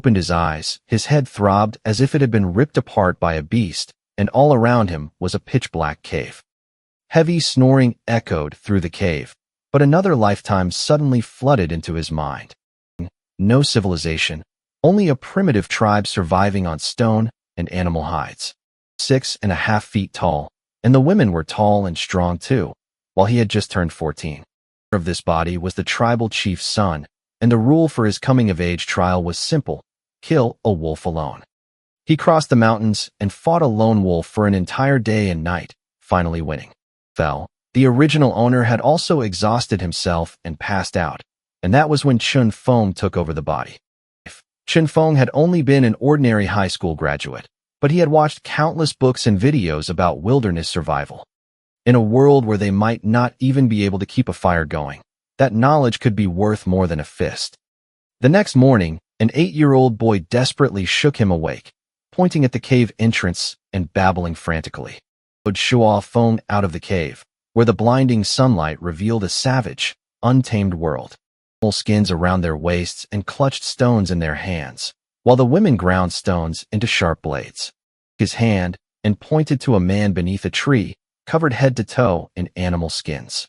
Opened his eyes, his head throbbed as if it had been ripped apart by a beast, and all around him was a pitch-black cave. Heavy snoring echoed through the cave, but another lifetime suddenly flooded into his mind. No civilization, only a primitive tribe surviving on stone and animal hides. 6.5 feet tall, and the women were tall and strong too, while he had just turned 14. Of this body was the tribal chief's son, and the rule for his coming-of-age trial was simple: kill a wolf alone. He crossed the mountains and fought a lone wolf for an entire day and night, finally winning. The original owner had also exhausted himself and passed out, and that was when Chen Feng took over the body. Chen Feng had only been an ordinary high school graduate, but he had watched countless books and videos about wilderness survival. In a world where they might not even be able to keep a fire going, that knowledge could be worth more than a fist. The next morning, an 8-year-old boy desperately shook him awake, pointing at the cave entrance and babbling frantically. Would Shuo Feng out of the cave, where the blinding sunlight revealed a savage, untamed world. Skins around their waists and clutched stones in their hands, while the women ground stones into sharp blades. His hand and pointed to a man beneath a tree, covered head to toe in animal skins.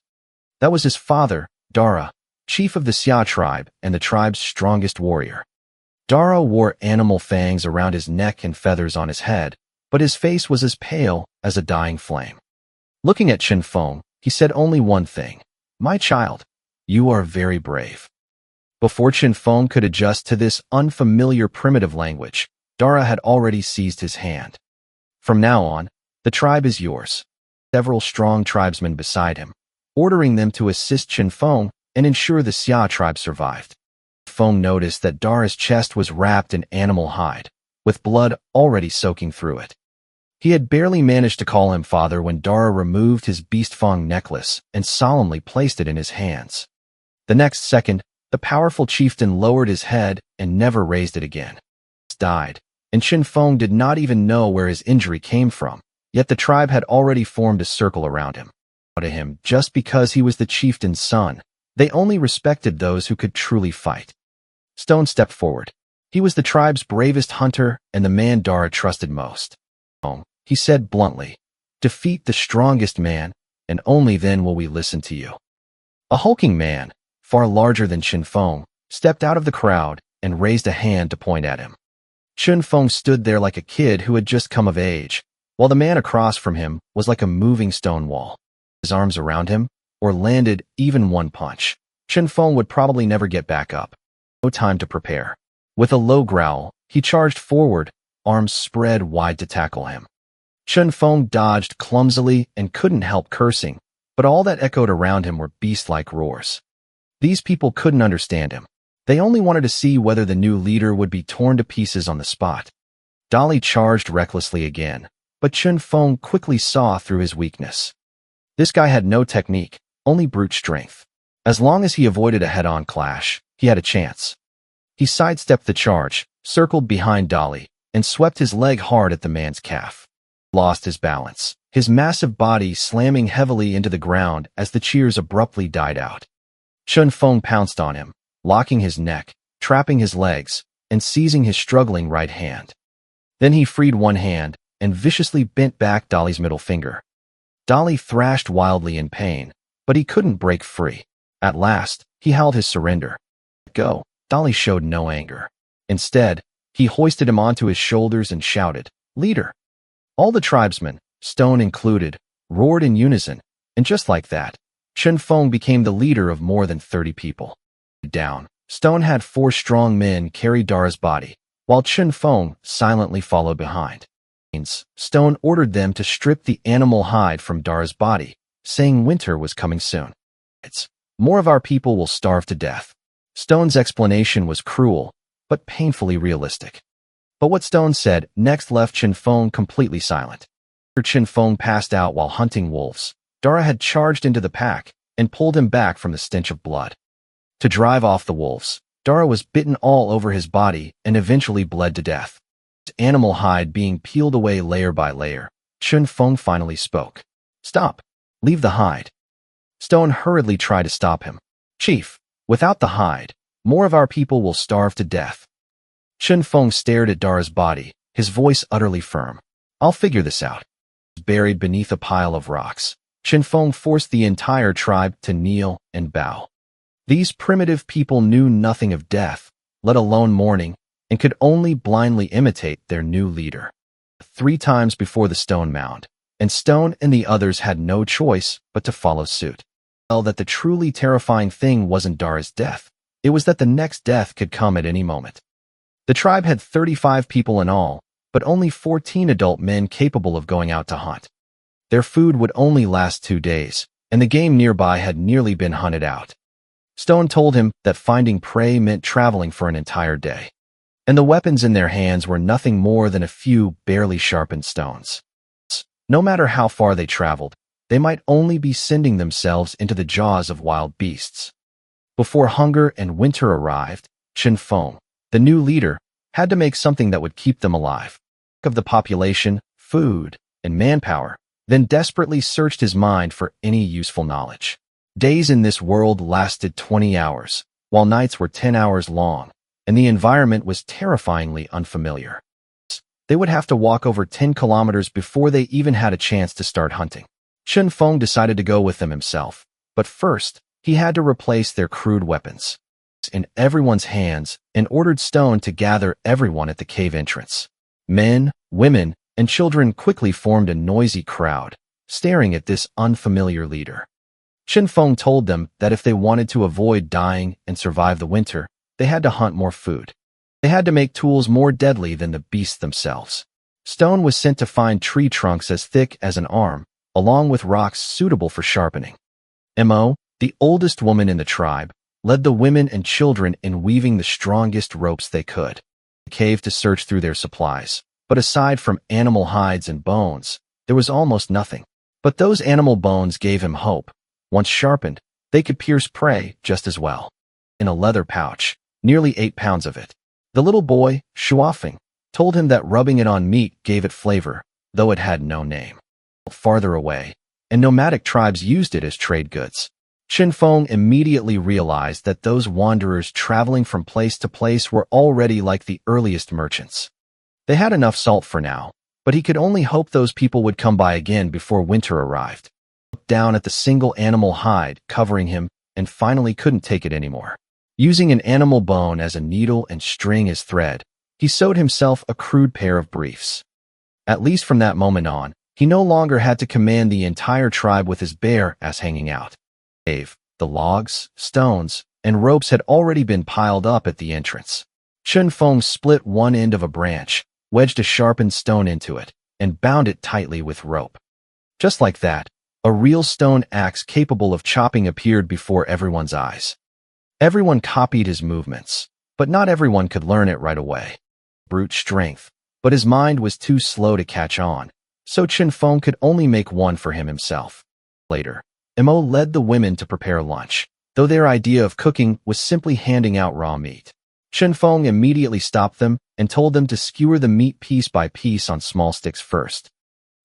That was his father, Dara, chief of the Xia tribe and the tribe's strongest warrior. Dara wore animal fangs around his neck and feathers on his head, but his face was as pale as a dying flame. Looking at Chen Feng, he said only one thing: "My child, you are very brave." Before Chen Feng could adjust to this unfamiliar primitive language, Dara had already seized his hand. "From now on, the tribe is yours." Several strong tribesmen beside him, ordering them to assist Chen Feng and ensure the Xia tribe survived. Feng noticed that Dara's chest was wrapped in animal hide, with blood already soaking through it. He had barely managed to call him father when Dara removed his beast fang necklace and solemnly placed it in his hands. The next second, the powerful chieftain lowered his head and never raised it again. He died, and Chen Feng did not even know where his injury came from, yet the tribe had already formed a circle around him. To him, just because he was the chieftain's son, they only respected those who could truly fight. Stone stepped forward. He was the tribe's bravest hunter and the man Dara trusted most. He said bluntly, "Defeat the strongest man, and only then will we listen to you." A hulking man, far larger than Chen Feng, stepped out of the crowd and raised a hand to point at him. Chen Feng stood there like a kid who had just come of age, while the man across from him was like a moving stone wall. His arms around him, or landed even one punch, Chen Feng would probably never get back up. No time to prepare. With a low growl, he charged forward, arms spread wide to tackle him. Chen Feng dodged clumsily and couldn't help cursing, but all that echoed around him were beast-like roars. These people couldn't understand him. They only wanted to see whether the new leader would be torn to pieces on the spot. Dolly charged recklessly again, but Chen Feng quickly saw through his weakness. This guy had no technique, only brute strength. As long as he avoided a head-on clash, he had a chance. He sidestepped the charge, circled behind Dolly, and swept his leg hard at the man's calf. Lost his balance, his massive body slamming heavily into the ground as the cheers abruptly died out. Chen Feng pounced on him, locking his neck, trapping his legs, and seizing his struggling right hand. Then he freed one hand and viciously bent back Dolly's middle finger. Dolly thrashed wildly in pain, but he couldn't break free. At last, he howled his surrender. "Go." Dolly showed no anger. Instead, he hoisted him onto his shoulders and shouted, "Leader!" All the tribesmen, Stone included, roared in unison, and just like that, Chen Feng became the leader of more than 30 people. Down, Stone had 4 strong men carry Dara's body, while Chen Feng silently followed behind. Stone ordered them to strip the animal hide from Dara's body, saying winter was coming soon. "More of our people will starve to death." Stone's explanation was cruel, but painfully realistic. But what Stone said next left Chen Feng completely silent. After Chen Feng passed out while hunting wolves, Dara had charged into the pack and pulled him back from the stench of blood. To drive off the wolves, Dara was bitten all over his body and eventually bled to death. His animal hide being peeled away layer by layer, Chen Feng finally spoke. "Stop. Leave the hide." Stone hurriedly tried to stop him. "Chief, without the hide, more of our people will starve to death." Chen Feng stared at Dara's body, his voice utterly firm. I'll figure this out. Buried beneath a pile of rocks, Chen Feng forced the entire tribe to kneel and bow. These primitive people knew nothing of death, let alone mourning, and could only blindly imitate their new leader. 3 times before the stone mound, and Stone and the others had no choice but to follow suit. Well, that the truly terrifying thing wasn't Dara's death. It was that the next death could come at any moment. The tribe had 35 people in all, but only 14 adult men capable of going out to hunt. Their food would only last 2 days, and the game nearby had nearly been hunted out. Stone told him that finding prey meant traveling for an entire day, and the weapons in their hands were nothing more than a few barely sharpened stones. No matter how far they traveled, they might only be sending themselves into the jaws of wild beasts. Before hunger and winter arrived, Chen Feng, the new leader, had to make something that would keep them alive. Of the population, food, and manpower, then desperately searched his mind for any useful knowledge. Days in this world lasted 20 hours, while nights were 10 hours long, and the environment was terrifyingly unfamiliar. They would have to walk over 10 kilometers before they even had a chance to start hunting. Chen Feng decided to go with them himself, but first, he had to replace their crude weapons in everyone's hands and ordered Stone to gather everyone at the cave entrance. Men, women, and children quickly formed a noisy crowd, staring at this unfamiliar leader. Chen Feng told them that if they wanted to avoid dying and survive the winter, they had to hunt more food. They had to make tools more deadly than the beasts themselves. Stone was sent to find tree trunks as thick as an arm, along with rocks suitable for sharpening. Mo, the oldest woman in the tribe, led the women and children in weaving the strongest ropes they could. The cave to search through their supplies, but aside from animal hides and bones, there was almost nothing. But those animal bones gave him hope. Once sharpened, they could pierce prey just as well. In a leather pouch, nearly 8 pounds of it. The little boy, Chen, told him that rubbing it on meat gave it flavor, though it had no name. Farther away, and nomadic tribes used it as trade goods. Chen Feng immediately realized that those wanderers traveling from place to place were already like the earliest merchants. They had enough salt for now, but he could only hope those people would come by again before winter arrived. He looked down at the single animal hide covering him and finally couldn't take it anymore. Using an animal bone as a needle and string as thread, he sewed himself a crude pair of briefs. At least from that moment on, he no longer had to command the entire tribe with his bare ass hanging out. The logs, stones, and ropes had already been piled up at the entrance. Chen Feng split one end of a branch, wedged a sharpened stone into it, and bound it tightly with rope. Just like that, a real stone axe capable of chopping appeared before everyone's eyes. Everyone copied his movements, but not everyone could learn it right away. Brute strength, but his mind was too slow to catch on, so Chen Feng could only make one for himself. Later, Mo led the women to prepare lunch, though their idea of cooking was simply handing out raw meat. Chen Feng immediately stopped them and told them to skewer the meat piece by piece on small sticks first.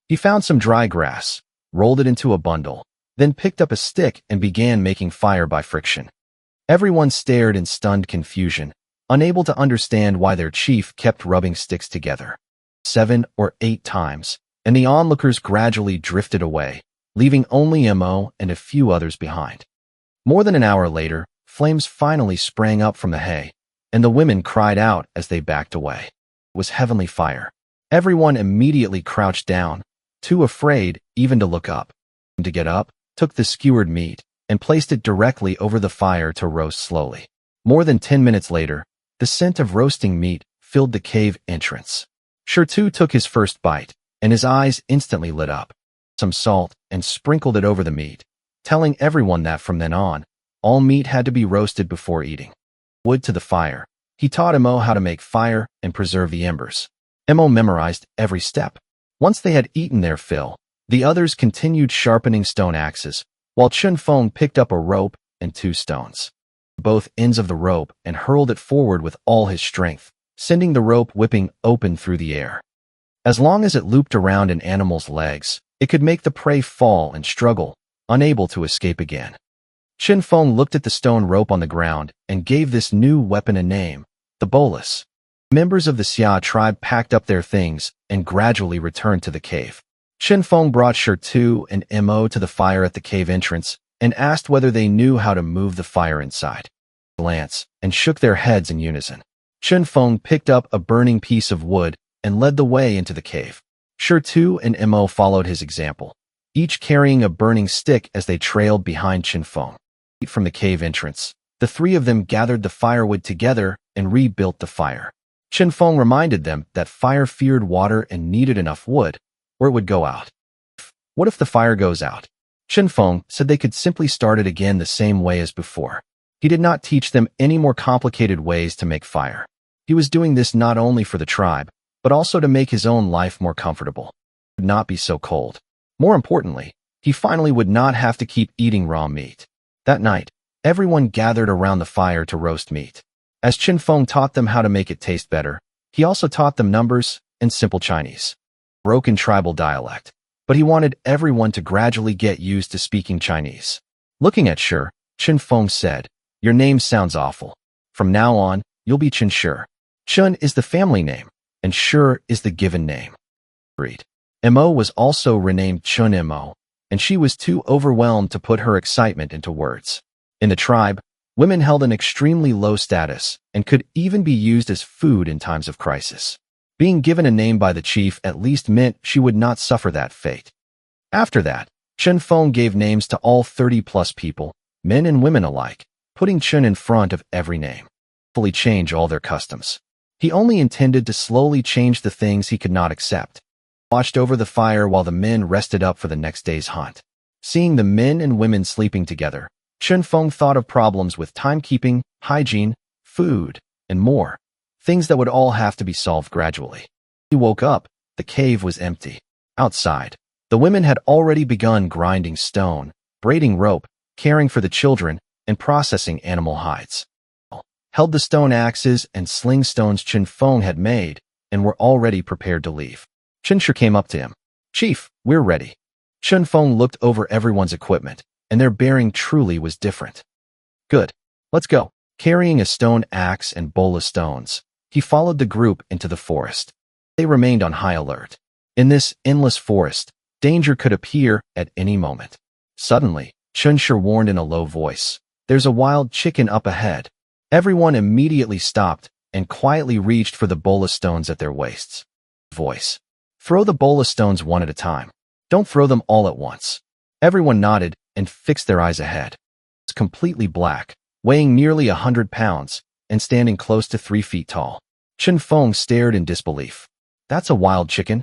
He found some dry grass, rolled it into a bundle, then picked up a stick and began making fire by friction. Everyone stared in stunned confusion, unable to understand why their chief kept rubbing sticks together. 7 or 8 times, and the onlookers gradually drifted away, leaving only Mo and a few others behind. More than an hour later, flames finally sprang up from the hay, and the women cried out as they backed away. It was heavenly fire. Everyone immediately crouched down, too afraid even to look up. To get up, took the skewered meat, and placed it directly over the fire to roast slowly. More than 10 minutes later, the scent of roasting meat filled the cave entrance. Shirtu took his first bite, and his eyes instantly lit up. Some salt and sprinkled it over the meat, telling everyone that from then on, all meat had to be roasted before eating. Wood to the fire. He taught Mo how to make fire and preserve the embers. Mo memorized every step. Once they had eaten their fill, the others continued sharpening stone axes, while Chen Feng picked up a rope and 2 stones. Both ends of the rope and hurled it forward with all his strength, sending the rope whipping open through the air. As long as it looped around an animal's legs, it could make the prey fall and struggle, unable to escape again. Chen Feng looked at the stone rope on the ground and gave this new weapon a name, the bolus. Members of the Xia tribe packed up their things and gradually returned to the cave. Chen Feng brought Shi Tu and Mo to the fire at the cave entrance and asked whether they knew how to move the fire inside. Glance and shook their heads in unison. Chen Feng picked up a burning piece of wood and led the way into the cave. Shi Tu and Mo followed his example, each carrying a burning stick as they trailed behind Chen Feng. From the cave entrance, the three of them gathered the firewood together and rebuilt the fire. Chen Feng reminded them that fire feared water and needed enough wood, or it would go out. What if the fire goes out? Chen Feng said they could simply start it again the same way as before. He did not teach them any more complicated ways to make fire. He was doing this not only for the tribe, but also to make his own life more comfortable. It would not be so cold. More importantly, he finally would not have to keep eating raw meat. That night, everyone gathered around the fire to roast meat. As Chen Feng taught them how to make it taste better, he also taught them numbers and simple Chinese. Broken tribal dialect, but he wanted everyone to gradually get used to speaking Chinese. Looking at Shi, Chen Feng said, "Your name sounds awful. From now on, you'll be Chen Shi. Chen is the family name, and Shi is the given name." Agreed. Mo was also renamed Chen Mo, and she was too overwhelmed to put her excitement into words. In the tribe, women held an extremely low status and could even be used as food in times of crisis. Being given a name by the chief at least meant she would not suffer that fate. After that, Chen Feng gave names to all 30-plus people, men and women alike, putting Chen in front of every name. Fully change all their customs. He only intended to slowly change the things he could not accept. Watched over the fire while the men rested up for the next day's hunt. Seeing the men and women sleeping together, Chen Feng thought of problems with timekeeping, hygiene, food, and more, things that would all have to be solved gradually. He woke up, the cave was empty. Outside, the women had already begun grinding stone, braiding rope, caring for the children, and processing animal hides. Held the stone axes and sling stones Chen Feng had made and were already prepared to leave. Chen Shi came up to him. "Chief, we're ready." Chen Feng looked over everyone's equipment, and their bearing truly was different. "Good. Let's go." Carrying a stone axe and bowl of stones, he followed the group into the forest. They remained on high alert. In this endless forest, danger could appear at any moment. Suddenly, Chen Shi warned in a low voice, "There's a wild chicken up ahead." Everyone immediately stopped and quietly reached for the bowl of stones at their waists. Voice. "Throw the bowl of stones one at a time. Don't throw them all at once." Everyone nodded and fixed their eyes ahead. It was completely black, weighing nearly 100 pounds, and standing close to 3 feet tall. Chen Feng stared in disbelief. "That's a wild chicken?"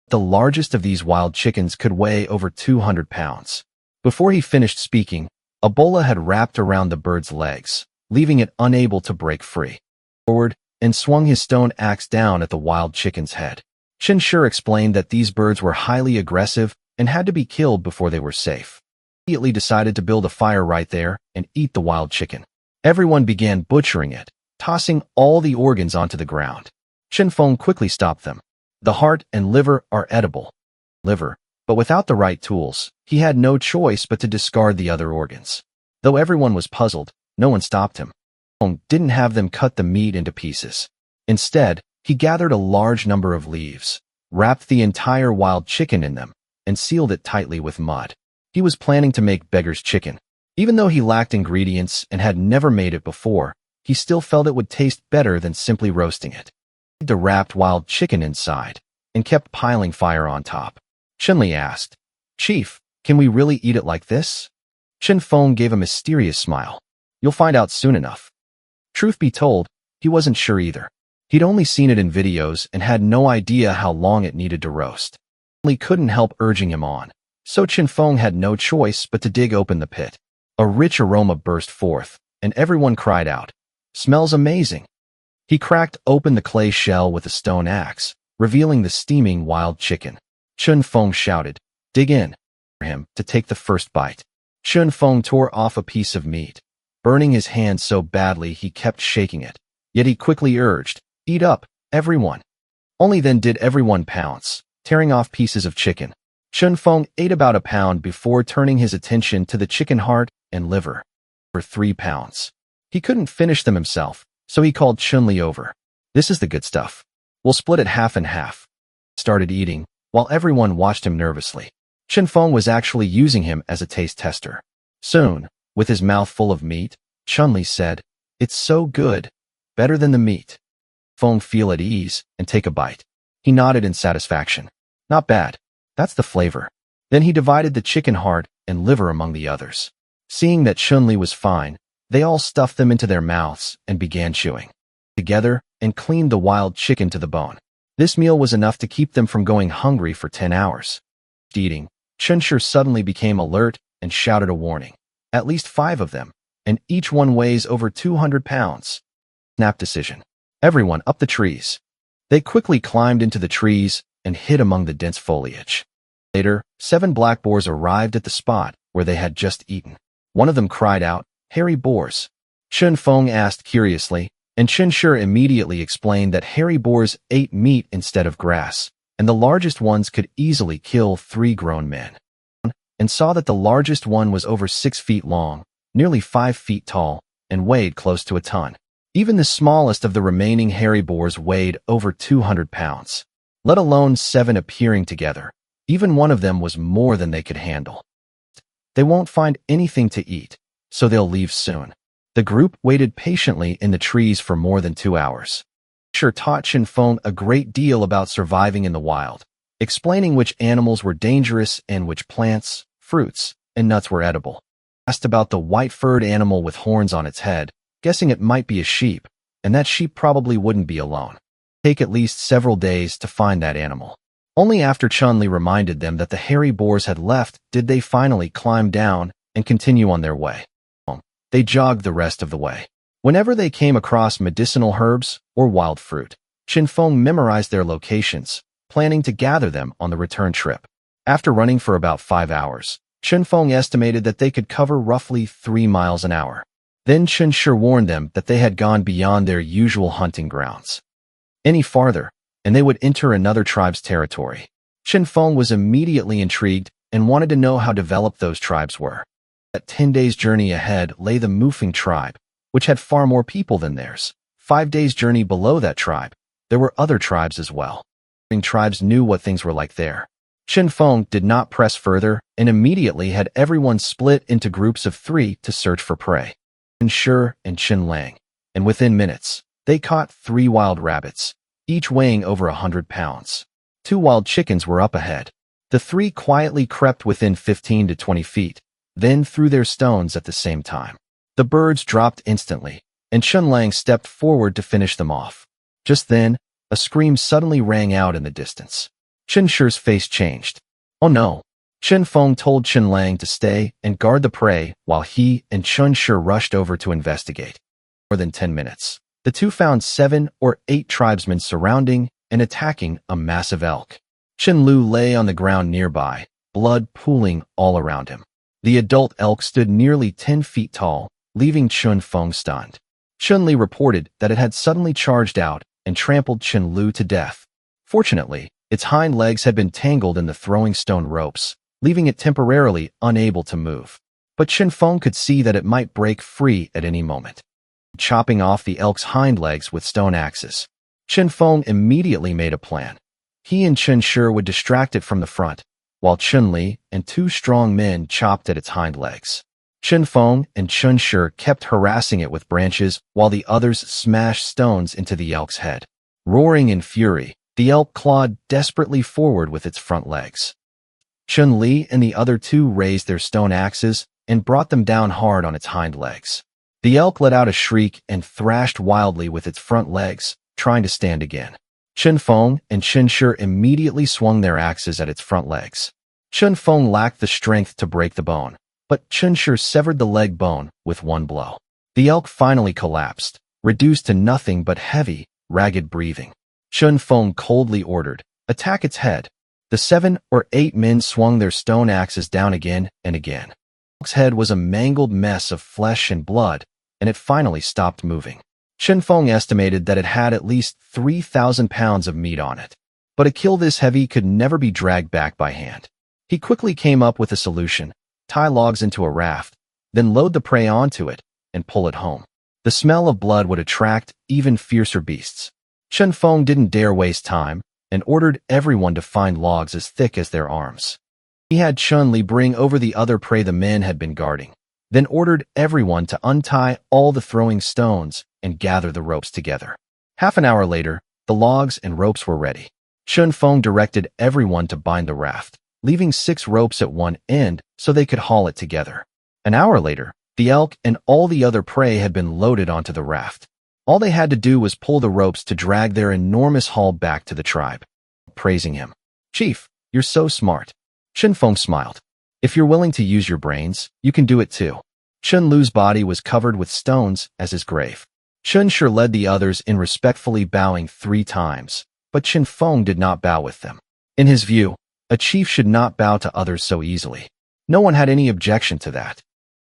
The largest of these wild chickens could weigh over 200 pounds. Before he finished speaking, a bola had wrapped around the bird's legs, leaving it unable to break free. Forward and swung his stone axe down at the wild chicken's head. Chen Shi explained that these birds were highly aggressive and had to be killed before they were safe. He immediately decided to build a fire right there and eat the wild chicken. Everyone began butchering it, tossing all the organs onto the ground. Chen Feng quickly stopped them. The heart and liver are edible. Liver, but without the right tools, he had no choice but to discard the other organs. Though everyone was puzzled, no one stopped him. Feng didn't have them cut the meat into pieces. Instead, he gathered a large number of leaves, wrapped the entire wild chicken in them, and sealed it tightly with mud. He was planning to make beggar's chicken. Even though he lacked ingredients and had never made it before, he still felt it would taste better than simply roasting it. He the wrapped wild chicken inside and kept piling fire on top. Chenli asked, "Chief, can we really eat it like this?" Chen Feng gave a mysterious smile. "You'll find out soon enough." Truth be told, he wasn't sure either. He'd only seen it in videos and had no idea how long it needed to roast. He couldn't help urging him on, so Chen Feng had no choice but to dig open the pit. A rich aroma burst forth, and everyone cried out, "Smells amazing." He cracked open the clay shell with a stone axe, revealing the steaming wild chicken. Chen Feng shouted, "Dig in," for him to take the first bite. Chen Feng tore off a piece of meat, burning his hand so badly he kept shaking it. Yet he quickly urged, "Eat up, everyone." Only then did everyone pounce, tearing off pieces of chicken. Chen Feng ate about a pound before turning his attention to the chicken heart and liver. For 3 pounds. He couldn't finish them himself, so he called Chun-Li over. This is the good stuff. We'll split it half and half. Started eating, while everyone watched him nervously. Chen Feng was actually using him as a taste tester. Soon, with his mouth full of meat, Chun-Li said, "It's so good. Better than the meat." Feng feel at ease and take a bite. He nodded in satisfaction. Not bad. That's the flavor. Then he divided the chicken heart and liver among the others. Seeing that Chun-Li was fine, they all stuffed them into their mouths and began chewing together and cleaned the wild chicken to the bone. This meal was enough to keep them from going hungry for 10 hours. Eating, Chunshur suddenly became alert and shouted a warning. At least 5 of them, and each one weighs over 200 pounds. Snap decision. Everyone up the trees. They quickly climbed into the trees and hid among the dense foliage. Later, 7 black boars arrived at the spot where they had just eaten. One of them cried out, "Hairy boars." Chen Feng asked curiously, and Chunshur immediately explained that hairy boars ate meat instead of grass, and the largest ones could easily kill 3 grown men. And saw that the largest one was over 6 feet long, nearly 5 feet tall, and weighed close to a ton. Even the smallest of the remaining hairy boars weighed over 200 pounds. Let alone 7 appearing together. Even one of them was more than they could handle. They won't find anything to eat, so they'll leave soon. The group waited patiently in the trees for more than 2 hours. Sure taught Chen Feng a great deal about surviving in the wild, explaining which animals were dangerous and which plants, fruits, and nuts were edible. Asked about the white-furred animal with horns on its head, guessing it might be a sheep, and that sheep probably wouldn't be alone. Take at least several days to find that animal. Only after Chun-Li reminded them that the hairy boars had left did they finally climb down and continue on their way. They jogged the rest of the way. Whenever they came across medicinal herbs or wild fruit, Chen Feng memorized their locations, planning to gather them on the return trip. After running for about 5 hours, Chen Feng estimated that they could cover roughly 3 miles an hour. Then Chen Shi warned them that they had gone beyond their usual hunting grounds. Any farther, and they would enter another tribe's territory. Chen Feng was immediately intrigued and wanted to know how developed those tribes were. At 10 days' journey ahead lay the Mufeng tribe, which had far more people than theirs. 5 days' journey below that tribe, there were other tribes as well. Tribes knew what things were like there. Chen Feng did not press further and immediately had everyone split into groups of 3 to search for prey. Chen Shi and Chen Lang, and within minutes, they caught 3 wild rabbits, each weighing over 100 pounds. 2 wild chickens were up ahead. The 3 quietly crept within 15 to 20 feet, then threw their stones at the same time. The birds dropped instantly, and Chen Lang stepped forward to finish them off. Just then, a scream suddenly rang out in the distance. Chen Shi's face changed. Oh no! Chen Feng told Chen Lang to stay and guard the prey while he and Chen Shi rushed over to investigate. More than 10 minutes, the two found 7 or 8 tribesmen surrounding and attacking a massive elk. Chen Lu lay on the ground nearby, blood pooling all around him. The adult elk stood nearly 10 feet tall, leaving Chen Feng stunned. Chun Li reported that it had suddenly charged out and trampled Chen Lu to death. Fortunately, its hind legs had been tangled in the throwing stone ropes, leaving it temporarily unable to move. But Chen Feng could see that it might break free at any moment. Chopping off the elk's hind legs with stone axes, Chen Feng immediately made a plan. He and Chen Shi would distract it from the front, while Chun Li and 2 strong men chopped at its hind legs. Chen Feng and Chen Shi kept harassing it with branches while the others smashed stones into the elk's head. Roaring in fury, the elk clawed desperately forward with its front legs. Chun Li and the other 2 raised their stone axes and brought them down hard on its hind legs. The elk let out a shriek and thrashed wildly with its front legs, trying to stand again. Chen Feng and Chen Shi immediately swung their axes at its front legs. Chen Feng lacked the strength to break the bone, but Chen Shi severed the leg bone with one blow. The elk finally collapsed, reduced to nothing but heavy, ragged breathing. Chen Feng coldly ordered, "Attack its head." The 7 or 8 men swung their stone axes down again and again. The elk's head was a mangled mess of flesh and blood, and it finally stopped moving. Chen Feng estimated that it had at least 3,000 pounds of meat on it. But a kill this heavy could never be dragged back by hand. He quickly came up with a solution: tie logs into a raft, then load the prey onto it and pull it home. The smell of blood would attract even fiercer beasts. Chen Feng didn't dare waste time and ordered everyone to find logs as thick as their arms. He had Chun-Li bring over the other prey the men had been guarding, then ordered everyone to untie all the throwing stones and gather the ropes together. Half an hour later, the logs and ropes were ready. Chen Feng directed everyone to bind the raft, leaving 6 ropes at one end so they could haul it together. An hour later, the elk and all the other prey had been loaded onto the raft. All they had to do was pull the ropes to drag their enormous haul back to the tribe. Praising him. "Chief, you're so smart." Chen Feng smiled. "If you're willing to use your brains, you can do it too." Chen Lu's body was covered with stones as his grave. Chen Shi led the others in respectfully bowing 3 times, but Chen Feng did not bow with them. In his view, a chief should not bow to others so easily. No one had any objection to that.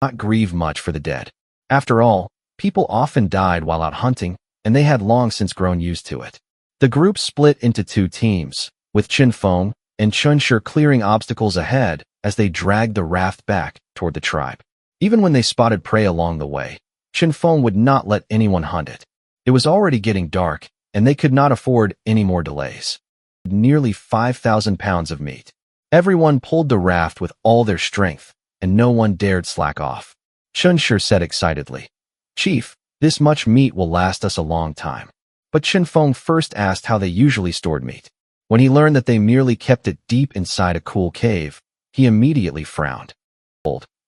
Not grieve much for the dead. After all, people often died while out hunting, and they had long since grown used to it. The group split into 2 teams, with Chen Feng and Chen Shi clearing obstacles ahead as they dragged the raft back toward the tribe. Even when they spotted prey along the way, Chen Feng would not let anyone hunt it. It was already getting dark, and they could not afford any more delays. Nearly 5,000 pounds of meat. Everyone pulled the raft with all their strength, and no one dared slack off. Chen Shi said excitedly, "Chief, this much meat will last us a long time." But Chen Feng first asked how they usually stored meat. When he learned that they merely kept it deep inside a cool cave, he immediately frowned.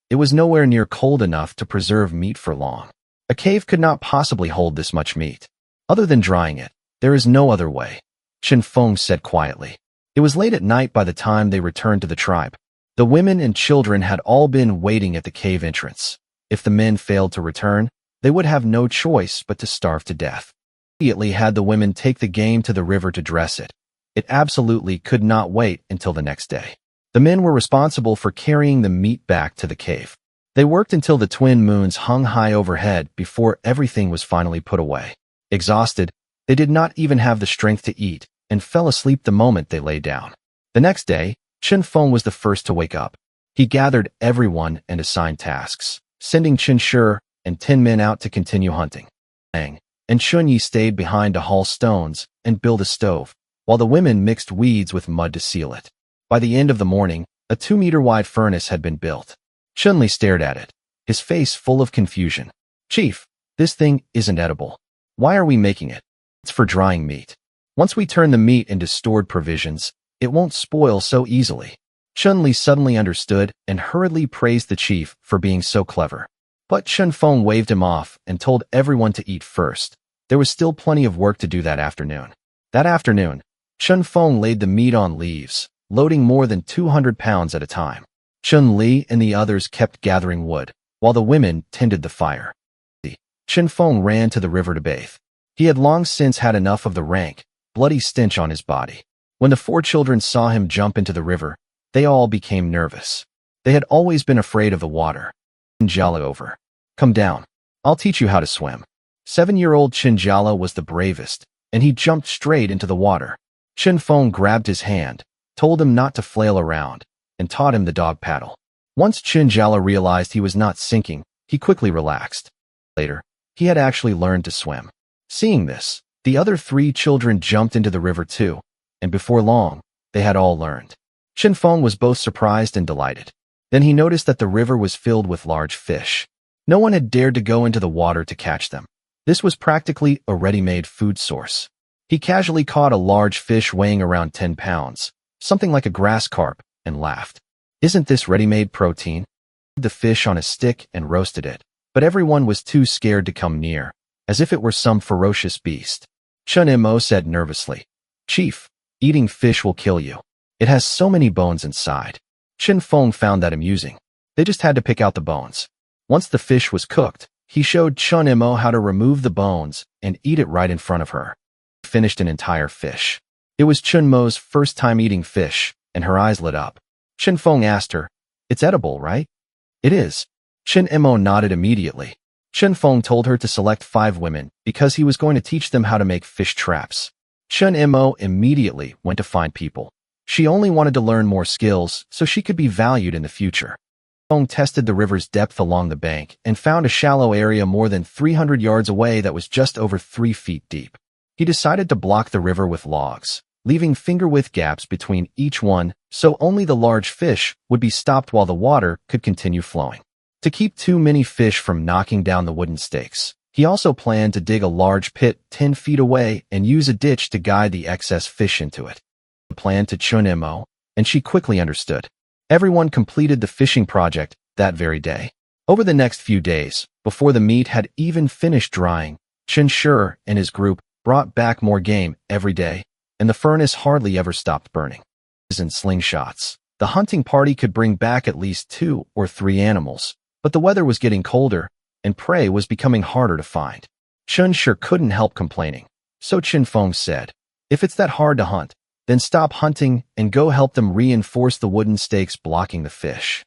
It was nowhere near cold enough to preserve meat for long. A cave could not possibly hold this much meat. Other than drying it, there is no other way, Chen Feng said quietly. It was late at night by the time they returned to the tribe. The women and children had all been waiting at the cave entrance. If the men failed to return, they would have no choice but to starve to death. Immediately had the women take the game to the river to dress it. It absolutely could not wait until the next day. The men were responsible for carrying the meat back to the cave. They worked until the twin moons hung high overhead before everything was finally put away. Exhausted, they did not even have the strength to eat and fell asleep the moment they lay down. The next day, Chen Feng was the first to wake up. He gathered everyone and assigned tasks, sending Chen Shi and 10 men out to continue hunting. Feng and Chun Yi stayed behind to haul stones and build a stove, while the women mixed weeds with mud to seal it. By the end of the morning, a 2-meter-wide furnace had been built. Chun-Li stared at it, his face full of confusion. "Chief, this thing isn't edible. Why are we making it? It's for drying meat. Once we turn the meat into stored provisions, it won't spoil so easily." Chun-Li suddenly understood and hurriedly praised the chief for being so clever. But Chen Feng waved him off and told everyone to eat first. There was still plenty of work to do that afternoon. That afternoon, Chen Feng laid the meat on leaves, loading more than 200 pounds at a time. Chun-Li and the others kept gathering wood, while the women tended the fire. Chen Feng ran to the river to bathe. He had long since had enough of the rank, bloody stench on his body. When the 4 children saw him jump into the river, they all became nervous. They had always been afraid of the water. "Chinjala over. Come down. I'll teach you how to swim." 7-year-old Chinjala was the bravest, and he jumped straight into the water. Chen Feng grabbed his hand, told him not to flail around, and taught him the dog paddle. Once Chinjala realized he was not sinking, he quickly relaxed. Later, he had actually learned to swim. Seeing this, the other 3 children jumped into the river too, and before long, they had all learned. Chen Feng was both surprised and delighted. Then he noticed that the river was filled with large fish. No one had dared to go into the water to catch them. This was practically a ready-made food source. He casually caught a large fish weighing around 10 pounds, something like a grass carp, and laughed. "Isn't this ready-made protein?" He put the fish on a stick and roasted it, but everyone was too scared to come near, as if it were some ferocious beast. Chen Mo said nervously, "Chief, eating fish will kill you. It has so many bones inside." Chen Feng found that amusing. They just had to pick out the bones. Once the fish was cooked, he showed Chen Mo how to remove the bones and eat it right in front of her. He finished an entire fish. It was Chen Mo's first time eating fish, and her eyes lit up. Chen Feng asked her, "It's edible, right?" "It is." Chen Mo nodded immediately. Chen Feng told her to select 5 women because he was going to teach them how to make fish traps. Chen Mo immediately went to find people. She only wanted to learn more skills so she could be valued in the future. Feng tested the river's depth along the bank and found a shallow area more than 300 yards away that was just over 3 feet deep. He decided to block the river with logs, leaving finger-width gaps between each one so only the large fish would be stopped while the water could continue flowing. To keep too many fish from knocking down the wooden stakes, he also planned to dig a large pit 10 feet away and use a ditch to guide the excess fish into it. The plan to Chen Feng, and she quickly understood. Everyone completed the fishing project that very day. Over the next few days, before the meat had even finished drying, Chen Shi and his group brought back more game every day, and the furnace hardly ever stopped burning. In slingshots, the hunting party could bring back at least 2 or 3 animals, but the weather was getting colder, and prey was becoming harder to find. Chen Shi couldn't help complaining, so Chen Feng said, "If it's that hard to hunt, then stop hunting and go help them reinforce the wooden stakes blocking the fish."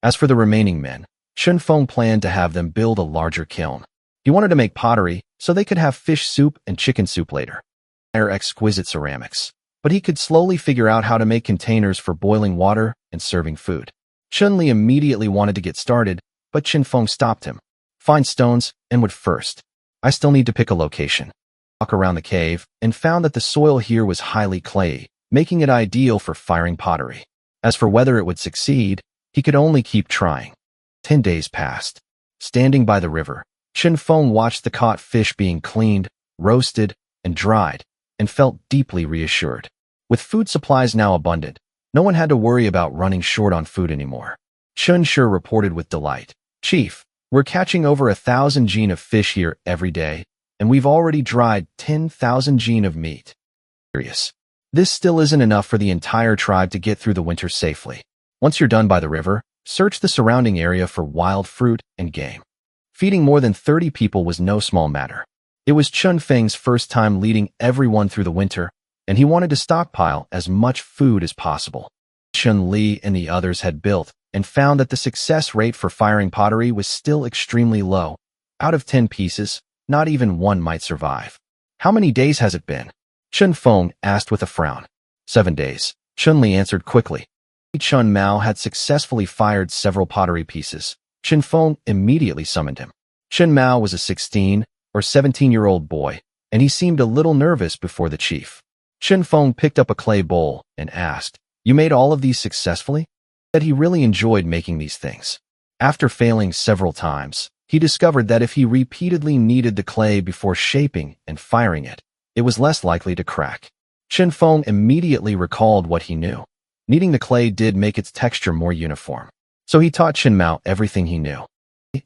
As for the remaining men, Chen Feng planned to have them build a larger kiln. He wanted to make pottery so they could have fish soup and chicken soup later. They're exquisite ceramics, but he could slowly figure out how to make containers for boiling water and serving food. Chun Li immediately wanted to get started, but Chen Feng stopped him. "Find stones and wood first. I still need to pick a location." Walk around the cave and found that the soil here was highly clayey, making it ideal for firing pottery. As for whether it would succeed, he could only keep trying. 10 days passed. Standing by the river, Chen Feng watched the caught fish being cleaned, roasted, and dried, and felt deeply reassured. With food supplies now abundant, no one had to worry about running short on food anymore. Chen Shi reported with delight, "Chief, we're catching over 1,000 jin of fish here every day, and we've already dried 10,000 jin of meat." Curious. This still isn't enough for the entire tribe to get through the winter safely. Once you're done by the river, search the surrounding area for wild fruit and game. Feeding more than 30 people was no small matter. It was Chen Feng's first time leading everyone through the winter, and he wanted to stockpile as much food as possible. Chen Li and the others had built and found that the success rate for firing pottery was still extremely low. Out of 10 pieces, not even one might survive. "How many days has it been?" Chen Feng asked with a frown. 7 days, Chen Li answered quickly. Chen Mao had successfully fired several pottery pieces. Chen Feng immediately summoned him. Chen Mao was a 16 or 17-year-old boy, and he seemed a little nervous before the chief. Chen Feng picked up a clay bowl and asked, "You made all of these successfully?" That he really enjoyed making these things. After failing several times, he discovered that if he repeatedly kneaded the clay before shaping and firing it, it was less likely to crack. Chen Feng immediately recalled what he knew. Kneading the clay did make its texture more uniform. So he taught Chen Mao everything he knew.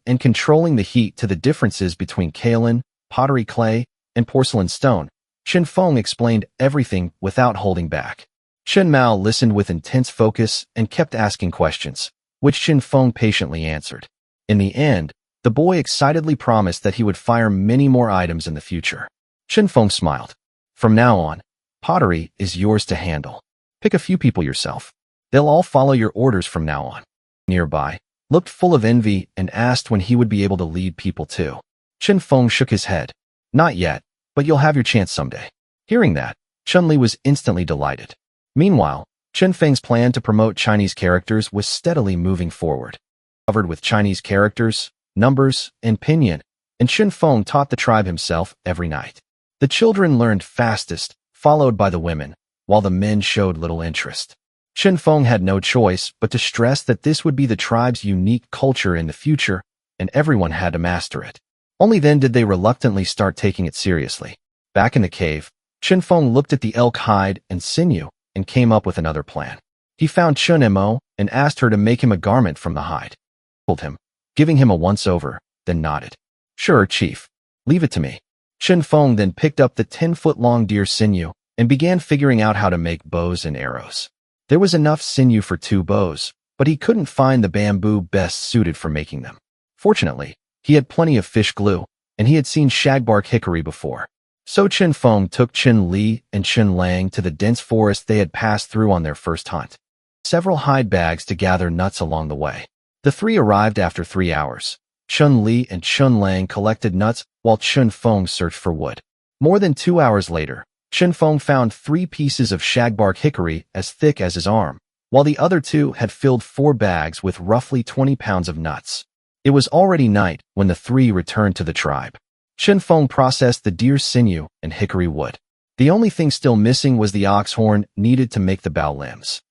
And controlling the heat to the differences between kaolin, pottery clay, and porcelain stone, Chen Feng explained everything without holding back. Chen Mao listened with intense focus and kept asking questions, which Chen Feng patiently answered. In the end, the boy excitedly promised that he would fire many more items in the future. Chen Feng smiled. "From now on, pottery is yours to handle. Pick a few people yourself. They'll all follow your orders from now on." Nearby, looked full of envy and asked when he would be able to lead people too. Chen Feng shook his head. "Not yet, but you'll have your chance someday." Hearing that, Chun Li was instantly delighted. Meanwhile, Chen Feng's plan to promote Chinese characters was steadily moving forward. Covered with Chinese characters, numbers, and pinyin, and Chen Feng taught the tribe himself every night. The children learned fastest, followed by the women, while the men showed little interest. Chen Feng had no choice but to stress that this would be the tribe's unique culture in the future, and everyone had to master it. Only then did they reluctantly start taking it seriously. Back in the cave, Chen Feng looked at the elk hide and sinew and came up with another plan. He found Chen Mo and asked her to make him a garment from the hide. He told him, giving him a once-over, then nodded. "Sure, chief. Leave it to me." Chen Feng then picked up the 10-foot-long deer sinew and began figuring out how to make bows and arrows. There was enough sinew for 2 bows, but he couldn't find the bamboo best suited for making them. Fortunately, he had plenty of fish glue, and he had seen shagbark hickory before. So Chen Feng took Chen Li and Chen Lang to the dense forest they had passed through on their first hunt. Several hide bags to gather nuts along the way. The 3 arrived after 3 hours. Chen Li and Chen Lang collected nuts while Chen Feng searched for wood. More than 2 hours later, Chen Feng found 3 pieces of shagbark hickory as thick as his arm, while the other 2 had filled 4 bags with roughly 20 pounds of nuts. It was already night when the 3 returned to the tribe. Chen Feng processed the deer sinew and hickory wood. The only thing still missing was the ox horn needed to make the bow limbs.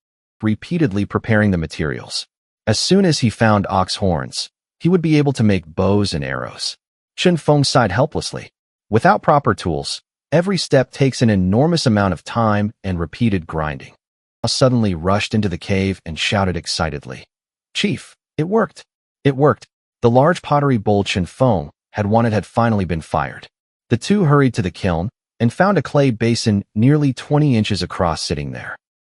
Repeatedly preparing the materials. As soon as he found ox horns, he would be able to make bows and arrows. Chen Feng sighed helplessly. Without proper tools, every step takes an enormous amount of time and repeated grinding. He suddenly rushed into the cave and shouted excitedly, "Chief, it worked! It worked!" The large pottery bowl Chen Feng had wanted had finally been fired. The two hurried to the kiln and found a clay basin nearly 20 inches across sitting there.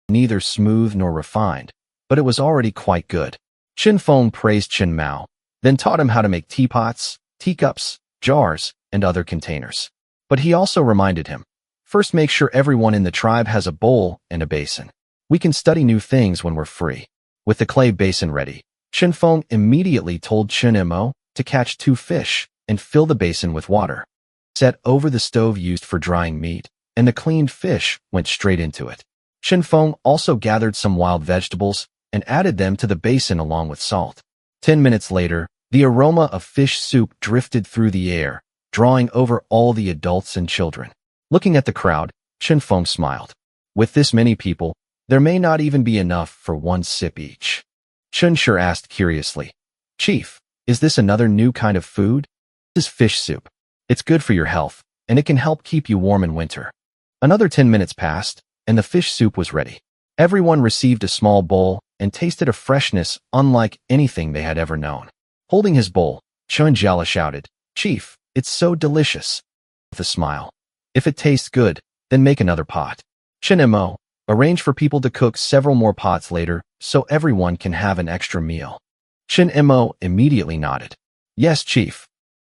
Neither smooth nor refined, but it was already quite good. Chen Feng praised Chen Mao, then taught him how to make teapots, teacups, jars, and other containers. But he also reminded him, first make sure everyone in the tribe has a bowl and a basin. We can study new things when we're free. With the clay basin ready, Chen Feng immediately told Chen Mo to catch 2 fish and fill the basin with water. Set over the stove used for drying meat, and the cleaned fish went straight into it. Chen Feng also gathered some wild vegetables and added them to the basin along with salt. 10 minutes later, the aroma of fish soup drifted through the air, drawing over all the adults and children. Looking at the crowd, Chen Feng smiled. With this many people, there may not even be enough for 1 sip each. Chen Shi asked curiously, "Chief, is this another new kind of food?" "This is fish soup. It's good for your health, and it can help keep you warm in winter." Another 10 minutes passed, and the fish soup was ready. Everyone received a small bowl and tasted a freshness unlike anything they had ever known. Holding his bowl, Chen Jiala shouted, "Chief, it's so delicious." With a smile, "If it tastes good, then make another pot." Chen Mo arranged for people to cook several more pots later so everyone can have an extra meal. Chen Mo immediately nodded. "Yes, Chief.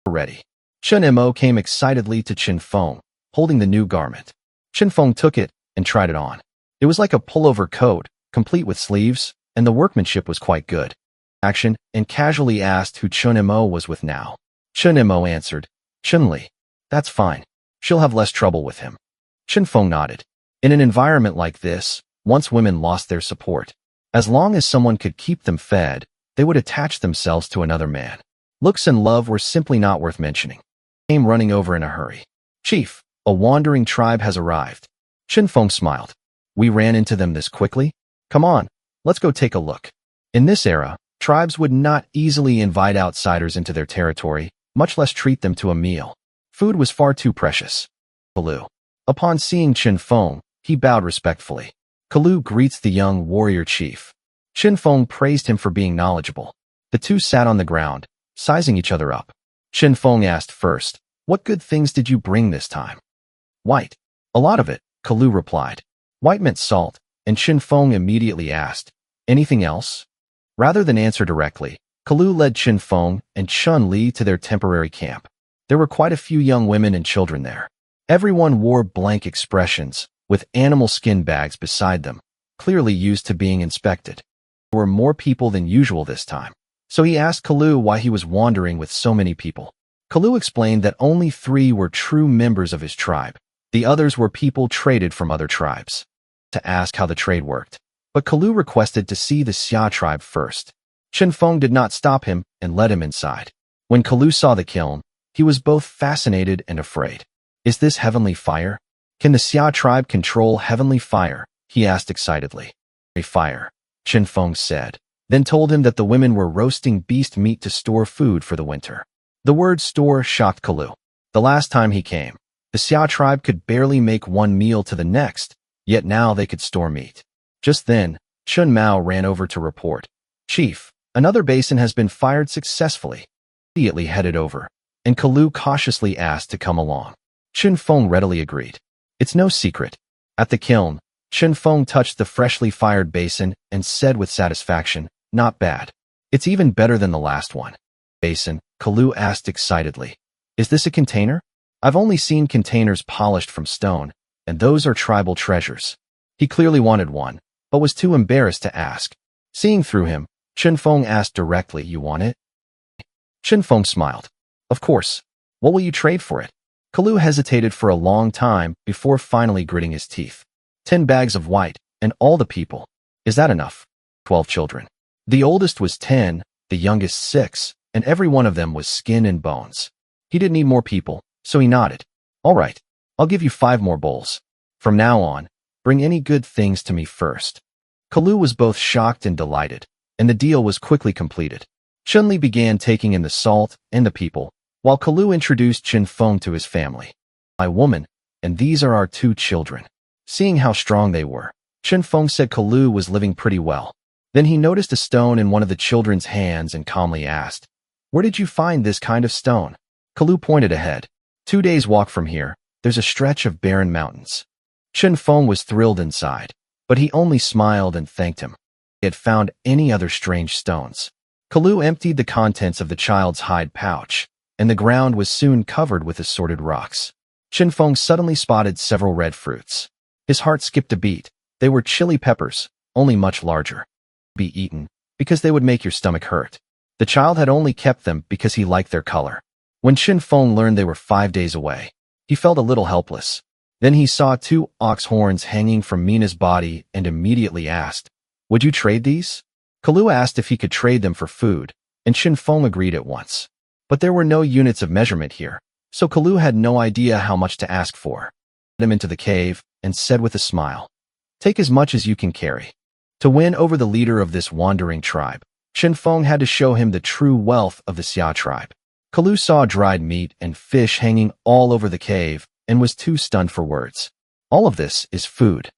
Ready." Chen Mo came excitedly to Chen Feng, holding the new garment. Chen Feng took it and tried it on. It was like a pullover coat, complete with sleeves, and the workmanship was quite good. Action and casually asked who Chen Mo was with now. Chen Mo answered, "Chen Li. That's fine. She'll have less trouble with him." Chen Feng nodded. In an environment like this, once women lost their support, as long as someone could keep them fed, they would attach themselves to another man. Looks and love were simply not worth mentioning. Came running over in a hurry. "Chief, a wandering tribe has arrived." Chen Feng smiled. "We ran into them this quickly? Come on, let's go take a look." In this era, tribes would not easily invite outsiders into their territory, much less treat them to a meal. Food was far too precious. Kalu. Upon seeing Chen Feng, he bowed respectfully. Kalu greets the young warrior chief. Chen Feng praised him for being knowledgeable. The two sat on the ground, sizing each other up. Chen Feng asked first, "What good things did you bring this time?" "White. A lot of it," Kalu replied. White meant salt, and Chen Feng immediately asked, "Anything else?" Rather than answer directly, Kalu led Chen Feng and Chun Li to their temporary camp. There were quite a few young women and children there. Everyone wore blank expressions, with animal skin bags beside them, clearly used to being inspected. There were more people than usual this time, so he asked Kalu why he was wandering with so many people. Kalu explained that only 3 were true members of his tribe. The others were people traded from other tribes. To ask how the trade worked, but Kalu requested to see the Xia tribe first. Chen Feng did not stop him and led him inside. When Kalu saw the kiln, he was both fascinated and afraid. "Is this heavenly fire? Can the Xia tribe control heavenly fire?" he asked excitedly. "A fire," Chen Feng said, then told him that the women were roasting beast meat to store food for the winter. The word store shocked Kalu. The last time he came, the Xia tribe could barely make one meal to the next, yet now they could store meat. Just then, Chun Mao ran over to report, "Chief, another basin has been fired successfully." Immediately headed over, and Kalu cautiously asked to come along. Chen Feng readily agreed. It's no secret. At the kiln, Chen Feng touched the freshly fired basin and said with satisfaction, "Not bad. It's even better than the last one." "Basin?" Kalu asked excitedly. "Is this a container? I've only seen containers polished from stone, and those are tribal treasures." He clearly wanted one, but was too embarrassed to ask. Seeing through him, Chen Feng asked directly, "You want it?" Chen Feng smiled. "Of course. What will you trade for it?" Kalu hesitated for a long time before finally gritting his teeth. 10 bags of white, and all the people. Is that enough? 12 children. The oldest was 10, the youngest 6, and every one of them was skin and bones. He didn't need more people, so he nodded. All right, I'll give you 5 more bowls. From now on, bring any good things to me first. Kalu was both shocked and delighted, and the deal was quickly completed. Chun-Li began taking in the salt and the people, while Kalu introduced Chen Feng to his family. My woman, and these are our 2 children. Seeing how strong they were, Chen Feng said Kalu was living pretty well. Then he noticed a stone in one of the children's hands and calmly asked, "Where did you find this kind of stone?" Kalu pointed ahead. 2 days' walk from here, there's a stretch of barren mountains. Chen Feng was thrilled inside, but he only smiled and thanked him. He had found any other strange stones. Kalu emptied the contents of the child's hide pouch, and the ground was soon covered with assorted rocks. Chen Feng suddenly spotted several red fruits. His heart skipped a beat. They were chili peppers, only much larger. Be eaten, because they would make your stomach hurt. The child had only kept them because he liked their color. When Chen Feng learned they were 5 days away, he felt a little helpless. Then he saw 2 ox horns hanging from Mina's body and immediately asked, "Would you trade these?" Kalu asked if he could trade them for food, and Chen Feng agreed at once. But there were no units of measurement here, so Kalu had no idea how much to ask for. He led him into the cave and said with a smile, "Take as much as you can carry." To win over the leader of this wandering tribe, Chen Feng had to show him the true wealth of the Xia tribe. Kalu saw dried meat and fish hanging all over the cave and was too stunned for words. All of this is food.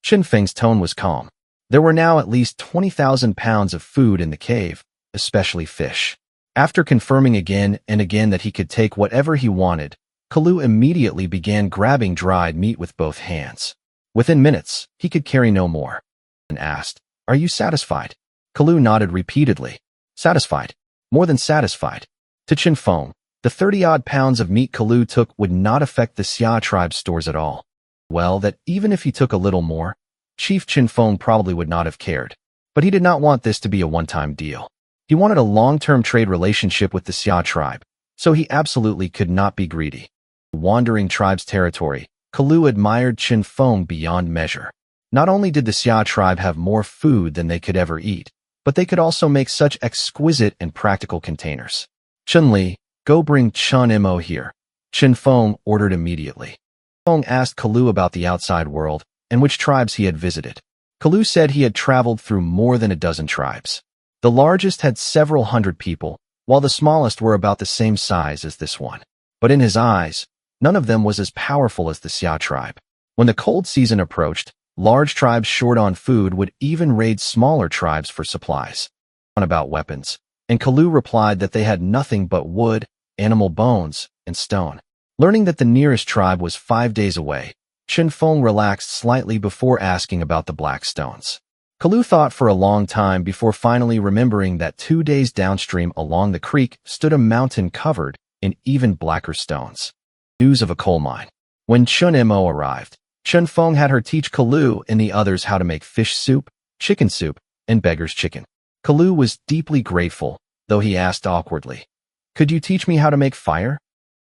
Chen Feng's tone was calm. There were now at least 20,000 pounds of food in the cave, especially fish. After confirming again and again that he could take whatever he wanted, Kalu immediately began grabbing dried meat with both hands. Within minutes, he could carry no more. And asked, "Are you satisfied?" Kalu nodded repeatedly. Satisfied. More than satisfied. To Chen Feng, the 30-odd pounds of meat Kalu took would not affect the Xia tribe's stores at all. Well, that even if he took a little more, Chief Chen Feng probably would not have cared. But he did not want this to be a one-time deal. He wanted a long-term trade relationship with the Xia tribe, so he absolutely could not be greedy. The wandering tribe's territory, Kalu admired Chen Feng beyond measure. Not only did the Xia tribe have more food than they could ever eat, but they could also make such exquisite and practical containers. "Chun-Li, go bring Chen Mo here," Chen Feng ordered immediately. Feng asked Kalu about the outside world and which tribes he had visited. Kalu said he had traveled through more than a dozen tribes. The largest had several hundred people, while the smallest were about the same size as this one. But in his eyes, none of them was as powerful as the Xia tribe. When the cold season approached, large tribes short on food would even raid smaller tribes for supplies. On about weapons, and Kalu replied that they had nothing but wood, animal bones, and stone. Learning that the nearest tribe was 5 days away, Chen Feng relaxed slightly before asking about the black stones. Kalu thought for a long time before finally remembering that 2 days downstream along the creek stood a mountain covered in even blacker stones. News of a coal mine. When Chen Mo arrived, Chen Feng had her teach Kalu and the others how to make fish soup, chicken soup, and beggar's chicken. Kalu was deeply grateful, though he asked awkwardly, "Could you teach me how to make fire?"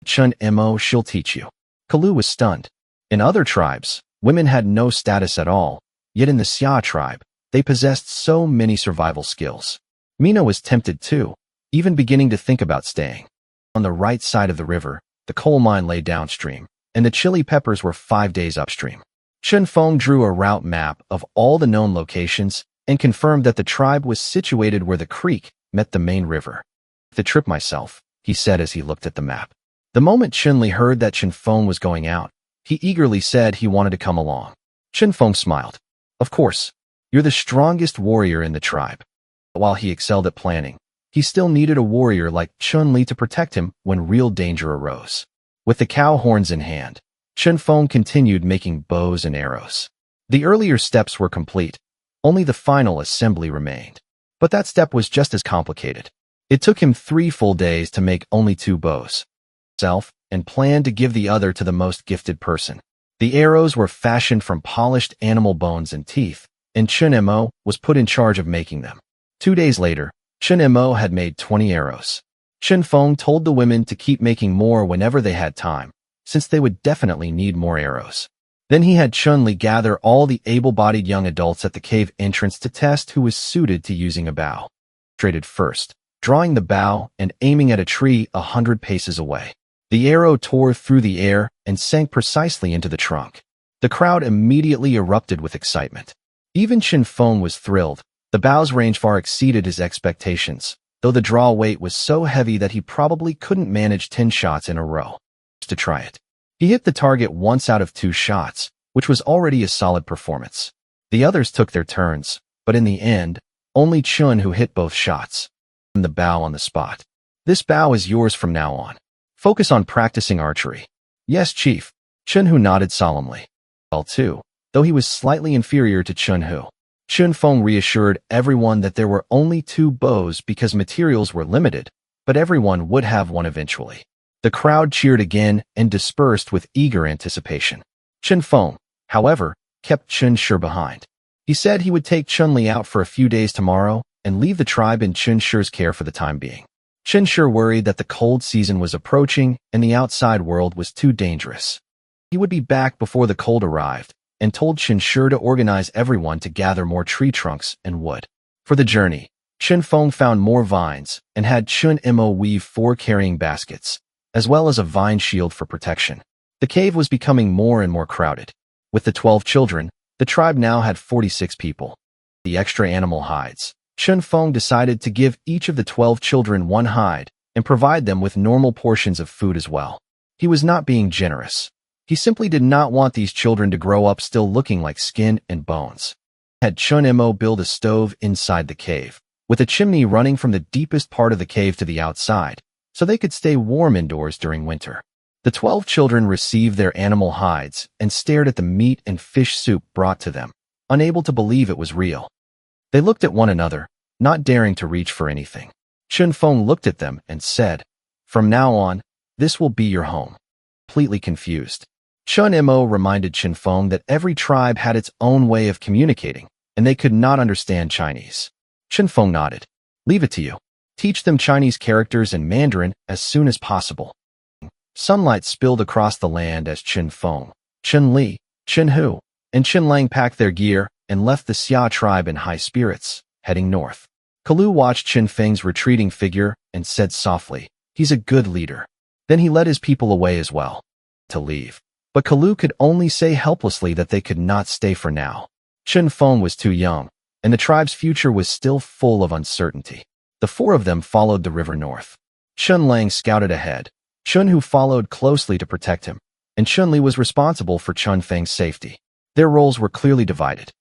"Chen Mo, she'll teach you." Kalu was stunned. In other tribes, women had no status at all, yet in the Xia tribe, they possessed so many survival skills. Mina was tempted too, even beginning to think about staying. On the right side of the river, the coal mine lay downstream, and the chili peppers were 5 days upstream. Chen Feng drew a route map of all the known locations and confirmed that the tribe was situated where the creek met the main river. "The trip myself," he said as he looked at the map. The moment Chen-Li heard that Chen Feng was going out, he eagerly said he wanted to come along. Chen Feng smiled. "Of course, you're the strongest warrior in the tribe." While he excelled at planning, he still needed a warrior like Chen-Li to protect him when real danger arose. With the cow horns in hand, Chen Feng continued making bows and arrows. The earlier steps were complete, only the final assembly remained. But that step was just as complicated. It took him 3 full days to make only 2 bows, and planned to give the other to the most gifted person. The arrows were fashioned from polished animal bones and teeth, and Chen Mo was put in charge of making them. 2 days later, Chen Mo had made 20 arrows. Chen Feng told the women to keep making more whenever they had time, since they would definitely need more arrows. Then he had Chun-Li gather all the able-bodied young adults at the cave entrance to test who was suited to using a bow. Traded first, drawing the bow and aiming at a tree 100 paces away. The arrow tore through the air and sank precisely into the trunk. The crowd immediately erupted with excitement. Even Chen Feng was thrilled. The bow's range far exceeded his expectations, though the draw weight was so heavy that he probably couldn't manage 10 shots in a row. To try it, he hit the target once out of 2 shots, which was already a solid performance. The others took their turns, but in the end, only Chun who hit both shots. The bow on the spot. This bow is yours from now on. Focus on practicing archery. Yes, Chief. Chun Hu nodded solemnly. Well, too, though he was slightly inferior to Chun Hu. Chen Feng reassured everyone that there were only 2 bows because materials were limited, but everyone would have one eventually. The crowd cheered again and dispersed with eager anticipation. Chen Feng, however, kept Chen Shi behind. He said he would take Chun Li out for a few days tomorrow and leave the tribe in Chen Shi's care for the time being. Chen Shi worried that the cold season was approaching and the outside world was too dangerous. He would be back before the cold arrived, and told Chen Shi to organize everyone to gather more tree trunks and wood. For the journey, Chen Feng found more vines and had Chun Mo weave 4 carrying baskets, as well as a vine shield for protection. The cave was becoming more and more crowded. With the 12 children, the tribe now had 46 people. The extra animal hides. Chen Feng decided to give each of the 12 children 1 hide and provide them with normal portions of food as well. He was not being generous. He simply did not want these children to grow up still looking like skin and bones. Had Chun Mo build a stove inside the cave, with a chimney running from the deepest part of the cave to the outside, so they could stay warm indoors during winter. The 12 children received their animal hides and stared at the meat and fish soup brought to them, unable to believe it was real. They looked at one another, not daring to reach for anything. Chen Feng looked at them and said, "From now on, this will be your home." Completely confused, Chun Mo reminded Chen Feng that every tribe had its own way of communicating, and they could not understand Chinese. Chen Feng nodded. "Leave it to you. Teach them Chinese characters and Mandarin as soon as possible." Sunlight spilled across the land as Chen Feng, Chen Li, Chen Hu, and Chen Lang packed their gear and left the Xia tribe in high spirits, heading north. Kalu watched Chen Feng's retreating figure and said softly, "He's a good leader." Then he led his people away as well. To leave. But Kalu could only say helplessly that they could not stay for now. Chen Feng was too young, and the tribe's future was still full of uncertainty. The 4 of them followed the river north. Chen Lang scouted ahead. Chun Hu followed closely to protect him, and Chun Li was responsible for Chen Feng's safety. Their roles were clearly divided.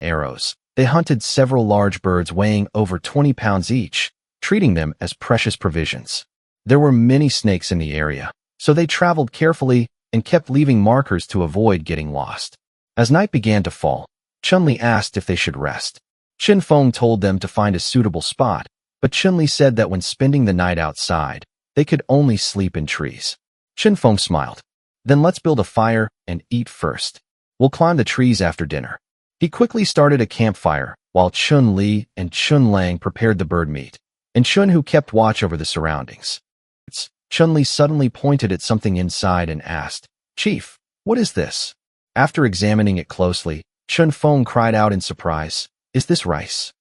Arrows. They hunted several large birds weighing over 20 pounds each, treating them as precious provisions. There were many snakes in the area, so they traveled carefully and kept leaving markers to avoid getting lost. As night began to fall, Chun Li asked if they should rest. Chen Feng told them to find a suitable spot, but Chun Li said that when spending the night outside, they could only sleep in trees. Chen Feng smiled. "Then let's build a fire and eat first. We'll climb the trees after dinner." He quickly started a campfire, while Chun Li and Chun Lang prepared the bird meat, and Chun Hu kept watch over the surroundings. Chun Li suddenly pointed at something inside and asked, "Chief, what is this?" After examining it closely, Chen Feng cried out in surprise, "Is this rice?"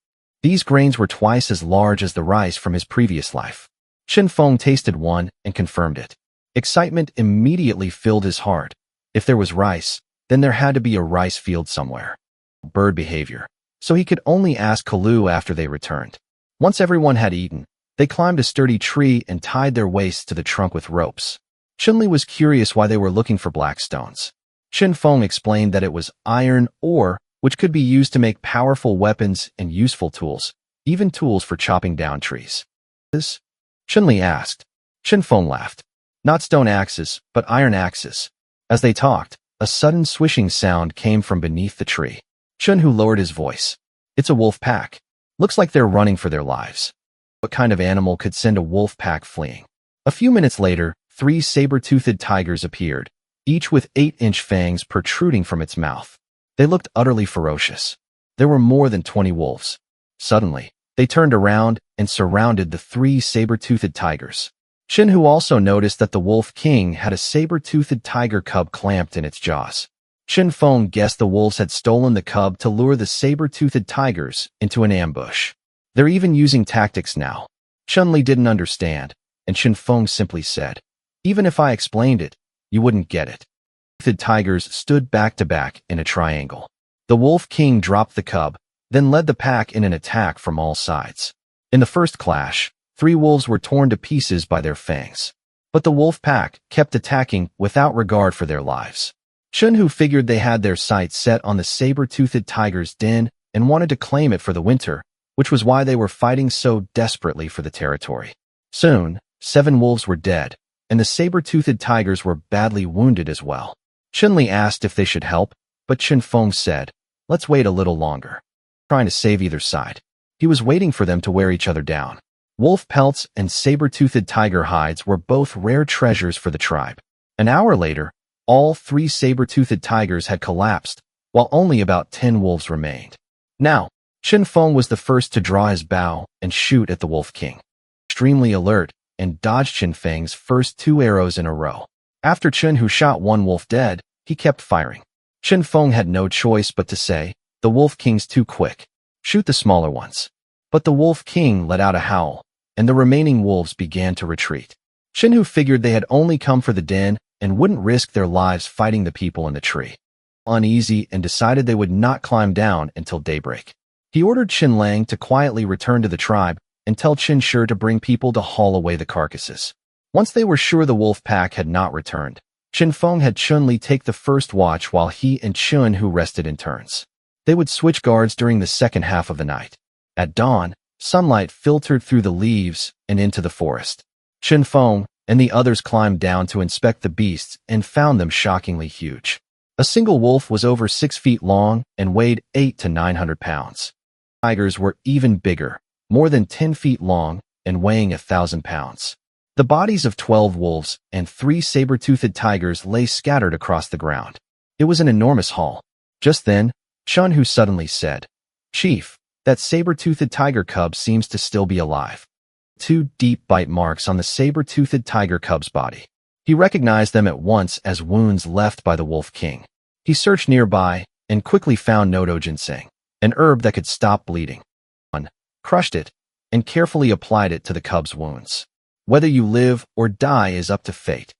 These grains were twice as large as the rice from his previous life. Chen Feng tasted one and confirmed it. Excitement immediately filled his heart. If there was rice, then there had to be a rice field somewhere. Bird behavior. So he could only ask Kalu after they returned. Once everyone had eaten, they climbed a sturdy tree and tied their waists to the trunk with ropes. Chun Li was curious why they were looking for black stones. Chen Feng explained that it was iron ore, which could be used to make powerful weapons and useful tools, even tools for chopping down trees. Chun Li asked. Chen Feng laughed. "Not stone axes, but iron axes." As they talked, a sudden swishing sound came from beneath the tree. Chun Hu lowered his voice. "It's a wolf pack. Looks like they're running for their lives." What kind of animal could send a wolf pack fleeing? A few minutes later, 3 saber-toothed tigers appeared, each with 8-inch fangs protruding from its mouth. They looked utterly ferocious. There were more than 20 wolves. Suddenly, they turned around and surrounded the 3 saber-toothed tigers. Chen Hu also noticed that the wolf king had a saber-toothed tiger cub clamped in its jaws. Chen Feng guessed the wolves had stolen the cub to lure the saber-toothed tigers into an ambush. They're even using tactics now. Chun-Li didn't understand, and Chen Feng simply said, "Even if I explained it, you wouldn't get it." The tigers stood back to back in a triangle. The Wolf King dropped the cub, then led the pack in an attack from all sides. In the first clash, 3 wolves were torn to pieces by their fangs. But the wolf pack kept attacking without regard for their lives. Chun, who figured they had their sights set on the saber-toothed tiger's den and wanted to claim it for the winter, which was why they were fighting so desperately for the territory. Soon, 7 wolves were dead, and the saber-toothed tigers were badly wounded as well. Chun-Li asked if they should help, but Chen Feng said, "Let's wait a little longer," trying to save either side. He was waiting for them to wear each other down. Wolf pelts and saber-toothed tiger hides were both rare treasures for the tribe. An hour later, all 3 saber-toothed tigers had collapsed, while only about 10 wolves remained. Now, Chen Feng was the first to draw his bow and shoot at the Wolf King. Extremely alert, and dodged Chen Feng's first 2 arrows in a row. After Chen, who shot 1 wolf dead, he kept firing. Chen Feng had no choice but to say, "The Wolf King's too quick. Shoot the smaller ones." But the Wolf King let out a howl, and the remaining wolves began to retreat. Chen, who figured they had only come for the den and wouldn't risk their lives fighting the people in the tree, uneasy and decided they would not climb down until daybreak. He ordered Qin Lang to quietly return to the tribe and tell Qin Shi to bring people to haul away the carcasses. Once they were sure the wolf pack had not returned, Chen Feng had Chun-Li take the first watch while he and Chun, who rested in turns. They would switch guards during the second half of the night. At dawn, sunlight filtered through the leaves and into the forest. Chen Feng and the others climbed down to inspect the beasts and found them shockingly huge. A single wolf was over 6 feet long and weighed 800 to 900 pounds. Tigers were even bigger, more than 10 feet long and weighing 1,000 pounds. The bodies of 12 wolves and 3 saber-toothed tigers lay scattered across the ground. It was an enormous haul. Just then, Chun, who suddenly said, "Chief, that saber-toothed tiger cub seems to still be alive." 2 deep bite marks on the saber-toothed tiger cub's body. He recognized them at once as wounds left by the Wolf King. He searched nearby and quickly found Nodo ginseng, an herb that could stop bleeding. Crushed it and carefully applied it to the cub's wounds. Whether you live or die is up to fate.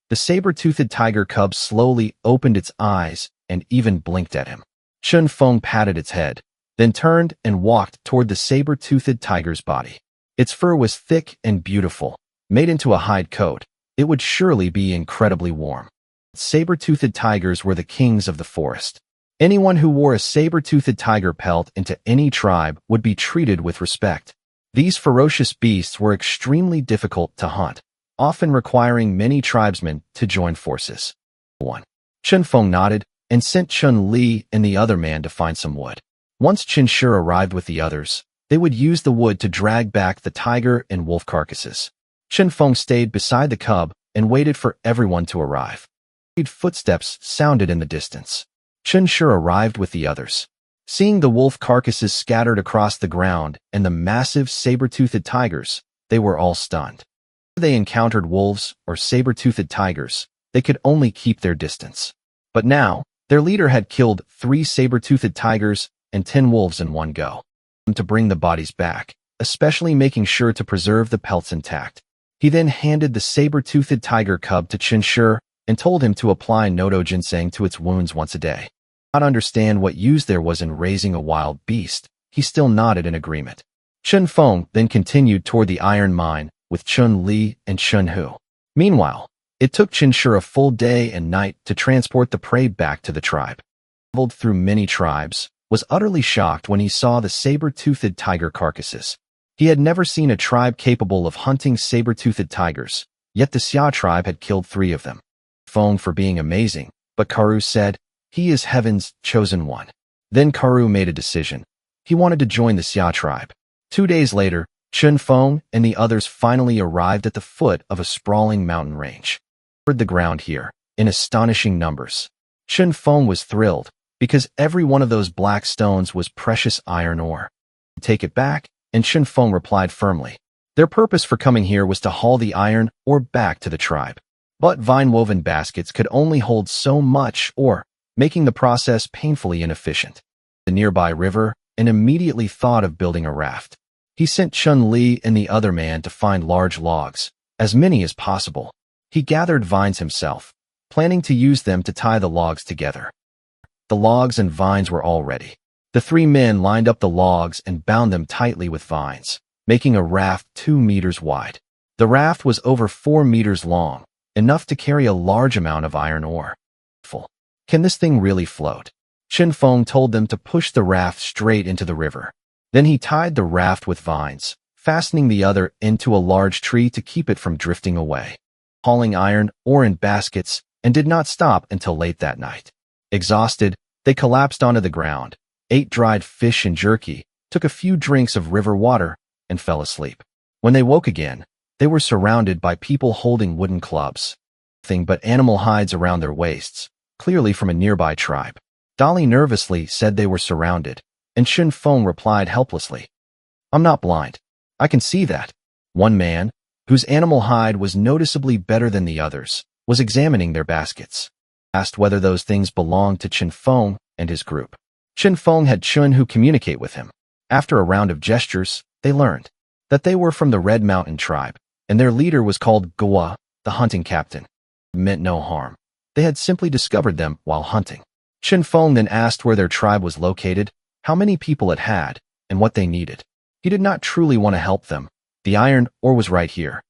The saber-toothed tiger cub slowly opened its eyes and even blinked at him. Chen Feng patted its head, then turned and walked toward the saber-toothed tiger's body. Its fur was thick and beautiful. Made into a hide coat, it would surely be incredibly warm. Saber-toothed tigers were the kings of the forest. Anyone who wore a saber-toothed tiger pelt into any tribe would be treated with respect. These ferocious beasts were extremely difficult to hunt, often requiring many tribesmen to join forces. 1. Chen Feng nodded and sent Chun-Li and the other man to find some wood. Once Qin Shi arrived with the others, they would use the wood to drag back the tiger and wolf carcasses. Chen Feng stayed beside the cub and waited for everyone to arrive. Footsteps sounded in the distance. Qin Shi arrived with the others. Seeing the wolf carcasses scattered across the ground and the massive saber-toothed tigers, they were all stunned. If they encountered wolves or saber-toothed tigers, they could only keep their distance. But now, their leader had killed 3 saber-toothed tigers and 10 wolves in one go. To bring the bodies back, especially making sure to preserve the pelts intact. He then handed the saber-toothed tiger cub to Qin Shi and told him to apply Nodo ginseng to its wounds once a day. Not understand what use there was in raising a wild beast, he still nodded in agreement. Chen Feng then continued toward the iron mine with Chun-Li and Chun Hu. Meanwhile, it took Qin Shi a full day and night to transport the prey back to the tribe. He traveled through many tribes, was utterly shocked when he saw the saber-toothed tiger carcasses. He had never seen a tribe capable of hunting saber-toothed tigers, yet the Xia tribe had killed 3 of them. Feng for being amazing, but Karu said, "He is heaven's chosen one." Then Karu made a decision. He wanted to join the Xia tribe. 2 days later, Chen Feng and the others finally arrived at the foot of a sprawling mountain range. They covered the ground here, in astonishing numbers. Chen Feng was thrilled, because every one of those black stones was precious iron ore. "Take it back," and Chen Feng replied firmly. Their purpose for coming here was to haul the iron ore back to the tribe. But vine-woven baskets could only hold so much ore, making the process painfully inefficient. The nearby river, and immediately thought of building a raft. He sent Chun Li and the other man to find large logs, as many as possible. He gathered vines himself, planning to use them to tie the logs together. The logs and vines were all ready. The three men lined up the logs and bound them tightly with vines, making a raft 2 meters wide. The raft was over 4 meters long, enough to carry a large amount of iron ore. Can this thing really float? Chen Feng told them to push the raft straight into the river. Then he tied the raft with vines, fastening the other into a large tree to keep it from drifting away. Hauling iron ore in baskets, and did not stop until late that night. Exhausted, they collapsed onto the ground, ate dried fish and jerky, took a few drinks of river water, and fell asleep. When they woke again, they were surrounded by people holding wooden clubs. Nothing but animal hides around their waists, clearly from a nearby tribe. Dolly nervously said they were surrounded, and Chen Feng replied helplessly, "I'm not blind. I can see that." One man, whose animal hide was noticeably better than the others, was examining their baskets. Asked whether those things belonged to Chen Feng and his group. Chen Feng had Chun Hu communicate with him. After a round of gestures, they learned that they were from the Red Mountain tribe, and their leader was called Gua, the hunting captain. It meant no harm. They had simply discovered them while hunting. Chen Feng then asked where their tribe was located, how many people it had, and what they needed. He did not truly want to help them. The iron ore was right here,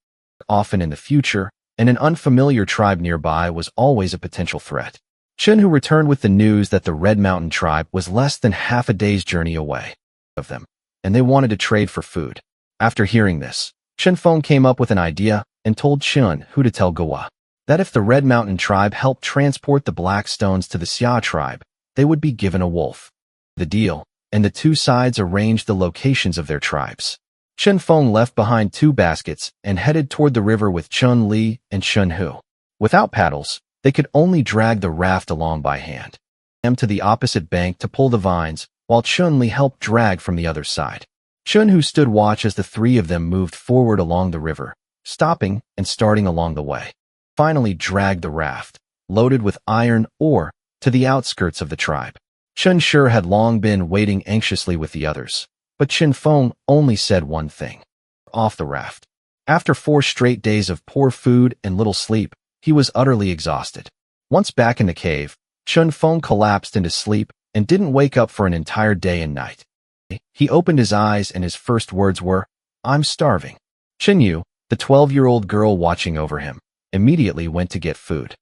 often in the future, and an unfamiliar tribe nearby was always a potential threat. Chen Hu returned with the news that the Red Mountain tribe was less than half a day's journey away of them, and they wanted to trade for food. After hearing this, Chen Feng came up with an idea and told Chen Hu to tell Gua that if the Red Mountain tribe helped transport the black stones to the Xia tribe, they would be given a wolf. The deal, and the two sides arranged the locations of their tribes. Chen Feng left behind 2 baskets and headed toward the river with Chun Li and Chen Hu. Without paddles, they could only drag the raft along by hand. Them to the opposite bank to pull the vines, while Chun Li helped drag from the other side. Chen Hu stood watch as the 3 of them moved forward along the river, stopping and starting along the way. Finally dragged the raft, loaded with iron ore, to the outskirts of the tribe. Chen Shi had long been waiting anxiously with the others, but Chen Feng only said one thing. Off the raft. After 4 straight days of poor food and little sleep, he was utterly exhausted. Once back in the cave, Chen Feng collapsed into sleep and didn't wake up for an entire day and night. He opened his eyes and his first words were, "I'm starving." Chen Yu, the 12-year-old girl watching over him, immediately went to get food.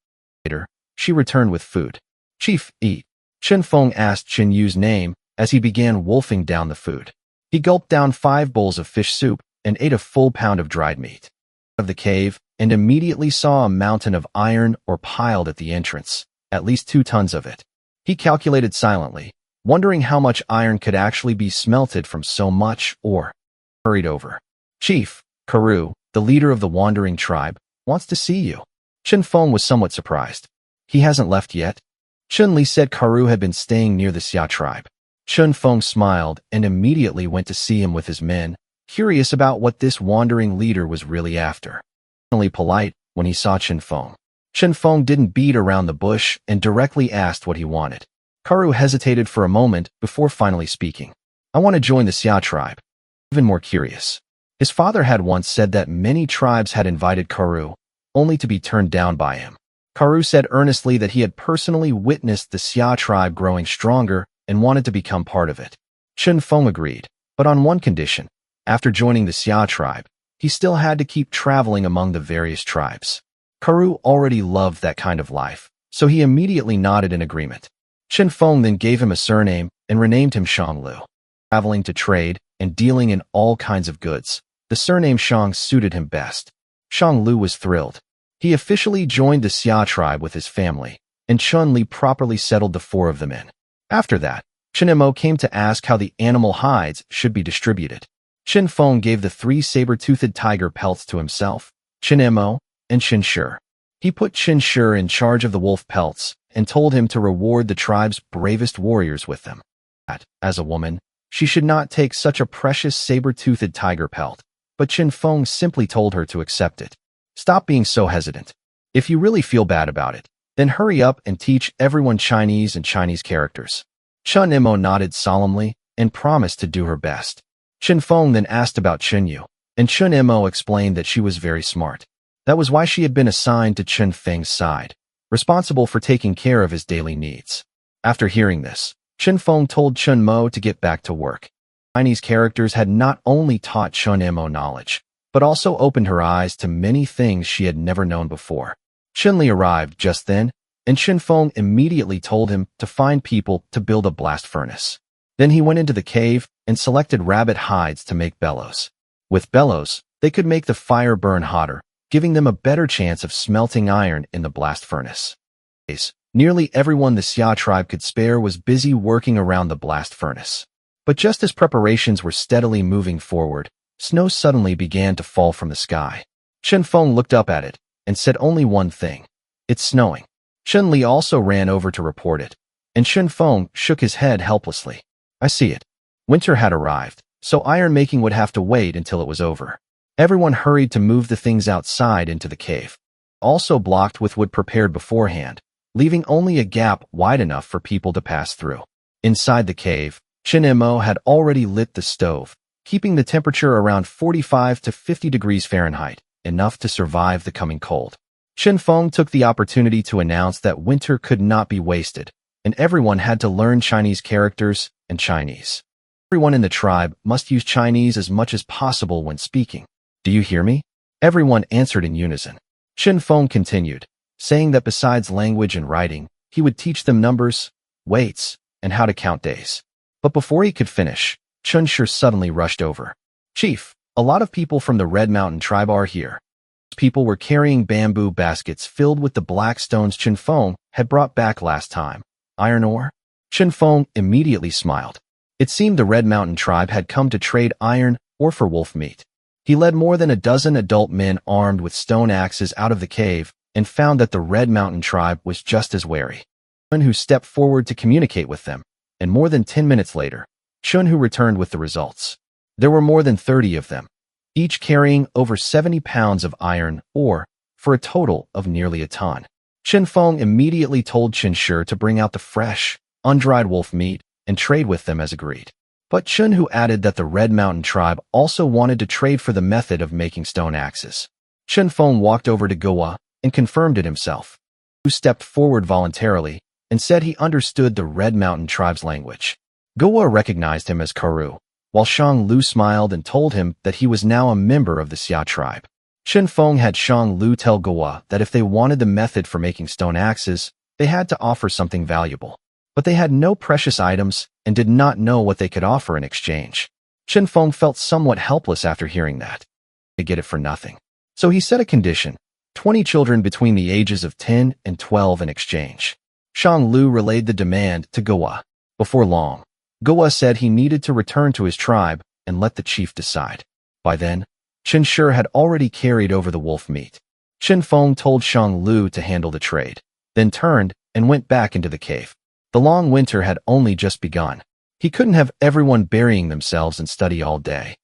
Later, she returned with food. "Chief, eat." Chen Feng asked Chen Yu's name as he began wolfing down the food. He gulped down 5 bowls of fish soup and ate a full pound of dried meat. Of the cave, and immediately saw a mountain of iron ore piled at the entrance, at least 2 tons of it. He calculated silently, wondering how much iron could actually be smelted from so much ore. Hurried over. "Chief, Karu, the leader of the wandering tribe, wants to see you." Chen Feng was somewhat surprised. "He hasn't left yet?" Chun Li said Karu had been staying near the Xia tribe. Chen Feng smiled and immediately went to see him with his men, curious about what this wandering leader was really after. Only polite when he saw Chen Feng. Chen Feng didn't beat around the bush and directly asked what he wanted. Karu hesitated for a moment before finally speaking. "I want to join the Xia tribe." Even more curious. His father had once said that many tribes had invited Karu, only to be turned down by him. Karu said earnestly that he had personally witnessed the Xia tribe growing stronger and wanted to become part of it. Chen Feng agreed, but on one condition. After joining the Xia tribe, he still had to keep traveling among the various tribes. Karu already loved that kind of life, so he immediately nodded in agreement. Chen Feng then gave him a surname and renamed him Shanglu. Traveling to trade and dealing in all kinds of goods, the surname Shang suited him best. Shanglu was thrilled. He officially joined the Xia tribe with his family, and Chun Li properly settled the 4 of them in. After that, Chen Mo came to ask how the animal hides should be distributed. Chen Feng gave the 3 saber-toothed tiger pelts to himself, Chen Mo, and Chen Shi. He put Chen Shi in charge of the wolf pelts and told him to reward the tribe's bravest warriors with them. As a woman, she should not take such a precious saber-toothed tiger pelt, but Chen Feng simply told her to accept it. "Stop being so hesitant. If you really feel bad about it, then hurry up and teach everyone Chinese and Chinese characters." Chen Mo nodded solemnly and promised to do her best. Chen Feng then asked about Chen Yu, and Chen Mo explained that she was very smart. That was why she had been assigned to Chen Feng's side, responsible for taking care of his daily needs. After hearing this, Chen Feng told Chen Mo to get back to work. Chinese characters had not only taught Chen Mo knowledge, but also opened her eyes to many things she had never known before. Chen Li arrived just then, and Chen Feng immediately told him to find people to build a blast furnace. Then he went into the cave and selected rabbit hides to make bellows. With bellows, they could make the fire burn hotter, giving them a better chance of smelting iron in the blast furnace. Nearly everyone the Xia tribe could spare was busy working around the blast furnace. But just as preparations were steadily moving forward, snow suddenly began to fall from the sky. Chen Feng looked up at it and said only one thing: "It's snowing." Chen Li also ran over to report it, and Chen Feng shook his head helplessly. "I see it. Winter had arrived, so iron making would have to wait until it was over." Everyone hurried to move the things outside into the cave, also blocked with wood prepared beforehand, leaving only a gap wide enough for people to pass through. Inside the cave, Chen Mo had already lit the stove, keeping the temperature around 45 to 50 degrees Fahrenheit, enough to survive the coming cold. Chen Feng took the opportunity to announce that winter could not be wasted, and everyone had to learn Chinese characters and Chinese. Everyone in the tribe must use Chinese as much as possible when speaking. "Do you hear me?" Everyone answered in unison. Chen Feng continued, saying that besides language and writing, he would teach them numbers, weights, and how to count days. But before he could finish, Chen Shi suddenly rushed over. "Chief, a lot of people from the Red Mountain tribe are here." People were carrying bamboo baskets filled with the black stones Chen Feng had brought back last time. "Iron ore?" Chen Feng immediately smiled. It seemed the Red Mountain tribe had come to trade iron ore for wolf meat. He led more than a dozen adult men armed with stone axes out of the cave and found that the Red Mountain tribe was just as wary. Chen Hu stepped forward to communicate with them, and more than 10 minutes later, Chen Hu returned with the results. There were more than 30 of them, each carrying over 70 pounds of iron ore, for a total of nearly a ton. Chen Feng immediately told Chen Shi to bring out the fresh, undried wolf meat and trade with them as agreed. But Chen Hu added that the Red Mountain tribe also wanted to trade for the method of making stone axes. Chen Feng walked over to Goa and confirmed it himself. Hu stepped forward voluntarily and said he understood the Red Mountain tribe's language. Goa recognized him as Karu, while Shang Lu smiled and told him that he was now a member of the Xia tribe. Chen Feng had Shang Lu tell Goa that if they wanted the method for making stone axes, they had to offer something valuable. But they had no precious items and did not know what they could offer in exchange. Chen Feng felt somewhat helpless after hearing that. They get it for nothing. So he set a condition: 20 children between the ages of 10 and 12 in exchange. Shang Lu relayed the demand to Goa. Before long, Goa said he needed to return to his tribe and let the chief decide. By then, Chen Shi had already carried over the wolf meat. Chen Feng told Shang Lu to handle the trade, then turned and went back into the cave. The long winter had only just begun. He couldn't have everyone burying themselves in study all day.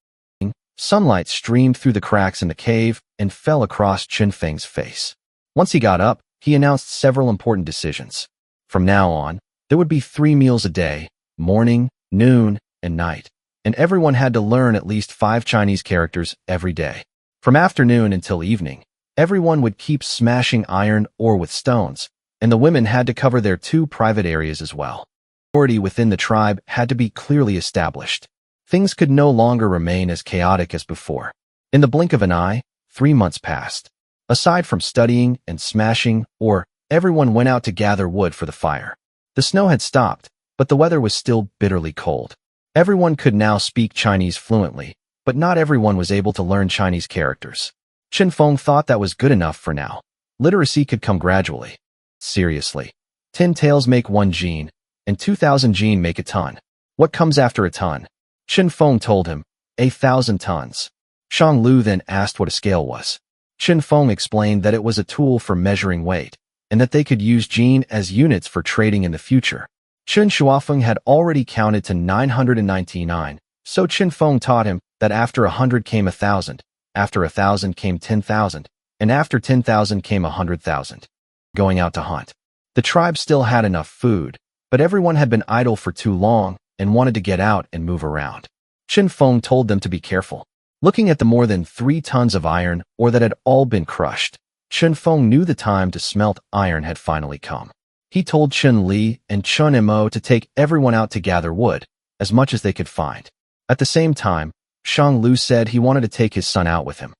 Sunlight streamed through the cracks in the cave and fell across Chen Feng's face. Once he got up, he announced several important decisions. From now on, there would be 3 meals a day: morning, noon, and night, and everyone had to learn at least 5 Chinese characters every day. From afternoon until evening, everyone would keep smashing iron ore with stones, and the women had to cover their 2 private areas as well. Authority within the tribe had to be clearly established. Things could no longer remain as chaotic as before. In the blink of an eye, 3 months passed. Aside from studying and smashing ore, everyone went out to gather wood for the fire. The snow had stopped, but the weather was still bitterly cold. Everyone could now speak Chinese fluently, but not everyone was able to learn Chinese characters. Chen Feng thought that was good enough for now. Literacy could come gradually. Seriously, 10 taels make 1 jin, and 2,000 jin make a ton. What comes after a ton? Chen Feng told him, 1,000 tons. Shang Lu then asked what a scale was. Chen Feng explained that it was a tool for measuring weight, and that they could use jin as units for trading in the future. Chen Shuafeng had already counted to 999, so Chen Feng taught him that after 100 came 1,000, after 1,000 came 10,000, and after 10,000 came 100,000. Going out to hunt. The tribe still had enough food, but everyone had been idle for too long and wanted to get out and move around. Chen Feng told them to be careful. Looking at the more than 3 tons of iron ore that had all been crushed, Chen Feng knew the time to smelt iron had finally come. He told Chen Li and Chen Mo to take everyone out to gather wood, as much as they could find. At the same time, Shang Lu said he wanted to take his son out with him.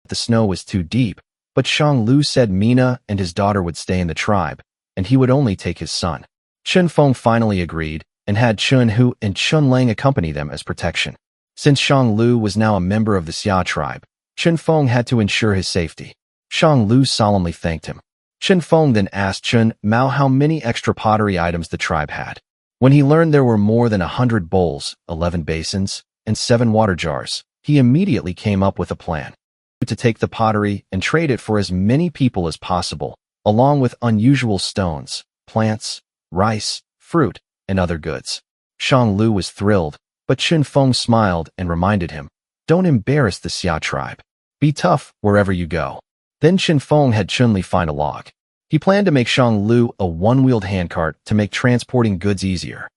The snow was too deep, but Shang Lu said Mina and his daughter would stay in the tribe, and he would only take his son. Chen Feng finally agreed and had Chen Hu and Chen Lang accompany them as protection. Since Shang Lu was now a member of the Xia tribe, Chen Feng had to ensure his safety. Shang Lu solemnly thanked him. Chen Feng then asked Chen Mao how many extra pottery items the tribe had. When he learned there were more than 100 bowls, 11 basins, and 7 water jars, he immediately came up with a plan to take the pottery and trade it for as many people as possible, along with unusual stones, plants, rice, fruit, and other goods. Shang Lu was thrilled, but Chen Feng smiled and reminded him, "Don't embarrass the Xia tribe. Be tough wherever you go." Then Chen Feng had Chen Li find a log. He planned to make Shang Lu a one-wheeled handcart to make transporting goods easier.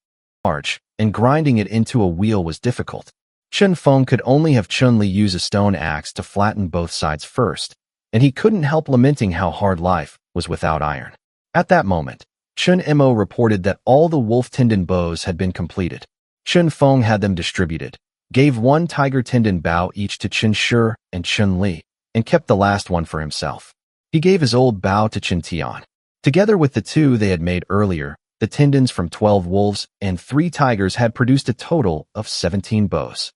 Large, and grinding it into a wheel was difficult. Chen Feng could only have Chen Li use a stone axe to flatten both sides first, and he couldn't help lamenting how hard life was without iron. At that moment, Chen Mo reported that all the wolf tendon bows had been completed. Chen Feng had them distributed, gave 1 tiger tendon bow each to Chen Shi and Chen Li, and kept the last one for himself. He gave his old bow to Chen Tian. Together with the 2 they had made earlier, the tendons from 12 wolves and 3 tigers had produced a total of 17 bows.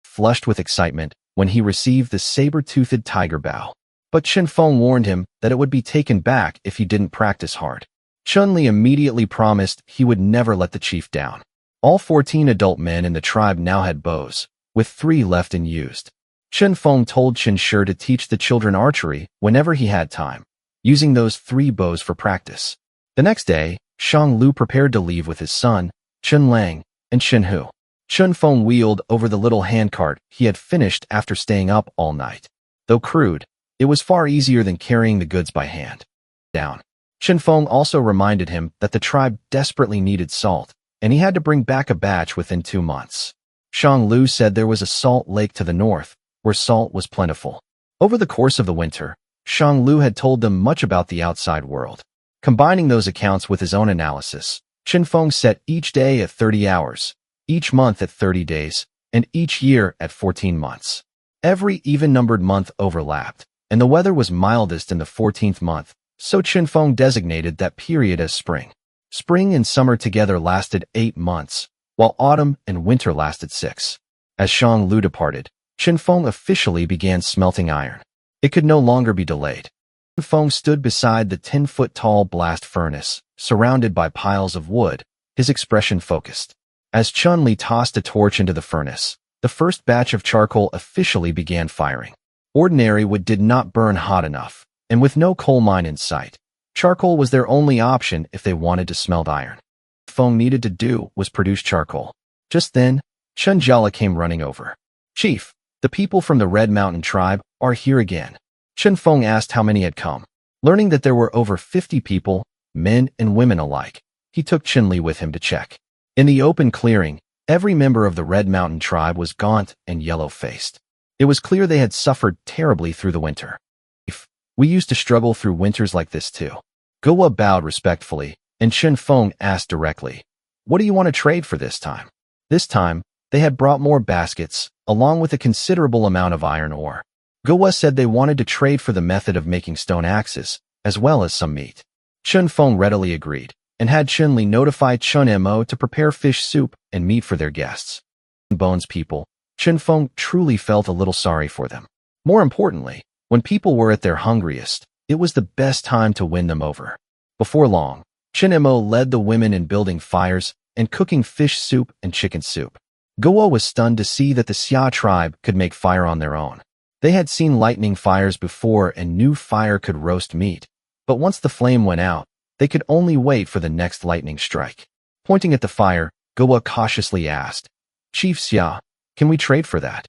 Flushed with excitement when he received the saber-toothed tiger bow. But Chen Feng warned him that it would be taken back if he didn't practice hard. Chen Li immediately promised he would never let the chief down. All 14 adult men in the tribe now had bows, with 3 left unused. Chen Feng told Chen Shi to teach the children archery whenever he had time, using those 3 bows for practice. The next day, Shang Lu prepared to leave with his son, Chen Lang, and Chen Hu. Chen Feng wheeled over the little handcart he had finished after staying up all night. Though crude, it was far easier than carrying the goods by hand. Chen Feng also reminded him that the tribe desperately needed salt, and he had to bring back a batch within 2 months. Shang Lu said there was a salt lake to the north, where salt was plentiful. Over the course of the winter, Shang Lu had told them much about the outside world. Combining those accounts with his own analysis, Chen Feng set each day at 30 hours, each month at 30 days, and each year at 14 months. Every even-numbered month overlapped, and the weather was mildest in the 14th month, so Chen Feng designated that period as spring. Spring and summer together lasted 8 months, while autumn and winter lasted 6. As Shang Lu departed, Chen Feng officially began smelting iron. It could no longer be delayed. Chen Feng stood beside the 10-foot-tall blast furnace, surrounded by piles of wood, his expression focused. As Chun Li tossed a torch into the furnace, the first batch of charcoal officially began firing. Ordinary wood did not burn hot enough, and with no coal mine in sight, charcoal was their only option if they wanted to smelt iron. What Feng needed to do was produce charcoal. Just then, Chen Jiala came running over. "Chief, the people from the Red Mountain tribe are here again." Chen Feng asked how many had come. Learning that there were over 50 people, men and women alike, he took Chen Li with him to check. In the open clearing, every member of the Red Mountain tribe was gaunt and yellow-faced. It was clear they had suffered terribly through the winter. "We used to struggle through winters like this too." Guo bowed respectfully, and Chen Feng asked directly, "What do you want to trade for this time?" This time, they had brought more baskets, along with a considerable amount of iron ore. Guo said they wanted to trade for the method of making stone axes, as well as some meat. Chen Feng readily agreed, and had Chen Li notify Chen Mo to prepare fish soup and meat for their guests. Bones people, Chen Feng truly felt a little sorry for them. More importantly, when people were at their hungriest, it was the best time to win them over. Before long, Chen Mo led the women in building fires and cooking fish soup and chicken soup. Guo was stunned to see that the Xia tribe could make fire on their own. They had seen lightning fires before and knew fire could roast meat, but once the flame went out, they could only wait for the next lightning strike. Pointing at the fire, Guo cautiously asked, "Chief Xia, can we trade for that?"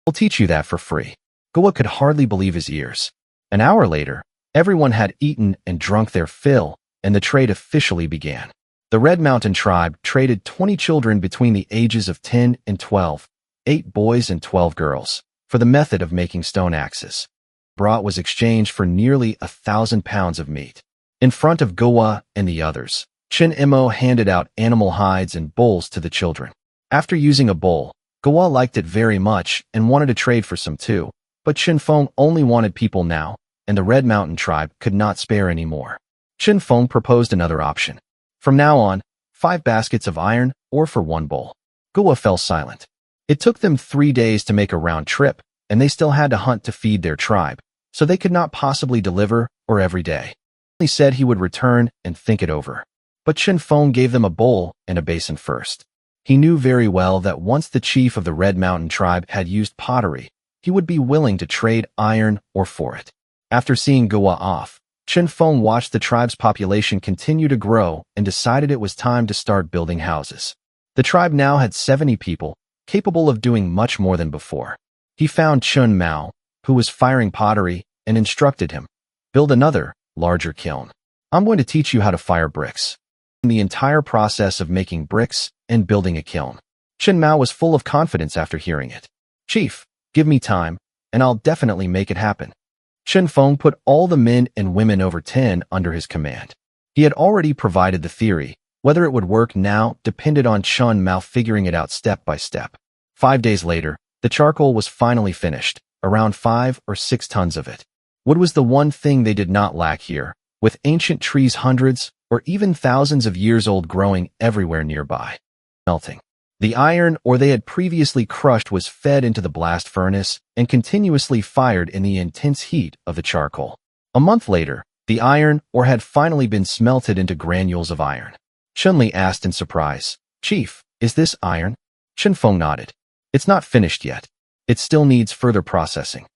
"I'll teach you that for free." Guo could hardly believe his ears. An hour later, everyone had eaten and drunk their fill, and the trade officially began. The Red Mountain tribe traded 20 children between the ages of 10 and 12, 8 boys and 12 girls, for the method of making stone axes. Brought was exchanged for nearly 1,000 pounds of meat. In front of Gowa and the others, Chen Imo handed out animal hides and bowls to the children. After using a bowl, Gowa liked it very much and wanted to trade for some too, but Chen Feng only wanted people now, and the Red Mountain tribe could not spare any more. Chen Feng proposed another option. From now on, 5 baskets of iron or for 1 bowl. Gowa fell silent. It took them 3 days to make a round trip, and they still had to hunt to feed their tribe, so they could not possibly deliver or every day. He said he would return and think it over. But Chen Feng gave them a bowl and a basin first. He knew very well that once the chief of the Red Mountain tribe had used pottery, he would be willing to trade iron or for it. After seeing Gowa off, Chen Feng watched the tribe's population continue to grow and decided it was time to start building houses. The tribe now had 70 people, capable of doing much more than before. He found Chun Mao, who was firing pottery, and instructed him, "Build another, larger kiln. I'm going to teach you how to fire bricks." In the entire process of making bricks and building a kiln, Chen Mao was full of confidence after hearing it. "Chief, give me time, and I'll definitely make it happen." Chen Feng put all the men and women over 10 under his command. He had already provided the theory. Whether it would work now depended on Chen Mao figuring it out step by step. 5 days later, the charcoal was finally finished, around 5 or 6 tons of it. Wood was the one thing they did not lack here, with ancient trees hundreds or even thousands of years old growing everywhere nearby. Melting. The iron ore they had previously crushed was fed into the blast furnace and continuously fired in the intense heat of the charcoal. A month later, the iron ore had finally been smelted into granules of iron. Chun-Li asked in surprise, "Chief, is this iron?" Chen Feng nodded. "It's not finished yet. It still needs further processing."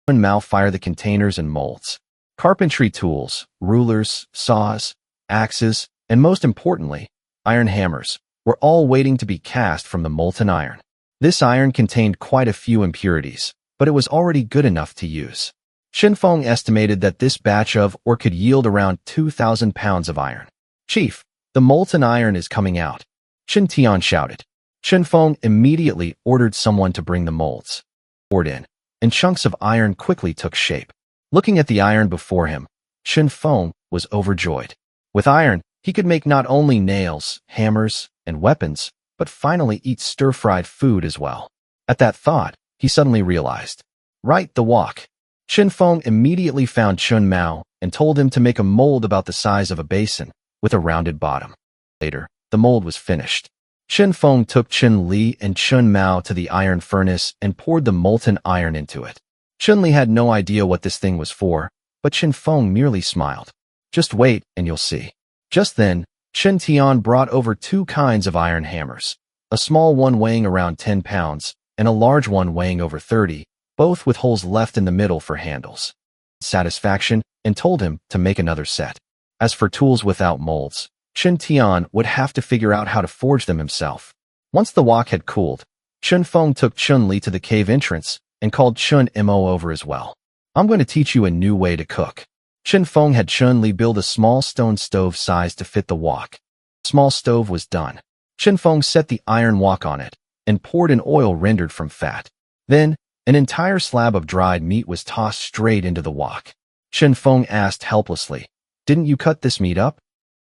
Chen Mao fired the containers and molds. Carpentry tools, rulers, saws, axes, and most importantly, iron hammers, were all waiting to be cast from the molten iron. This iron contained quite a few impurities, but it was already good enough to use. Chen Feng estimated that this batch of ore could yield around 2,000 pounds of iron. "Chief, the molten iron is coming out," Chen Tian shouted. Chen Feng immediately ordered someone to bring the molds. Poured in, and chunks of iron quickly took shape. Looking at the iron before him, Chen Feng was overjoyed. With iron, he could make not only nails, hammers, and weapons, but finally eat stir-fried food as well. At that thought, he suddenly realized. Right, the wok. Chen Feng immediately found Chun Mao and told him to make a mold about the size of a basin, with a rounded bottom. Later, the mold was finished. Chen Feng took Chen Li and Chun Mao to the iron furnace and poured the molten iron into it. Chun Li had no idea what this thing was for, but Chen Feng merely smiled. "Just wait and you'll see." Just then, Chen Tian brought over 2 kinds of iron hammers, a small one weighing around 10 pounds and a large one weighing over 30, both with holes left in the middle for handles. Satisfaction, and told him to make another set. As for tools without molds, Chen Tian would have to figure out how to forge them himself. Once the wok had cooled, Chen Feng took Chun Li to the cave entrance and called Chun Mo over as well. "I'm going to teach you a new way to cook." Chen Feng had Chun Li build a small stone stove sized to fit the wok. The small stove was done. Chen Feng set the iron wok on it and poured in oil rendered from fat. Then, an entire slab of dried meat was tossed straight into the wok. Chen Feng asked helplessly, "Didn't you cut this meat up?"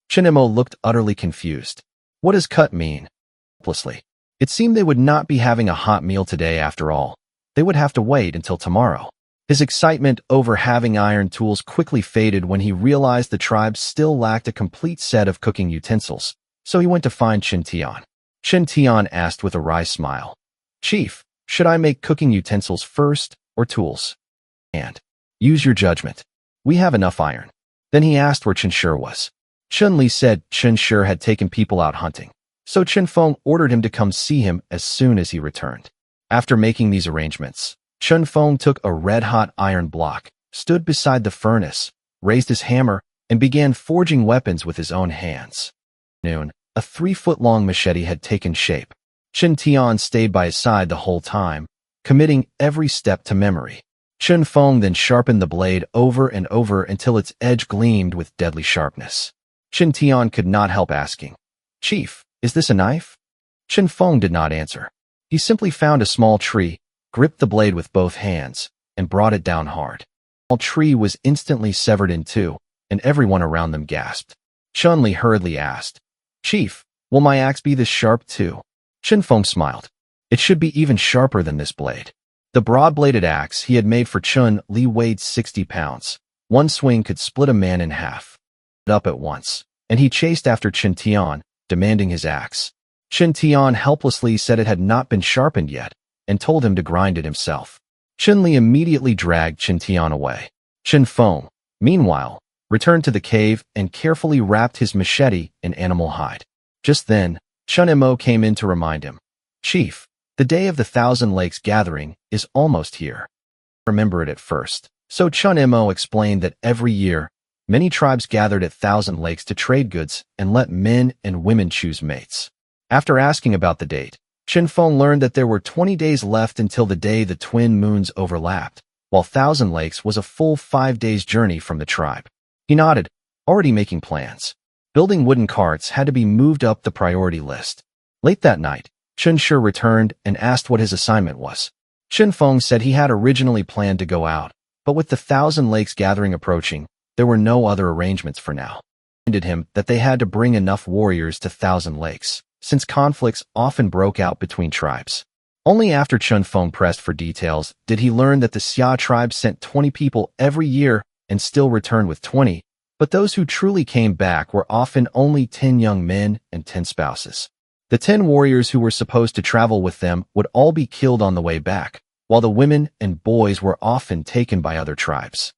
Chen Mo looked utterly confused. "What does cut mean?" Helplessly. It seemed they would not be having a hot meal today after all. They would have to wait until tomorrow. His excitement over having iron tools quickly faded when he realized the tribe still lacked a complete set of cooking utensils, so he went to find Chen Tian. Chen Tian asked with a wry smile, "Chief, should I make cooking utensils first or tools?" "And use your judgment. We have enough iron." Then he asked where Chen Shi was. Chun Li said Chen Shi had taken people out hunting, so Chen Feng ordered him to come see him as soon as he returned. After making these arrangements, Chen Feng took a red-hot iron block, stood beside the furnace, raised his hammer, and began forging weapons with his own hands. Noon, a 3-foot-long machete had taken shape. Chen Tian stayed by his side the whole time, committing every step to memory. Chen Feng then sharpened the blade over and over until its edge gleamed with deadly sharpness. Chen Tian could not help asking, "Chief, is this a knife?" Chen Feng did not answer. He simply found a small tree, gripped the blade with both hands, and brought it down hard. The small tree was instantly severed in two, and everyone around them gasped. Chun-Li hurriedly asked, "Chief, will my axe be this sharp too?" Chen Feng smiled. "It should be even sharper than this blade." The broad-bladed axe he had made for Chun-Li weighed 60 pounds. One swing could split a man in half. Up at once, and he chased after Chen Tian, demanding his axe. Chen Tian helplessly said it had not been sharpened yet, and told him to grind it himself. Chun-Li immediately dragged Chen Tian away. Chen Feng, meanwhile, returned to the cave and carefully wrapped his machete in animal hide. Just then, Chun Mo came in to remind him, "Chief, the day of the Thousand Lakes gathering is almost here." Remember it at first. So Chun Mo explained that every year, many tribes gathered at Thousand Lakes to trade goods and let men and women choose mates. After asking about the date, Chen Feng learned that there were 20 days left until the day the twin moons overlapped, while Thousand Lakes was a full 5 days' journey from the tribe. He nodded, already making plans. Building wooden carts had to be moved up the priority list. Late that night, Chen Shi returned and asked what his assignment was. Chen Feng said he had originally planned to go out, but with the Thousand Lakes gathering approaching, there were no other arrangements for now. He reminded him that they had to bring enough warriors to Thousand Lakes, since conflicts often broke out between tribes. Only after Chen Feng pressed for details did he learn that the Xia tribe sent 20 people every year and still returned with 20, but those who truly came back were often only 10 young men and 10 spouses. The 10 warriors who were supposed to travel with them would all be killed on the way back, while the women and boys were often taken by other tribes.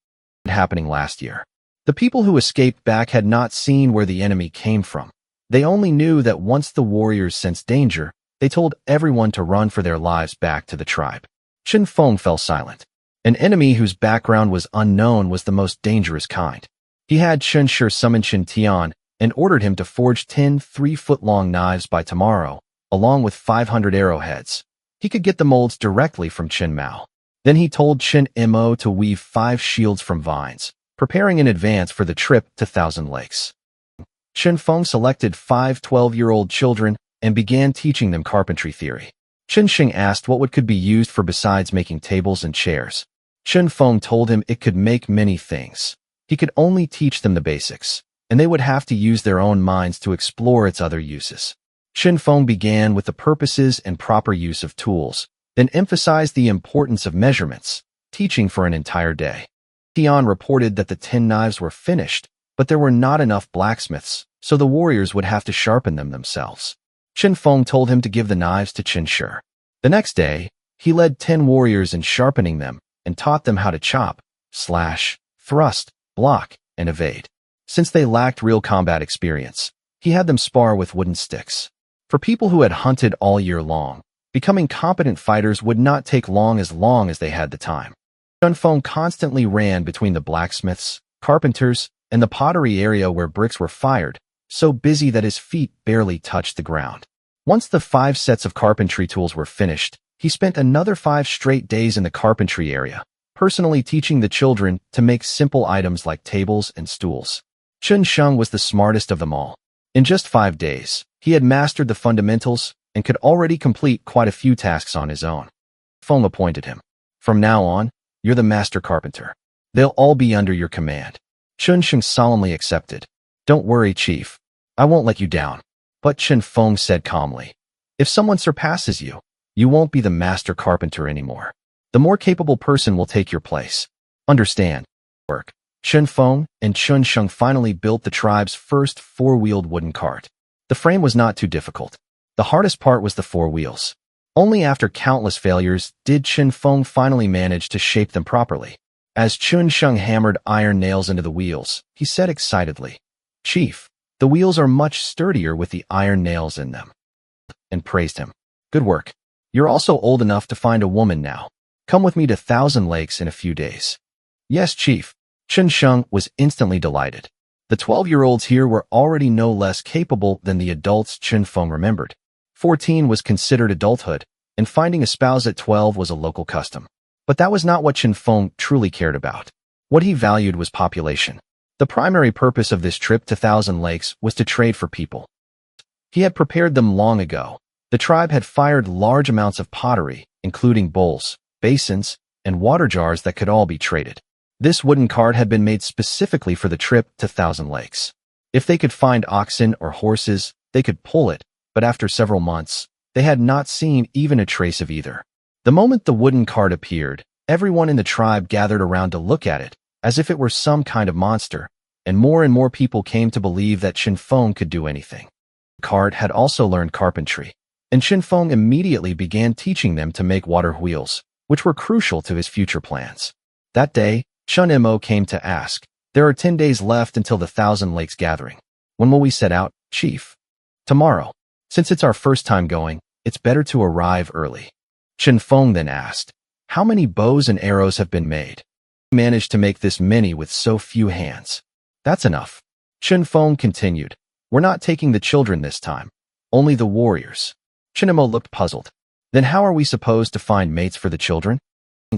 It happening last year. The people who escaped back had not seen where the enemy came from. They only knew that once the warriors sensed danger, they told everyone to run for their lives back to the tribe. Chen Feng fell silent. An enemy whose background was unknown was the most dangerous kind. He had Chen Shi summon Chen Tian and ordered him to forge 10 3-foot-long knives by tomorrow, along with 500 arrowheads. He could get the molds directly from Chen Mao. Then he told Chen Mo to weave 5 shields from vines, preparing in advance for the trip to Thousand Lakes. Chen Feng selected 5 12-year-old children and began teaching them carpentry theory. Chen Xing asked what could be used for besides making tables and chairs. Chen Feng told him it could make many things. He could only teach them the basics, and they would have to use their own minds to explore its other uses. Chen Feng began with the purposes and proper use of tools, then emphasized the importance of measurements, teaching for an entire day. Tian reported that the 10 knives were finished, but there were not enough blacksmiths, so the warriors would have to sharpen them themselves. Chen Feng told him to give the knives to Chen Shi. The next day, he led 10 warriors in sharpening them and taught them how to chop, slash, thrust, block, and evade. Since they lacked real combat experience, he had them spar with wooden sticks. For people who had hunted all year long, becoming competent fighters would not take long as they had the time. Chen Feng constantly ran between the blacksmiths, carpenters, and the pottery area where bricks were fired, so busy that his feet barely touched the ground. Once the 5 sets of carpentry tools were finished, he spent another 5 straight days in the carpentry area, personally teaching the children to make simple items like tables and stools. Chen Sheng was the smartest of them all. In just 5 days, he had mastered the fundamentals and could already complete quite a few tasks on his own. Feng appointed him. "From now on, you're the master carpenter. They'll all be under your command." Chen Sheng solemnly accepted. "Don't worry, Chief. I won't let you down." But Chen Feng said calmly, "If someone surpasses you, you won't be the master carpenter anymore. The more capable person will take your place. Understand?" Work. Chen Feng and Chen Sheng finally built the tribe's first 4-wheeled wooden cart. The frame was not too difficult. The hardest part was the 4 wheels. Only after countless failures did Chen Feng finally manage to shape them properly. As Chen Sheng hammered iron nails into the wheels, he said excitedly, "Chief, the wheels are much sturdier with the iron nails in them," and praised him. "Good work. You're also old enough to find a woman now. Come with me to Thousand Lakes in a few days." "Yes, Chief." Chen Sheng was instantly delighted. The 12-year-olds here were already no less capable than the adults Chen Feng remembered. 14 was considered adulthood, and finding a spouse at 12 was a local custom. But that was not what Chen Feng truly cared about. What he valued was population. The primary purpose of this trip to Thousand Lakes was to trade for people. He had prepared them long ago. The tribe had fired large amounts of pottery, including bowls, basins, and water jars that could all be traded. This wooden cart had been made specifically for the trip to Thousand Lakes. If they could find oxen or horses, they could pull it, but after several months, they had not seen even a trace of either. The moment the wooden cart appeared, everyone in the tribe gathered around to look at it, as if it were some kind of monster, and more people came to believe that Chen Feng could do anything. The cart had also learned carpentry, and Chen Feng immediately began teaching them to make water wheels, which were crucial to his future plans. That day, Chen Mo came to ask, "There are 10 days left until the Thousand Lakes gathering. When will we set out, Chief?" "Tomorrow. Since it's our first time going, it's better to arrive early." Chen Feng then asked, "How many bows and arrows have been made?" "We managed to make this many with so few hands." "That's enough." Chen Feng continued, "We're not taking the children this time, only the warriors." Chen Mo looked puzzled. "Then how are we supposed to find mates for the children?"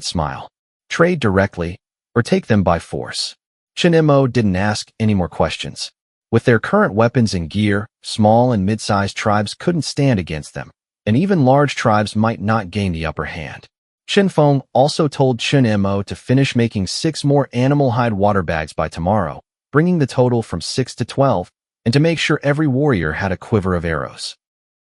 Smile. "Trade directly, or take them by force." Chen Mo didn't ask any more questions. With their current weapons and gear, small and mid-sized tribes couldn't stand against them, and even large tribes might not gain the upper hand. Chen Feng also told Chen Mo to finish making 6 more animal hide water bags by tomorrow, bringing the total from 6 to 12, and to make sure every warrior had a quiver of arrows.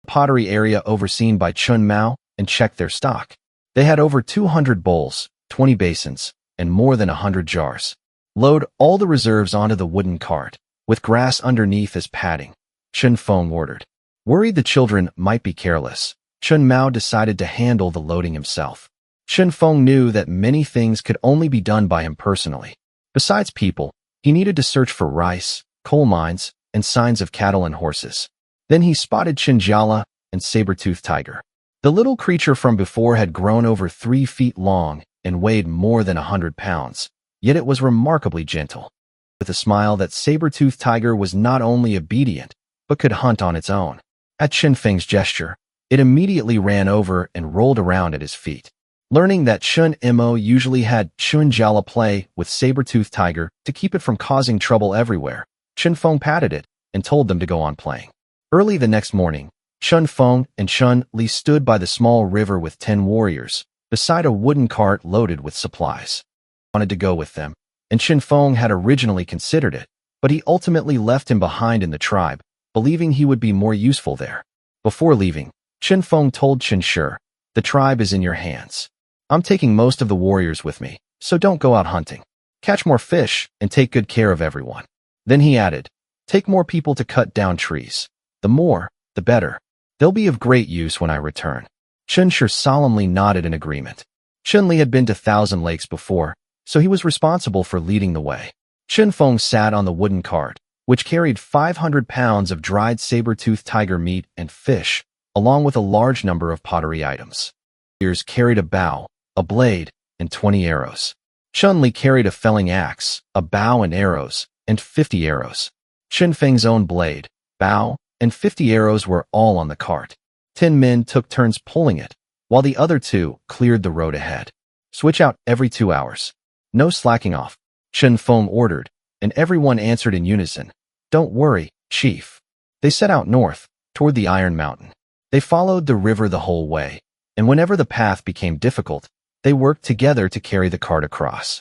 Pottery area overseen by Chun Mao and checked their stock. They had over 200 bowls, 20 basins, and more than 100 jars. Load all the reserves onto the wooden cart, with grass underneath as padding, Chen Feng ordered. Worried the children might be careless, Chun Mao decided to handle the loading himself. Chen Feng knew that many things could only be done by him personally. Besides people, he needed to search for rice, coal mines, and signs of cattle and horses. Then he spotted Chinjiala and saber-toothed tiger. The little creature from before had grown over 3 feet long and weighed more than 100 pounds, yet it was remarkably gentle. With a smile, that saber-toothed tiger was not only obedient, but could hunt on its own. At Chen Feng's gesture, it immediately ran over and rolled around at his feet. Learning that Chen Mo usually had Chinjiala play with saber-toothed tiger to keep it from causing trouble everywhere, Chen Feng patted it and told them to go on playing. Early the next morning, Chen Feng and Chen Li stood by the small river with 10 warriors, beside a wooden cart loaded with supplies. He wanted to go with them, and Chen Feng had originally considered it, but he ultimately left him behind in the tribe, believing he would be more useful there. Before leaving, Chen Feng told Chen Shi, "The tribe is in your hands. I'm taking most of the warriors with me, so don't go out hunting. Catch more fish and take good care of everyone." Then he added, "Take more people to cut down trees. The more, the better. They'll be of great use when I return." Chen Shi solemnly nodded in agreement. Chen Li had been to Thousand Lakes before, so he was responsible for leading the way. Chen Feng sat on the wooden cart, which carried 500 pounds of dried saber-toothed tiger meat and fish, along with a large number of pottery items. Warriors carried a bow, a blade, and 20 arrows. Chun Li carried a felling axe, a bow and arrows, and 50 arrows. Chen Feng's own blade, bow, and 50 arrows were all on the cart. 10 men took turns pulling it, while the other 2 cleared the road ahead. "Switch out every 2 hours. No slacking off," Chen Feng ordered, and everyone answered in unison, "Don't worry, Chief." They set out north, toward the Iron Mountain. They followed the river the whole way, and whenever the path became difficult, they worked together to carry the cart across.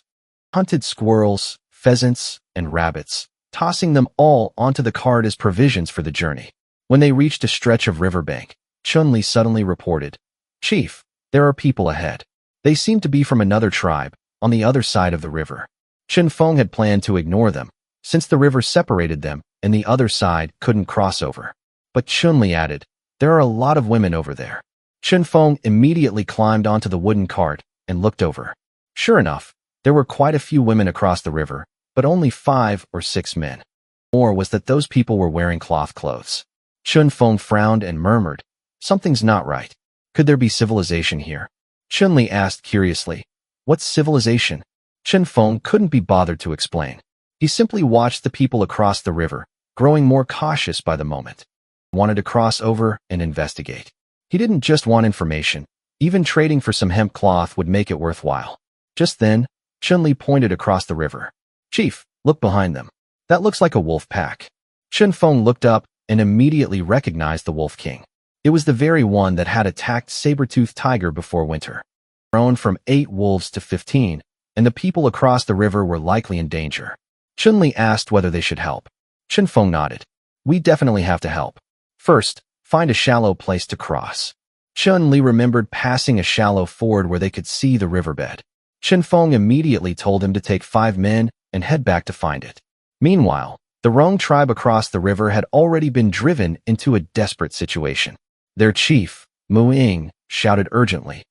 Hunted squirrels, pheasants, and rabbits, tossing them all onto the cart as provisions for the journey. When they reached a stretch of riverbank, Chun Li suddenly reported, "Chief, there are people ahead. They seem to be from another tribe, on the other side of the river." Chen Feng had planned to ignore them, since the river separated them and the other side couldn't cross over. But Chun Li added, "There are a lot of women over there." Chen Feng immediately climbed onto the wooden cart and looked over. Sure enough, there were quite a few women across the river, but only 5 or 6 men. More was that those people were wearing cloth clothes. Chen Feng frowned and murmured, "Something's not right. Could there be civilization here?" Chun Li asked curiously, "What's civilization?" Chen Feng couldn't be bothered to explain. He simply watched the people across the river, growing more cautious by the moment. He wanted to cross over and investigate. He didn't just want information. Even trading for some hemp cloth would make it worthwhile. Just then, Chun Li pointed across the river. "Chief, look behind them. That looks like a wolf pack." Chen Feng looked up and immediately recognized the Wolf King. It was the very one that had attacked saber-toothed tiger before winter. Grown from 8 wolves to 15, and the people across the river were likely in danger. Chun-Li asked whether they should help. Chen Feng nodded. We definitely have to help. First, find a shallow place to cross. Chun-Li remembered passing a shallow ford where they could see the riverbed. Chen Feng immediately told him to take 5 men and head back to find it. Meanwhile, the Rong tribe across the river had already been driven into a desperate situation. Their chief, Mu Ying, shouted urgently.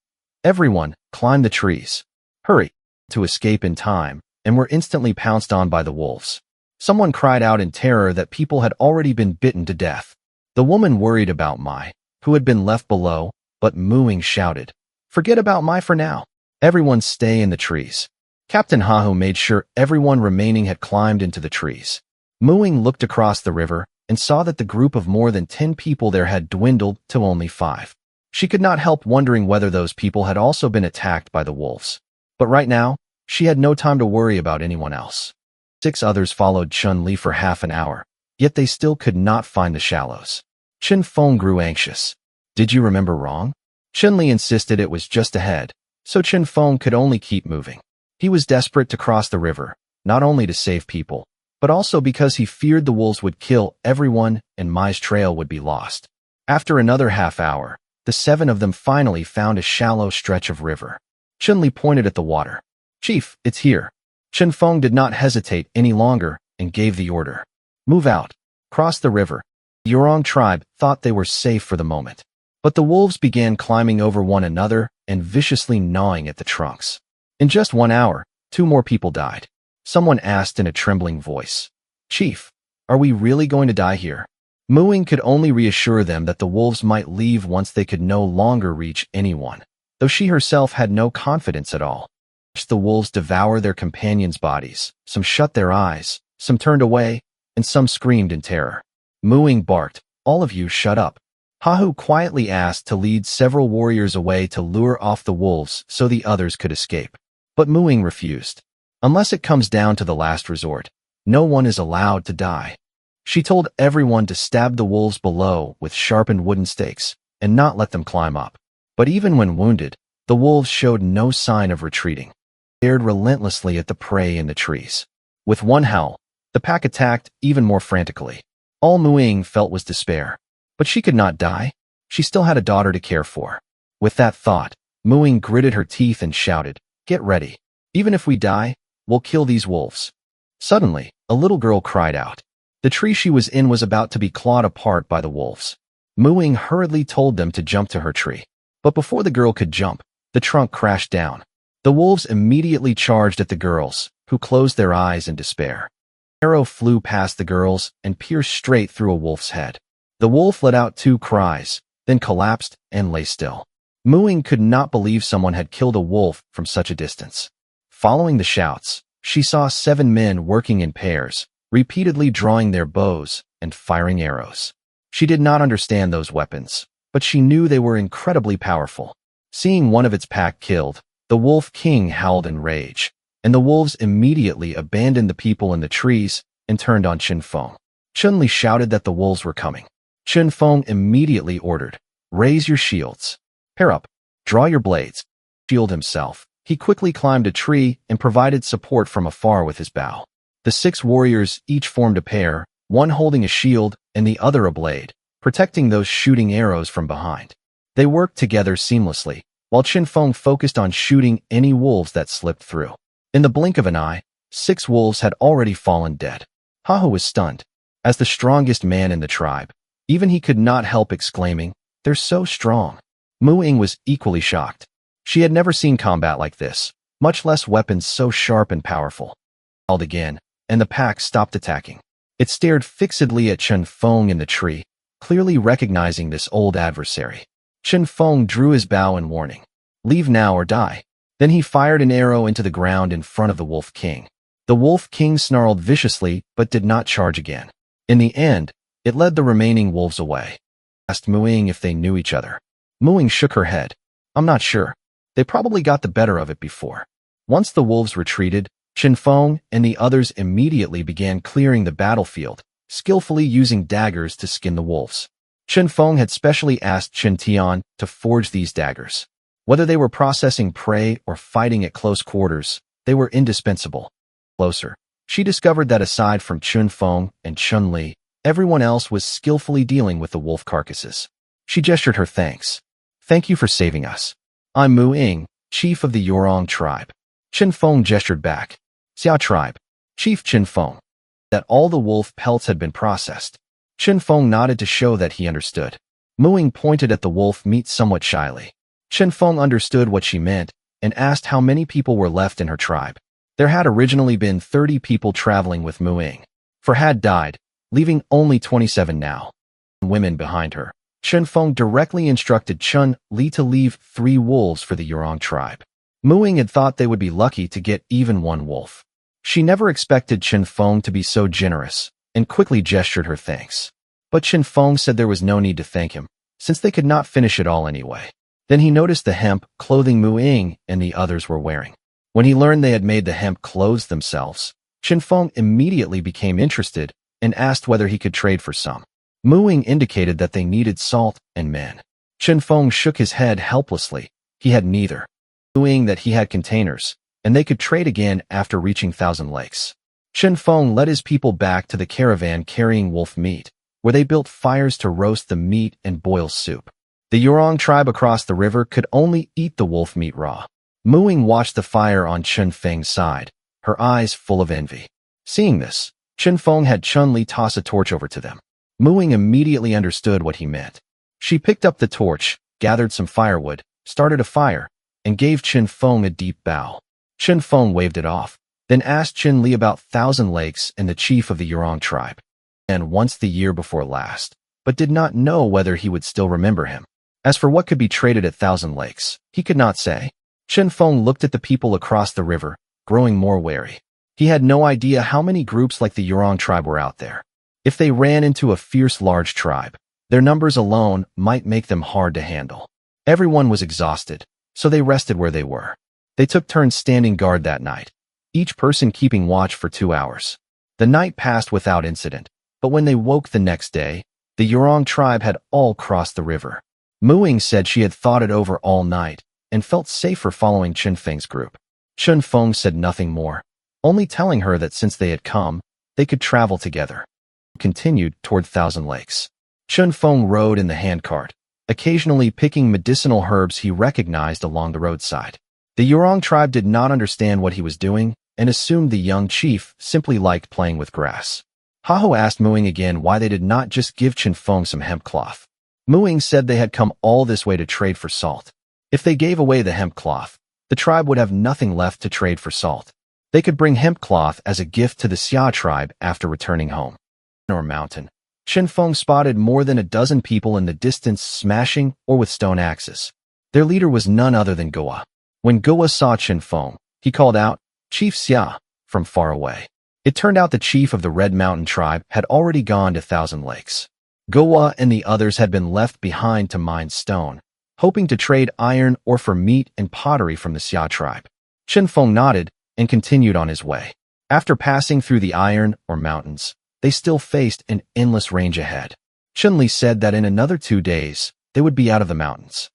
Everyone, climb the trees. Hurry! To escape in time, and were instantly pounced on by the wolves. Someone cried out in terror that people had already been bitten to death. The woman worried about Mai, who had been left below, but Mu Ying shouted, Forget about Mai for now. Everyone stay in the trees. Captain Hahu made sure everyone remaining had climbed into the trees. Mu Ying looked across the river and saw that the group of more than 10 people there had dwindled to only 5. She could not help wondering whether those people had also been attacked by the wolves. But right now, she had no time to worry about anyone else. 6 others followed Chun-Li for half an hour, yet they still could not find the shallows. Chen Feng grew anxious. Did you remember wrong? Chun-Li insisted it was just ahead, so Chen Feng could only keep moving. He was desperate to cross the river, not only to save people, but also because he feared the wolves would kill everyone and Mai's trail would be lost. After another half hour, the 7 of them finally found a shallow stretch of river. Chun-Li pointed at the water. Chief, it's here. Chen Feng did not hesitate any longer and gave the order. Move out. Cross the river. The Yurong tribe thought they were safe for the moment. But the wolves began climbing over one another and viciously gnawing at the trunks. In just 1 hour, 2 more people died. Someone asked in a trembling voice. Chief, are we really going to die here? Mu Ying could only reassure them that the wolves might leave once they could no longer reach anyone, though she herself had no confidence at all. The wolves devour their companions' bodies. Some shut their eyes, some turned away, and some screamed in terror. Mu Ying barked, All of you shut up. Hahu quietly asked to lead several warriors away to lure off the wolves so the others could escape. But Mu Ying refused. Unless it comes down to the last resort, no one is allowed to die. She told everyone to stab the wolves below with sharpened wooden stakes and not let them climb up. But even when wounded, the wolves showed no sign of retreating. They stared relentlessly at the prey in the trees. With one howl, the pack attacked even more frantically. All Mu Ying felt was despair. But she could not die. She still had a daughter to care for. With that thought, Mu Ying gritted her teeth and shouted, Get ready. Even if we die, we'll kill these wolves. Suddenly, a little girl cried out. The tree she was in was about to be clawed apart by the wolves. Mu Ying hurriedly told them to jump to her tree. But before the girl could jump, the trunk crashed down. The wolves immediately charged at the girls, who closed their eyes in despair. An arrow flew past the girls and pierced straight through a wolf's head. The wolf let out 2 cries, then collapsed and lay still. Mu Ying could not believe someone had killed a wolf from such a distance. Following the shouts, she saw 7 men working in pairs, repeatedly drawing their bows and firing arrows. She did not understand those weapons, but she knew they were incredibly powerful. Seeing one of its pack killed, the Wolf King howled in rage, and the wolves immediately abandoned the people in the trees and turned on Chen Feng. Chun-Li shouted that the wolves were coming. Chen Feng immediately ordered, Raise your shields. Pair up. Draw your blades. Shield himself. He quickly climbed a tree and provided support from afar with his bow. The 6 warriors each formed a pair, one holding a shield and the other a blade, protecting those shooting arrows from behind. They worked together seamlessly, while Chen Feng focused on shooting any wolves that slipped through. In the blink of an eye, 6 wolves had already fallen dead. Hahu was stunned. As the strongest man in the tribe, even he could not help exclaiming, They're so strong. Mu Ying was equally shocked. She had never seen combat like this, much less weapons so sharp and powerful. Called again, and the pack stopped attacking. It stared fixedly at Chen Feng in the tree, clearly recognizing this old adversary. Chen Feng drew his bow in warning. Leave now or die. Then he fired an arrow into the ground in front of the Wolf King. The Wolf King snarled viciously but did not charge again. In the end, it led the remaining wolves away. Asked Mu Ying if they knew each other. Mu Ying shook her head. I'm not sure. They probably got the better of it before. Once the wolves retreated, Chen Feng and the others immediately began clearing the battlefield, skillfully using daggers to skin the wolves. Chen Feng had specially asked Chen Tian to forge these daggers. Whether they were processing prey or fighting at close quarters, they were indispensable. Closer, she discovered that aside from Chen Feng and Chun Li, everyone else was skillfully dealing with the wolf carcasses. She gestured her thanks. Thank you for saving us. I'm Mu Ying, chief of the Yurong tribe. Chen Feng gestured back. Xia tribe. Chief Chen Feng. That all the wolf pelts had been processed. Chen Feng nodded to show that he understood. Mu Ying pointed at the wolf meat somewhat shyly. Chen Feng understood what she meant and asked how many people were left in her tribe. There had originally been 30 people traveling with Mu Ying. Four had died, leaving only 27 now. Women behind her. Chen Feng directly instructed Chun Li to leave 3 wolves for the Yurong tribe. Mu Ying had thought they would be lucky to get even 1 wolf. She never expected Chen Feng to be so generous, and quickly gestured her thanks. But Chen Feng said there was no need to thank him, since they could not finish it all anyway. Then he noticed the hemp clothing Mu Ying and the others were wearing. When he learned they had made the hemp clothes themselves, Chen Feng immediately became interested and asked whether he could trade for some. Mu Ying indicated that they needed salt and men. Chen Feng shook his head helplessly. He had neither. Mu Ying that he had containers, and they could trade again after reaching Thousand Lakes. Chen Feng led his people back to the caravan carrying wolf meat, where they built fires to roast the meat and boil soup. The Yurong tribe across the river could only eat the wolf meat raw. Mu Ying watched the fire on Chen Feng's side, her eyes full of envy. Seeing this, Chen Feng had Chun Li toss a torch over to them. Mu Ying immediately understood what he meant. She picked up the torch, gathered some firewood, started a fire, and gave Chen Feng a deep bow. Chen Feng waved it off, then asked Chen Li about Thousand Lakes and the chief of the Yurong tribe. And once the year before last, but did not know whether he would still remember him. As for what could be traded at Thousand Lakes, he could not say. Chen Feng looked at the people across the river, growing more wary. He had no idea how many groups like the Yurong tribe were out there. If they ran into a fierce large tribe, their numbers alone might make them hard to handle. Everyone was exhausted, so they rested where they were. They took turns standing guard that night, each person keeping watch for 2 hours. The night passed without incident, but when they woke the next day, the Yurong tribe had all crossed the river. Mu Ying said she had thought it over all night and felt safer following Chen Feng's group. Chen Feng said nothing more, only telling her that since they had come, they could travel together. Continued toward Thousand Lakes. Chen Feng rode in the handcart, occasionally picking medicinal herbs he recognized along the roadside. The Yurong tribe did not understand what he was doing and assumed the young chief simply liked playing with grass. Haho asked Mu Ying again why they did not just give Chen Feng some hemp cloth. Mu Ying said they had come all this way to trade for salt. If they gave away the hemp cloth, the tribe would have nothing left to trade for salt. They could bring hemp cloth as a gift to the Xia tribe after returning home. Or mountain. Chen Feng spotted more than a dozen people in the distance smashing or with stone axes. Their leader was none other than Goa. When Goa saw Chen Feng, he called out, "Chief Xia," from far away. It turned out the chief of the Red Mountain tribe had already gone to Thousand Lakes. Goa and the others had been left behind to mine stone, hoping to trade iron or for meat and pottery from the Xia tribe. Chen Feng nodded and continued on his way. After passing through the iron or mountains, they still faced an endless range ahead. Chun Li said that in another 2 days, they would be out of the mountains.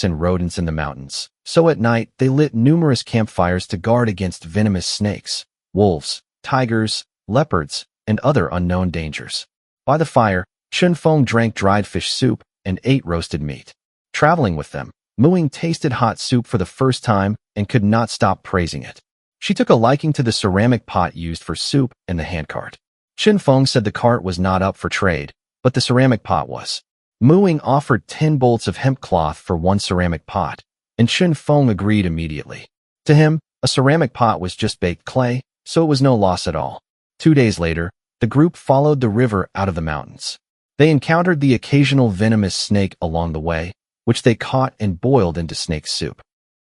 And rodents in the mountains, so at night they lit numerous campfires to guard against venomous snakes, wolves, tigers, leopards, and other unknown dangers. By the fire, Chen Feng drank dried fish soup and ate roasted meat. Traveling with them, Mu Ying tasted hot soup for the first time and could not stop praising it. She took a liking to the ceramic pot used for soup and the handcart. Chen Feng said the cart was not up for trade, but the ceramic pot was. Mu Ying offered 10 bolts of hemp cloth for 1 ceramic pot, and Chen Feng agreed immediately. To him, a ceramic pot was just baked clay, so it was no loss at all. 2 days later, the group followed the river out of the mountains. They encountered the occasional venomous snake along the way, which they caught and boiled into snake soup.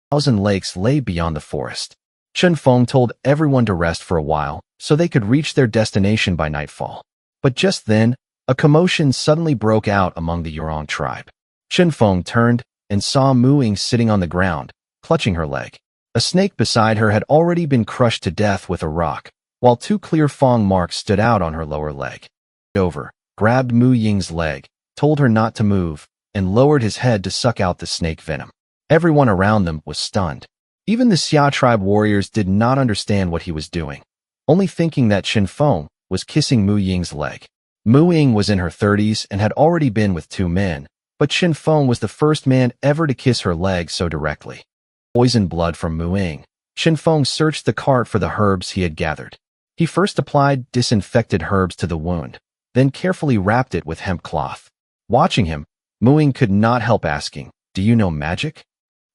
Thousand Lakes lay beyond the forest. Chen Feng told everyone to rest for a while so they could reach their destination by nightfall. But just then, a commotion suddenly broke out among the Yurong tribe. Chen Feng turned and saw Mu Ying sitting on the ground, clutching her leg. A snake beside her had already been crushed to death with a rock, while 2 clear fang marks stood out on her lower leg. Over, grabbed Mu Ying's leg, told her not to move, and lowered his head to suck out the snake venom. Everyone around them was stunned. Even the Xia tribe warriors did not understand what he was doing, only thinking that Chen Feng was kissing Mu Ying's leg. Mu Ying was in her 30s and had already been with 2 men, but Chen Feng was the first man ever to kiss her leg so directly. Poisoned blood from Mu Ying. Chen Feng searched the cart for the herbs he had gathered. He first applied disinfected herbs to the wound, then carefully wrapped it with hemp cloth. Watching him, Mu Ying could not help asking, "Do you know magic?"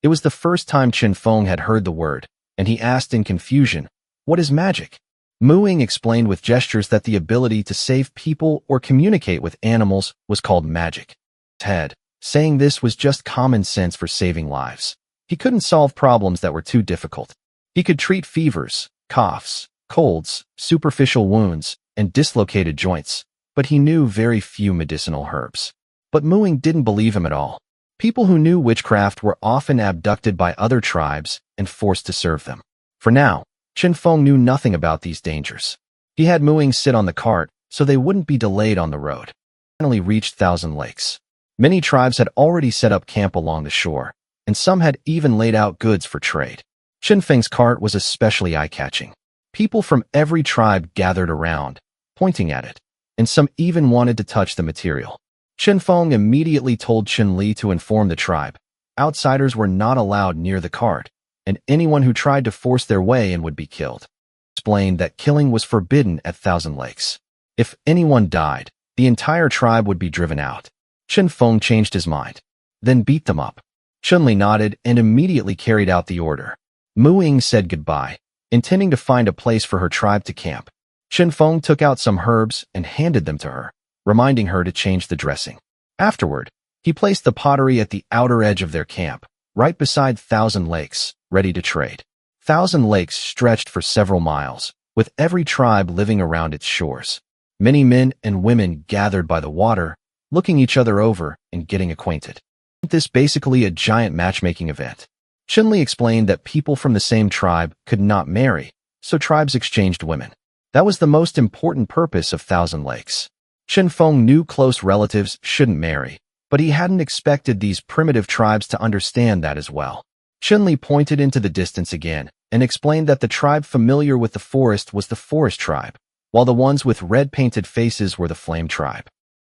It was the first time Chen Feng had heard the word, and he asked in confusion, "What is magic?" Mu Ying explained with gestures that the ability to save people or communicate with animals was called magic. Ted, saying this was just common sense for saving lives. He couldn't solve problems that were too difficult. He could treat fevers, coughs, colds, superficial wounds, and dislocated joints, but he knew very few medicinal herbs. But Mu Ying didn't believe him at all. People who knew witchcraft were often abducted by other tribes and forced to serve them. For now, Chen Feng knew nothing about these dangers. He had Mu Ying sit on the cart so they wouldn't be delayed on the road. Finally reached Thousand Lakes. Many tribes had already set up camp along the shore, and some had even laid out goods for trade. Chen Feng's cart was especially eye-catching. People from every tribe gathered around, pointing at it, and some even wanted to touch the material. Chen Feng immediately told Chen Li to inform the tribe. Outsiders were not allowed near the cart, and anyone who tried to force their way in would be killed. Explained that killing was forbidden at Thousand Lakes. If anyone died, the entire tribe would be driven out. Chen Feng changed his mind, then beat them up. Chen Li nodded and immediately carried out the order. Mu Ying said goodbye, intending to find a place for her tribe to camp. Chen Feng took out some herbs and handed them to her, reminding her to change the dressing. Afterward, he placed the pottery at the outer edge of their camp, right beside Thousand Lakes, ready to trade. Thousand Lakes stretched for several miles, with every tribe living around its shores. Many men and women gathered by the water, looking each other over and getting acquainted. This basically a giant matchmaking event. Chen Li explained that people from the same tribe could not marry, so tribes exchanged women. That was the most important purpose of Thousand Lakes. Chen Feng knew close relatives shouldn't marry, but he hadn't expected these primitive tribes to understand that as well. Chen Li pointed into the distance again and explained that the tribe familiar with the forest was the forest tribe, while the ones with red-painted faces were the flame tribe.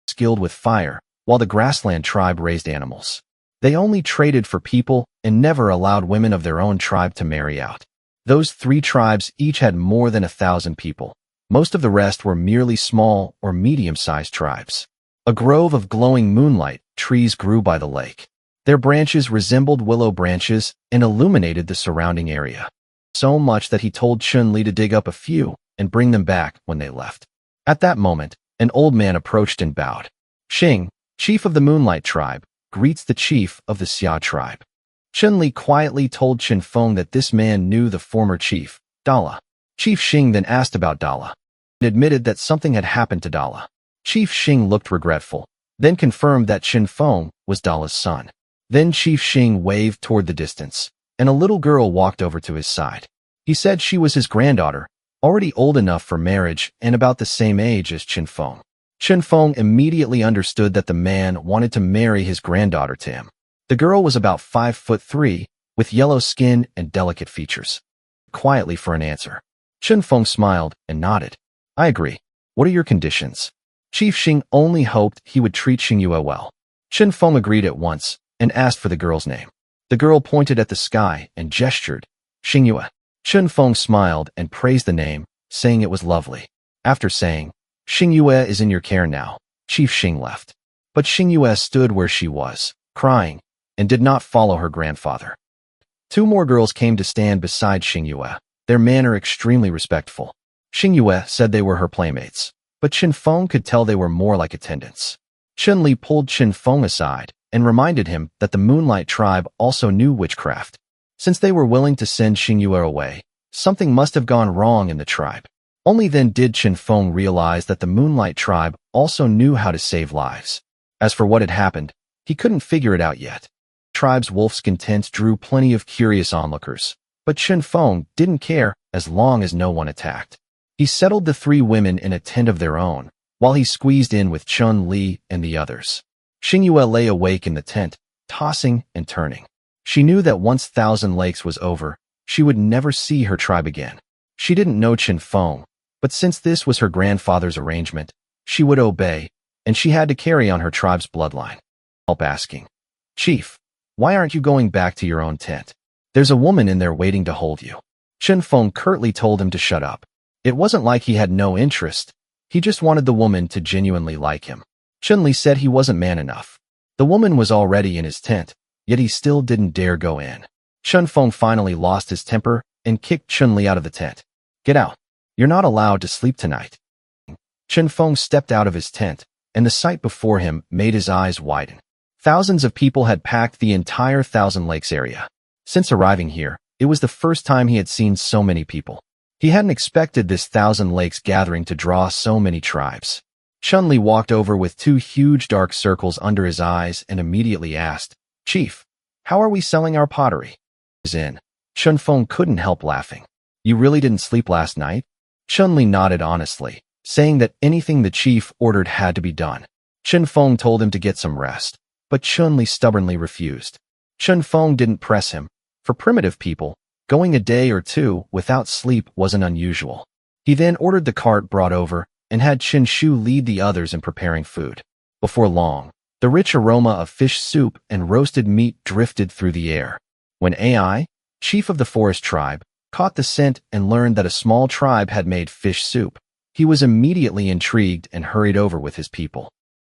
Skilled with fire, while the grassland tribe raised animals. They only traded for people and never allowed women of their own tribe to marry out. Those 3 tribes each had more than 1,000 people. Most of the rest were merely small or medium-sized tribes. A grove of glowing moonlight trees grew by the lake. Their branches resembled willow branches and illuminated the surrounding area. So much that he told Chen Li to dig up a few and bring them back when they left. At that moment, an old man approached and bowed. Xing, chief of the Moonlight tribe, greets the chief of the Xia tribe. Chen Li quietly told Chen Feng that this man knew the former chief, Dala. Chief Xing then asked about Dala and admitted that something had happened to Dala. Chief Xing looked regretful, then confirmed that Chen Feng was Dala's son. Then Chief Xing waved toward the distance, and a little girl walked over to his side. He said she was his granddaughter, already old enough for marriage and about the same age as Chen Feng. Chen Feng immediately understood that the man wanted to marry his granddaughter to him. The girl was about 5'3", with yellow skin and delicate features. Quietly for an answer. Chen Feng smiled and nodded. "I agree. What are your conditions?" Chief Xing only hoped he would treat Xingyue well. Chen Feng agreed at once and asked for the girl's name. The girl pointed at the sky and gestured, "Xingyue." Chen Feng smiled and praised the name, saying it was lovely. After saying, "Xingyue is in your care now," Chief Xing left. But Xingyue stood where she was, crying, and did not follow her grandfather. 2 more girls came to stand beside Xingyue, their manner extremely respectful. Xingyue said they were her playmates, but Chen Feng could tell they were more like attendants. Chen Li pulled Chen Feng aside and reminded him that the Moonlight tribe also knew witchcraft. Since they were willing to send Xingyue away, something must have gone wrong in the tribe. Only then did Chen Feng realize that the Moonlight tribe also knew how to save lives. As for what had happened, he couldn't figure it out yet. The tribe's wolfskin tents drew plenty of curious onlookers, but Chen Feng didn't care as long as no one attacked. He settled the 3 women in a tent of their own, while he squeezed in with Chun Li and the others. Xingyue lay awake in the tent, tossing and turning. She knew that once Thousand Lakes was over, she would never see her tribe again. She didn't know Chen Feng, but since this was her grandfather's arrangement, she would obey, and she had to carry on her tribe's bloodline. Help asking, "Chief, why aren't you going back to your own tent? There's a woman in there waiting to hold you." Chen Feng curtly told him to shut up. It wasn't like he had no interest. He just wanted the woman to genuinely like him. Chun-Li said he wasn't man enough. The woman was already in his tent, yet he still didn't dare go in. Chen Feng finally lost his temper and kicked Chun-Li out of the tent. "Get out. You're not allowed to sleep tonight." Chen Feng stepped out of his tent, and the sight before him made his eyes widen. Thousands of people had packed the entire Thousand Lakes area. Since arriving here, it was the first time he had seen so many people. He hadn't expected this Thousand Lakes gathering to draw so many tribes. Chun-Li walked over with two huge dark circles under his eyes and immediately asked, "Chief, how are we selling our pottery?" Chen Feng couldn't help laughing. "You really didn't sleep last night?" Chun-Li nodded honestly, saying that anything the chief ordered had to be done. Chen Feng told him to get some rest, but Chun-Li stubbornly refused. Chen Feng didn't press him. For primitive people, going a day or two without sleep wasn't unusual. He then ordered the cart brought over and had Chen Shu lead the others in preparing food. Before long, the rich aroma of fish soup and roasted meat drifted through the air. When Ai, chief of the forest tribe, caught the scent and learned that a small tribe had made fish soup, he was immediately intrigued and hurried over with his people.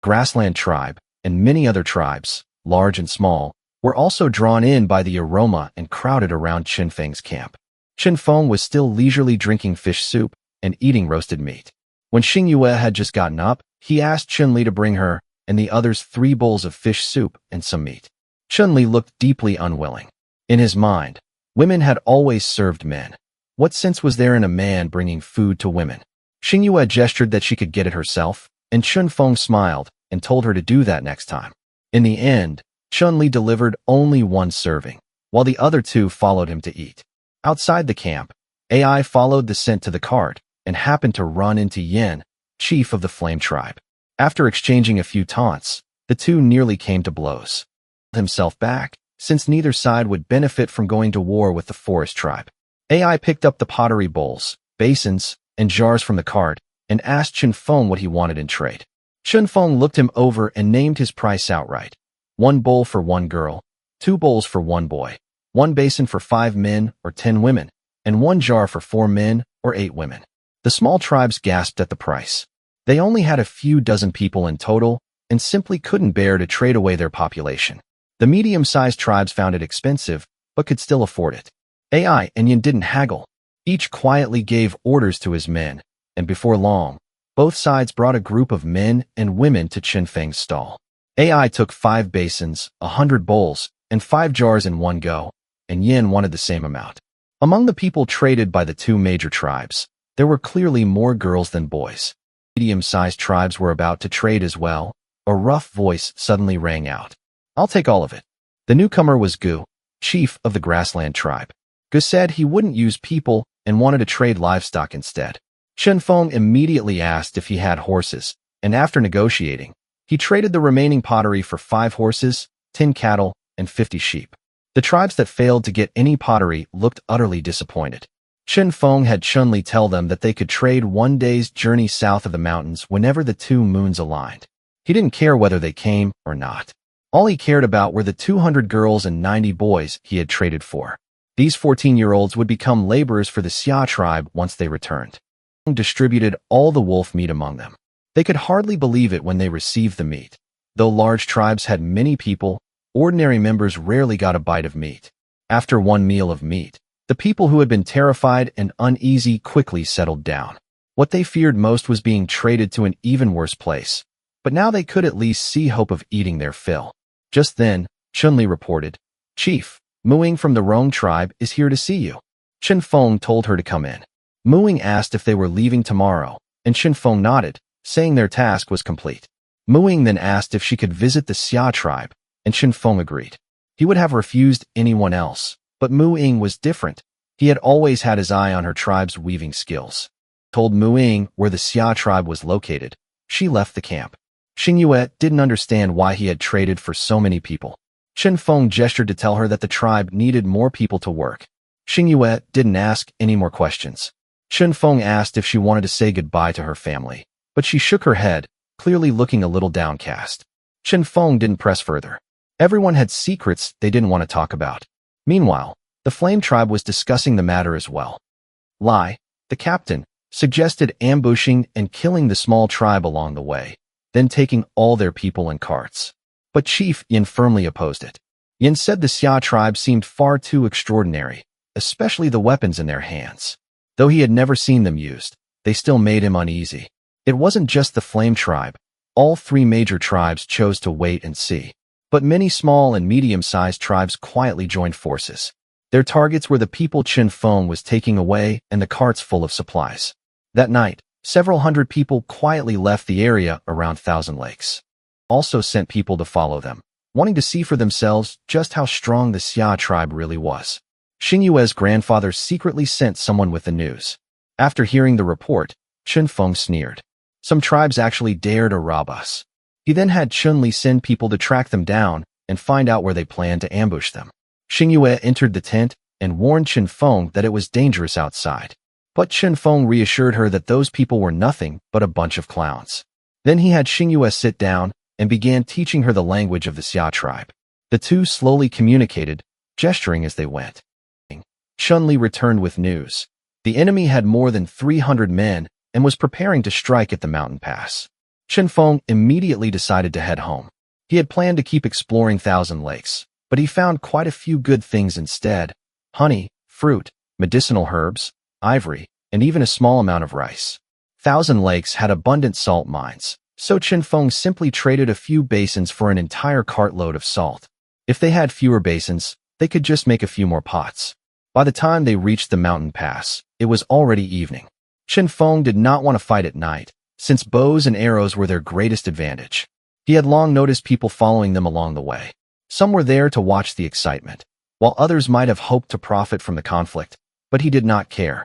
Grassland tribe and many other tribes, large and small, were also drawn in by the aroma and crowded around Chen Feng's camp. Chen Feng was still leisurely drinking fish soup and eating roasted meat. When Xingyue had just gotten up, he asked Chun-Li to bring her and the others 3 bowls of fish soup and some meat. Chun-Li looked deeply unwilling. In his mind, women had always served men. What sense was there in a man bringing food to women? Xingyue gestured that she could get it herself, and Chen Feng smiled and told her to do that next time. In the end, Chun-Li delivered only 1 serving, while the other 2 followed him to eat. Outside the camp, Ai followed the scent to the cart and happened to run into Yin, chief of the Flame tribe. After exchanging a few taunts, the 2 nearly came to blows. Himself back, since neither side would benefit from going to war with the forest tribe. Ai picked up the pottery bowls, basins, and jars from the cart and asked Chen Feng what he wanted in trade. Chen Feng looked him over and named his price outright. 1 bowl for 1 girl, 2 bowls for 1 boy, 1 basin for 5 men or 10 women, and 1 jar for 4 men or 8 women. The small tribes gasped at the price. They only had a few dozen people in total and simply couldn't bear to trade away their population. The medium-sized tribes found it expensive, but could still afford it. Ai and Yin didn't haggle. Each quietly gave orders to his men, and before long, both sides brought a group of men and women to Chen Feng's stall. Ai took 5 basins, 100 bowls, and 5 jars in one go, and Yin wanted the same amount. Among the people traded by the 2 major tribes, there were clearly more girls than boys. Medium-sized tribes were about to trade as well. A rough voice suddenly rang out. "I'll take all of it." The newcomer was Gu, chief of the Grassland tribe. Gu said he wouldn't use people and wanted to trade livestock instead. Chen Feng immediately asked if he had horses, and after negotiating, he traded the remaining pottery for 5 horses, 10 cattle, and 50 sheep. The tribes that failed to get any pottery looked utterly disappointed. Chen Feng had Chun-Li tell them that they could trade 1 day's journey south of the mountains whenever the 2 moons aligned. He didn't care whether they came or not. All he cared about were the 200 girls and 90 boys he had traded for. These 14-year-olds would become laborers for the Xia tribe once they returned. He distributed all the wolf meat among them. They could hardly believe it when they received the meat. Though large tribes had many people, ordinary members rarely got a bite of meat. After 1 meal of meat, the people who had been terrified and uneasy quickly settled down. What they feared most was being traded to an even worse place, but now they could at least see hope of eating their fill. Just then, Chun-Li reported, "Chief, Muing from the Rong tribe is here to see you." Chen Feng told her to come in. Muing asked if they were leaving tomorrow, and Chen Feng nodded, saying their task was complete. Muing then asked if she could visit the Xia tribe, and Chen Feng agreed. He would have refused anyone else, but Muing was different. He had always had his eye on her tribe's weaving skills. Told Muing where the Xia tribe was located, she left the camp. Xingyue didn't understand why he had traded for so many people. Chen Feng gestured to tell her that the tribe needed more people to work. Xingyue didn't ask any more questions. Chen Feng asked if she wanted to say goodbye to her family, but she shook her head, clearly looking a little downcast. Chen Feng didn't press further. Everyone had secrets they didn't want to talk about. Meanwhile, the Flame Tribe was discussing the matter as well. Lai, the captain, suggested ambushing and killing the small tribe along the way, then taking all their people and carts. But Chief Yin firmly opposed it. Yin said the Xia tribe seemed far too extraordinary, especially the weapons in their hands. Though he had never seen them used, they still made him uneasy. It wasn't just the Flame Tribe. All three major tribes chose to wait and see. But many small and medium-sized tribes quietly joined forces. Their targets were the people Chen Feng was taking away and the carts full of supplies. That night, several hundred people quietly left the area around Thousand Lakes. Also sent people to follow them, wanting to see for themselves just how strong the Xia tribe really was. Xingyue's grandfather secretly sent someone with the news. After hearing the report, Chen Feng sneered. Some tribes actually dare to rob us. He then had Chun-Li send people to track them down and find out where they planned to ambush them. Xingyue entered the tent and warned Chen Feng that it was dangerous outside. But Chen Feng reassured her that those people were nothing but a bunch of clowns. Then he had Xingyue sit down and began teaching her the language of the Xia tribe. The two slowly communicated, gesturing as they went. Chun-Li returned with news. The enemy had more than 300 men and was preparing to strike at the mountain pass. Chen Feng immediately decided to head home. He had planned to keep exploring Thousand Lakes, but he found quite a few good things instead: honey, fruit, medicinal herbs, ivory, and even a small amount of rice. Thousand Lakes had abundant salt mines, so Chen Feng simply traded a few basins for an entire cartload of salt. If they had fewer basins, they could just make a few more pots. By the time they reached the mountain pass, it was already evening. Chen Feng did not want to fight at night, since bows and arrows were their greatest advantage. He had long noticed people following them along the way. Some were there to watch the excitement, while others might have hoped to profit from the conflict, but he did not care.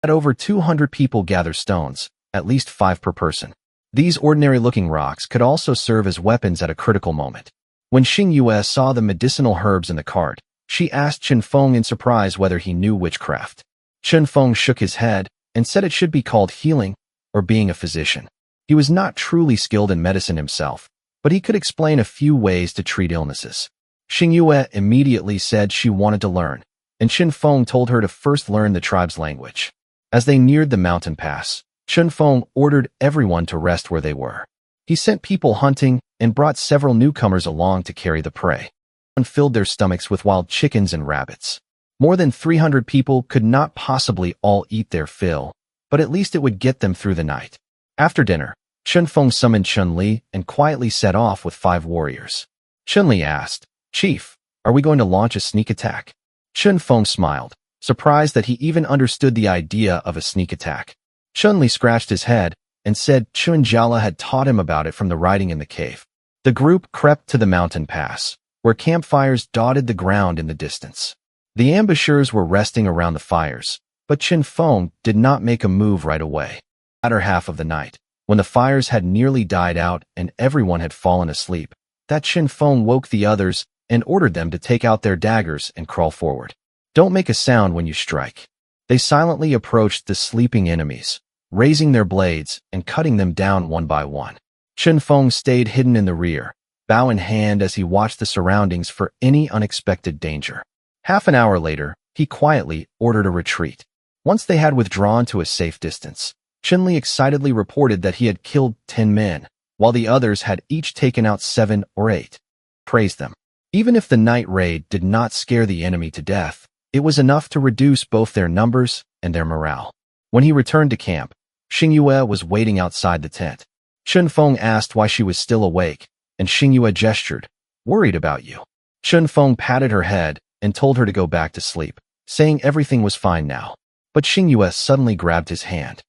At over 200 people gather stones, at least 5 per person. These ordinary-looking rocks could also serve as weapons at a critical moment. When Xingyue saw the medicinal herbs in the cart, she asked Chen Feng in surprise whether he knew witchcraft. Chen Feng shook his head and said it should be called healing or being a physician. He was not truly skilled in medicine himself, but he could explain a few ways to treat illnesses. Xingyue immediately said she wanted to learn, and Chen Feng told her to first learn the tribe's language. As they neared the mountain pass, Chen Feng ordered everyone to rest where they were. He sent people hunting and brought several newcomers along to carry the prey. And filled their stomachs with wild chickens and rabbits. More than 300 people could not possibly all eat their fill, but at least it would get them through the night. After dinner, Chen Feng summoned Chun-Li and quietly set off with 5 warriors. Chun-Li asked, "Chief, are we going to launch a sneak attack?" Chen Feng smiled, surprised that he even understood the idea of a sneak attack. Chun-Li scratched his head and said Chun Jiala had taught him about it from the writing in the cave. The group crept to the mountain pass, where campfires dotted the ground in the distance. The ambushers were resting around the fires, but Chen Feng did not make a move right away. The latter half of the night, when the fires had nearly died out and everyone had fallen asleep, that Chen Feng woke the others and ordered them to take out their daggers and crawl forward. Don't make a sound when you strike. They silently approached the sleeping enemies, raising their blades and cutting them down one by one. Chen Feng stayed hidden in the rear, bow in hand as he watched the surroundings for any unexpected danger. Half an hour later, he quietly ordered a retreat. Once they had withdrawn to a safe distance, Chen-Li excitedly reported that he had killed 10 men, while the others had each taken out 7 or 8. Praised them. Even if the night raid did not scare the enemy to death, it was enough to reduce both their numbers and their morale. When he returned to camp, Xingyue was waiting outside the tent. Chen Feng asked why she was still awake, and Xingyue gestured, "Worried about you." Chen Feng patted her head and told her to go back to sleep, saying everything was fine now. But Xingyue suddenly grabbed his hand,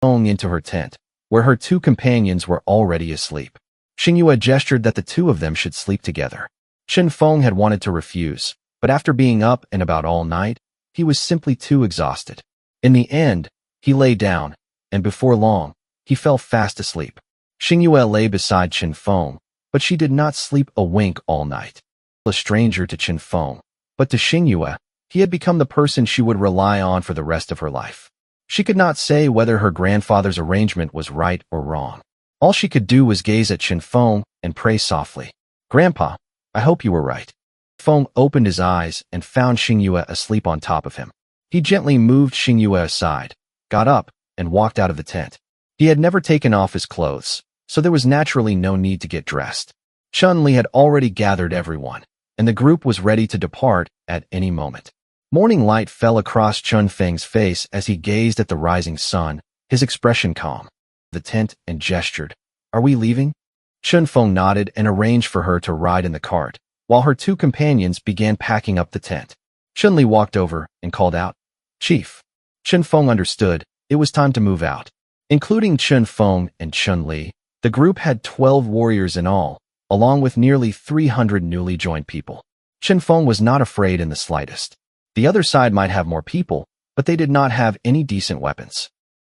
going into her tent, where her 2 companions were already asleep. Xingyue gestured that the 2 of them should sleep together. Chen Feng had wanted to refuse, but after being up and about all night, he was simply too exhausted. In the end, he lay down, and before long, he fell fast asleep. Xingyue lay beside Chen Feng, but she did not sleep a wink all night. A stranger to Chen Feng, but to Xingyue, he had become the person she would rely on for the rest of her life. She could not say whether her grandfather's arrangement was right or wrong. All she could do was gaze at Chen Feng and pray softly. "Grandpa, I hope you were right." Feng opened his eyes and found Xingyue asleep on top of him. He gently moved Xingyue aside, got up, and walked out of the tent. He had never taken off his clothes, so there was naturally no need to get dressed. Chun-Li had already gathered everyone, and the group was ready to depart at any moment. Morning light fell across Chen Feng's face as he gazed at the rising sun, his expression calm. The tent and gestured. "Are we leaving?" Chen Feng nodded and arranged for her to ride in the cart, while her two companions began packing up the tent. Chun-Li walked over and called out, "Chief." Chen Feng understood. It was time to move out. Including Chen Feng and Chun-Li, the group had 12 warriors in all, along with nearly 300 newly joined people. Chen Feng was not afraid in the slightest. The other side might have more people, but they did not have any decent weapons.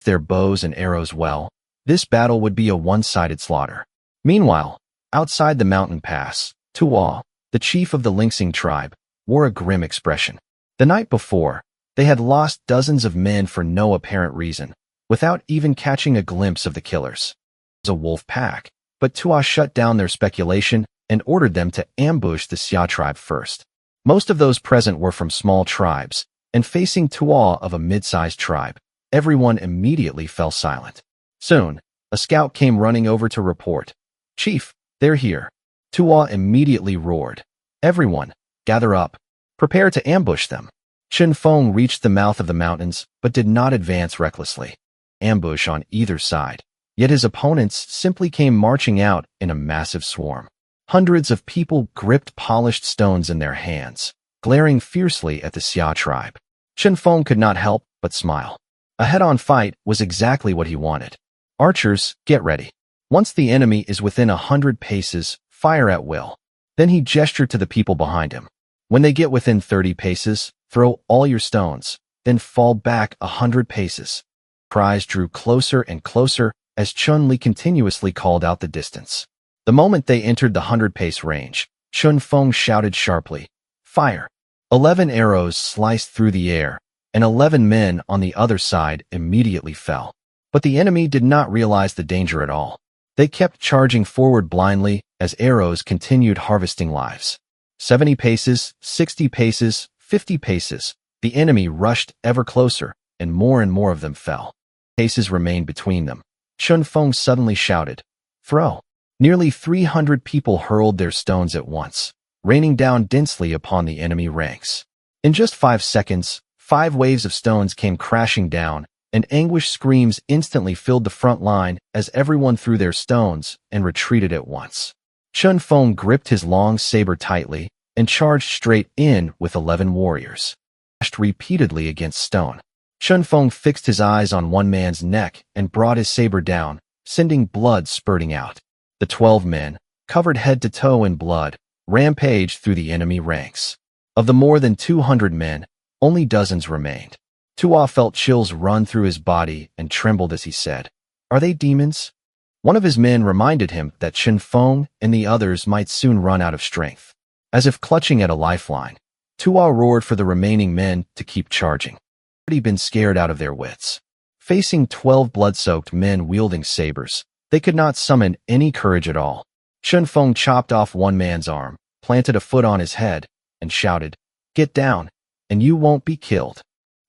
Their bows and arrows well, this battle would be a one-sided slaughter. Meanwhile, outside the mountain pass, Tuo, the chief of the Linxing tribe, wore a grim expression. The night before, they had lost dozens of men for no apparent reason, without even catching a glimpse of the killers. It was a wolf pack, but Tuo shut down their speculation and ordered them to ambush the Xia tribe first. Most of those present were from small tribes, and facing Tuo of a mid-sized tribe, everyone immediately fell silent. Soon, a scout came running over to report. "Chief, they're here." Tuo immediately roared. "Everyone, gather up. Prepare to ambush them." Chen Feng reached the mouth of the mountains, but did not advance recklessly. Ambush on either side, yet his opponents simply came marching out in a massive swarm. Hundreds of people gripped polished stones in their hands, glaring fiercely at the Xia tribe. Chen Feng could not help but smile. A head-on fight was exactly what he wanted. "Archers, get ready. Once the enemy is within 100 paces, fire at will." Then he gestured to the people behind him. "When they get within 30 paces, throw all your stones, then fall back 100 paces." Cries drew closer and closer as Chun-Li continuously called out the distance. The moment they entered the 100-pace range, Chen Feng shouted sharply, "Fire!" 11 arrows sliced through the air, and 11 men on the other side immediately fell. But the enemy did not realize the danger at all. They kept charging forward blindly as arrows continued harvesting lives. 70 paces, 60 paces, 50 paces. The enemy rushed ever closer, and more of them fell. Paces remained between them. Chen Feng suddenly shouted, "Throw!" Nearly 300 people hurled their stones at once, raining down densely upon the enemy ranks. In just 5 seconds, 5 waves of stones came crashing down, and anguished screams instantly filled the front line as everyone threw their stones and retreated at once. Chen Feng gripped his long saber tightly and charged straight in with 11 warriors. Crashed repeatedly against stone. Chen Feng fixed his eyes on one man's neck and brought his saber down, sending blood spurting out. The 12 men, covered head to toe in blood, rampaged through the enemy ranks. Of the more than 200 men, only dozens remained. Tuo felt chills run through his body and trembled as he said, "Are they demons?" One of his men reminded him that Chen Feng and the others might soon run out of strength. As if clutching at a lifeline, Tuo roared for the remaining men to keep charging. They had already been scared out of their wits. Facing 12 blood-soaked men wielding sabers, they could not summon any courage at all. Chen Feng chopped off one man's arm, planted a foot on his head, and shouted, "Get down, and you won't be killed."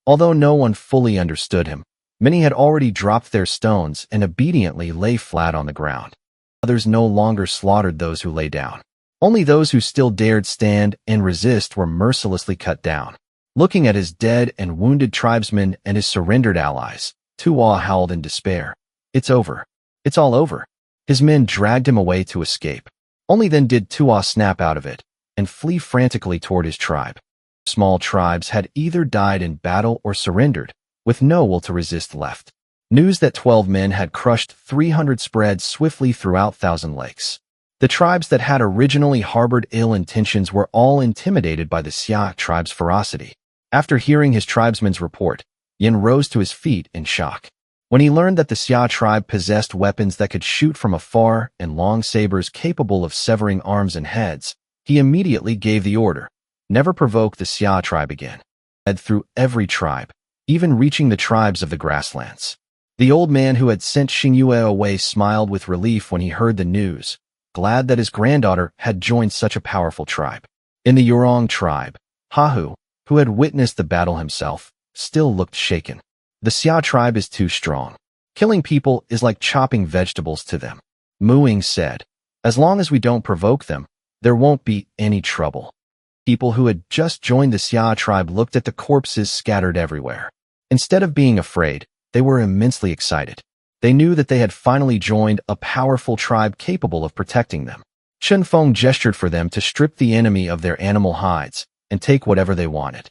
Although no one fully understood him, many had already dropped their stones and obediently lay flat on the ground. Others no longer slaughtered those who lay down. Only those who still dared stand and resist were mercilessly cut down. Looking at his dead and wounded tribesmen and his surrendered allies, Tuo howled in despair. "It's over. It's all over." His men dragged him away to escape. Only then did Tuo snap out of it and flee frantically toward his tribe. Small tribes had either died in battle or surrendered, with no will to resist left. News that 12 men had crushed 300 spread swiftly throughout Thousand Lakes. The tribes that had originally harbored ill intentions were all intimidated by the Xia tribe's ferocity. After hearing his tribesmen's report, Yin rose to his feet in shock. When he learned that the Xia tribe possessed weapons that could shoot from afar and long sabers capable of severing arms and heads, he immediately gave the order, never provoke the Xia tribe again. Head through every tribe, even reaching the tribes of the grasslands. The old man who had sent Xingyue away smiled with relief when he heard the news, glad that his granddaughter had joined such a powerful tribe. In the Yurong tribe, Hahu, who had witnessed the battle himself, still looked shaken. The Xia tribe is too strong. Killing people is like chopping vegetables to them. Muing said, as long as we don't provoke them, there won't be any trouble. People who had just joined the Xia tribe looked at the corpses scattered everywhere. Instead of being afraid, they were immensely excited. They knew that they had finally joined a powerful tribe capable of protecting them. Chen Feng gestured for them to strip the enemy of their animal hides and take whatever they wanted.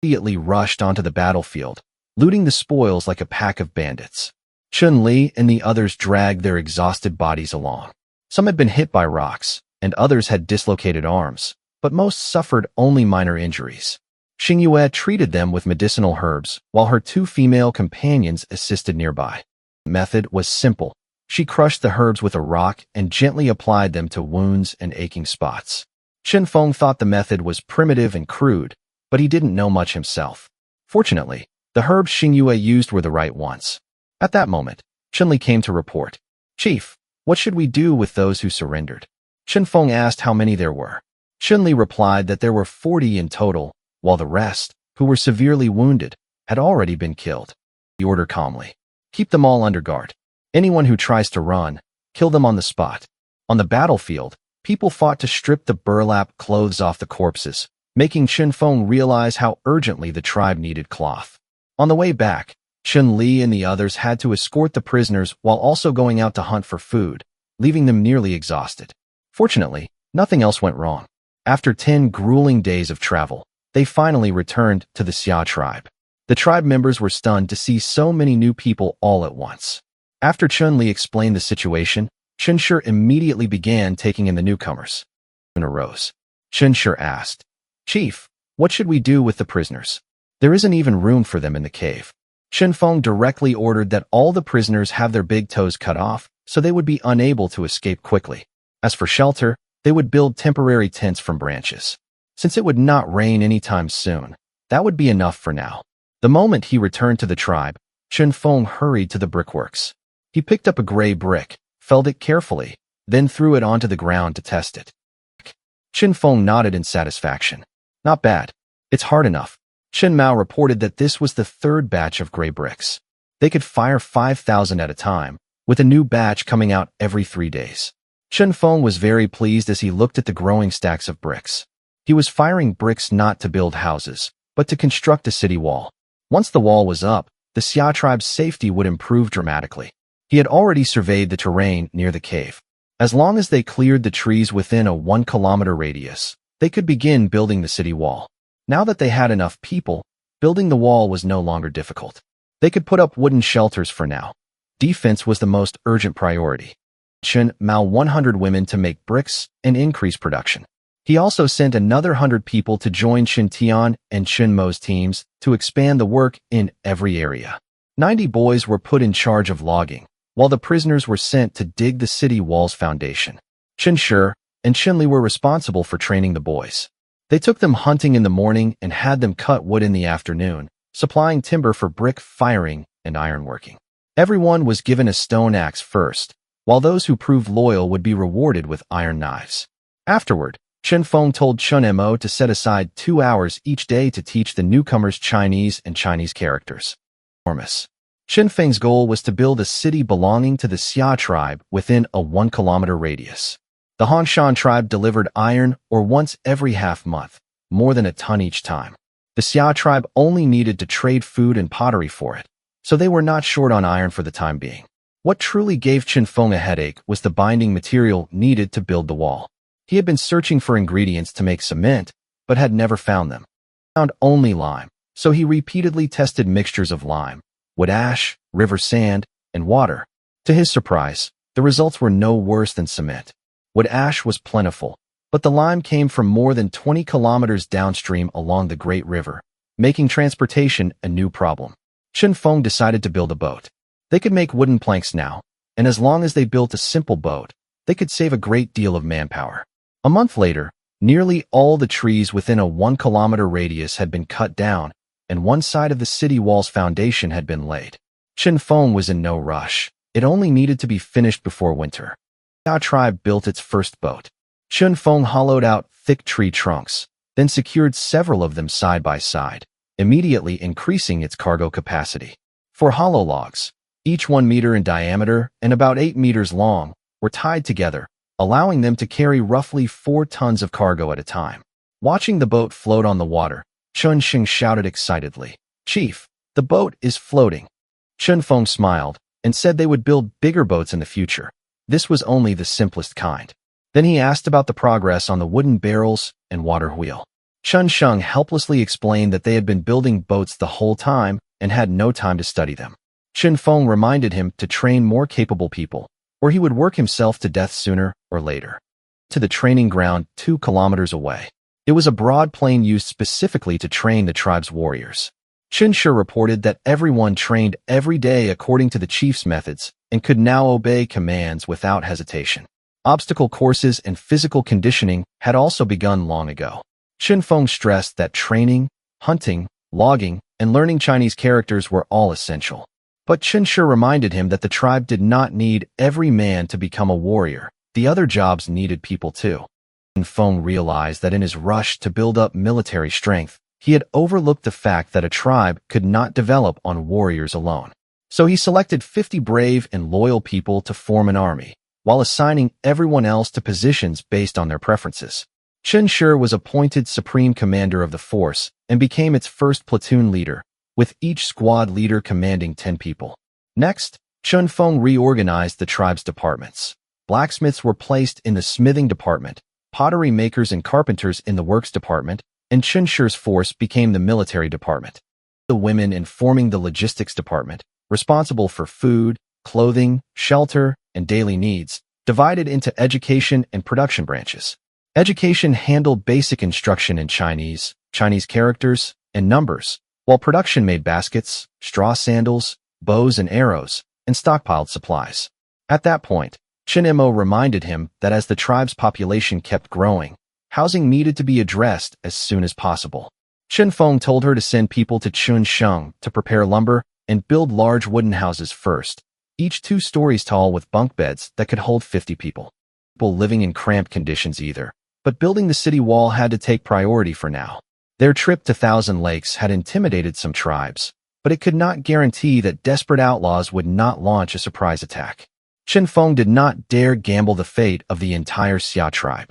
They immediately rushed onto the battlefield, looting the spoils like a pack of bandits. Chun Li and the others dragged their exhausted bodies along. Some had been hit by rocks, and others had dislocated arms, but most suffered only minor injuries. Xingyue treated them with medicinal herbs, while her two female companions assisted nearby. The method was simple. She crushed the herbs with a rock and gently applied them to wounds and aching spots. Chen Feng thought the method was primitive and crude, but he didn't know much himself. Fortunately, the herbs Xingyue used were the right ones. At that moment, Chun-Li came to report. Chief, what should we do with those who surrendered? Chen Feng asked how many there were. Chun-Li replied that there were 40 in total, while the rest, who were severely wounded, had already been killed. He ordered calmly. Keep them all under guard. Anyone who tries to run, kill them on the spot. On the battlefield, people fought to strip the burlap clothes off the corpses, making Chen Feng realize how urgently the tribe needed cloth. On the way back, Chun Li and the others had to escort the prisoners while also going out to hunt for food, leaving them nearly exhausted. Fortunately, nothing else went wrong. After 10 grueling days of travel, they finally returned to the Xia tribe. The tribe members were stunned to see so many new people all at once. After Chun Li explained the situation, Chen Shi immediately began taking in the newcomers. Arose. Chen Shi asked, Chief, what should we do with the prisoners? There isn't even room for them in the cave. Chen Feng directly ordered that all the prisoners have their big toes cut off so they would be unable to escape quickly. As for shelter, they would build temporary tents from branches. Since it would not rain anytime soon, that would be enough for now. The moment he returned to the tribe, Chen Feng hurried to the brickworks. He picked up a gray brick, felt it carefully, then threw it onto the ground to test it. Chen Feng nodded in satisfaction. Not bad. It's hard enough. Chen Mao reported that this was the third batch of gray bricks. They could fire 5,000 at a time, with a new batch coming out every 3 days. Chen Feng was very pleased as he looked at the growing stacks of bricks. He was firing bricks not to build houses, but to construct a city wall. Once the wall was up, the Xia tribe's safety would improve dramatically. He had already surveyed the terrain near the cave. As long as they cleared the trees within a 1-kilometer radius, they could begin building the city wall. Now that they had enough people, building the wall was no longer difficult. They could put up wooden shelters for now. Defense was the most urgent priority. Chen Mao 100 women to make bricks and increase production. He also sent another 100 people to join Chen Tian and Chen Mo's teams to expand the work in every area. 90 boys were put in charge of logging, while the prisoners were sent to dig the city wall's foundation. Chen Shi and Chen Li were responsible for training the boys. They took them hunting in the morning and had them cut wood in the afternoon, supplying timber for brick firing and ironworking. Everyone was given a stone axe first, while those who proved loyal would be rewarded with iron knives. Afterward, Chen Feng told Chen Mo to set aside 2 hours each day to teach the newcomers Chinese and Chinese characters. Enormous. Chen Feng's goal was to build a city belonging to the Xia tribe within a 1-kilometer radius. The Hanshan tribe delivered iron ore once every half-month, more than a ton each time. The Xia tribe only needed to trade food and pottery for it, so they were not short on iron for the time being. What truly gave Chen Feng a headache was the binding material needed to build the wall. He had been searching for ingredients to make cement, but had never found them. He found only lime, so he repeatedly tested mixtures of lime, wood ash, river sand, and water. To his surprise, the results were no worse than cement. Wood ash was plentiful, but the lime came from more than 20 kilometers downstream along the Great River, making transportation a new problem. Chen Feng decided to build a boat. They could make wooden planks now, and as long as they built a simple boat, they could save a great deal of manpower. A month later, nearly all the trees within a 1-kilometer radius had been cut down, and one side of the city wall's foundation had been laid. Chen Feng was in no rush. It only needed to be finished before winter. The tribe built its first boat. Chen Feng hollowed out thick tree trunks, then secured several of them side by side, immediately increasing its cargo capacity. For hollow logs, each 1 meter in diameter and about 8 meters long, were tied together, allowing them to carry roughly 4 tons of cargo at a time. Watching the boat float on the water, Chen Feng shouted excitedly, "Chief, the boat is floating." Chen Feng smiled and said they would build bigger boats in the future. This was only the simplest kind. Then he asked about the progress on the wooden barrels and water wheel. Chen Feng helplessly explained that they had been building boats the whole time and had no time to study them. Chen Feng reminded him to train more capable people, or he would work himself to death sooner or later. To the training ground 2 kilometers away. It was a broad plain used specifically to train the tribe's warriors. Chen Shi reported that everyone trained every day according to the chief's methods and could now obey commands without hesitation. Obstacle courses and physical conditioning had also begun long ago. Chen Feng stressed that training, hunting, logging, and learning Chinese characters were all essential. But Chen Shi reminded him that the tribe did not need every man to become a warrior. The other jobs needed people too. Chen Feng realized that in his rush to build up military strength, he had overlooked the fact that a tribe could not develop on warriors alone. So he selected 50 brave and loyal people to form an army, while assigning everyone else to positions based on their preferences. Chen Shi was appointed supreme commander of the force and became its first platoon leader, with each squad leader commanding 10 people. Next, Chen Feng reorganized the tribe's departments. Blacksmiths were placed in the smithing department, pottery makers and carpenters in the works department, and Chen Shi's force became the military department. The women in forming the logistics department, responsible for food, clothing, shelter, and daily needs, divided into education and production branches. Education handled basic instruction in Chinese characters, and numbers, while production made baskets, straw sandals, bows and arrows, and stockpiled supplies. At that point, Chen Mo reminded him that as the tribe's population kept growing, housing needed to be addressed as soon as possible. Chen Feng told her to send people to Chunsheng to prepare lumber and build large wooden houses first, each 2 stories tall with bunk beds that could hold 50 people. People living in cramped conditions either, but building the city wall had to take priority for now. Their trip to Thousand Lakes had intimidated some tribes, but it could not guarantee that desperate outlaws would not launch a surprise attack. Chen Feng did not dare gamble the fate of the entire Xia tribe.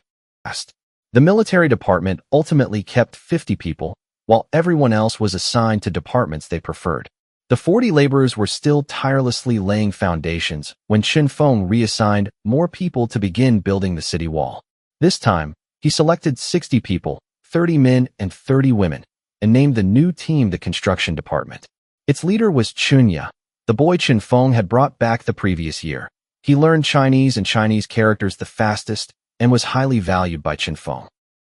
The military department ultimately kept 50 people, while everyone else was assigned to departments they preferred. The 40 laborers were still tirelessly laying foundations when Chen Feng reassigned more people to begin building the city wall. This time, he selected 60 people, 30 men and 30 women, and named the new team the construction department. Its leader was Chunya, the boy Chen Feng had brought back the previous year. He learned Chinese and Chinese characters the fastest and was highly valued by Chen Feng.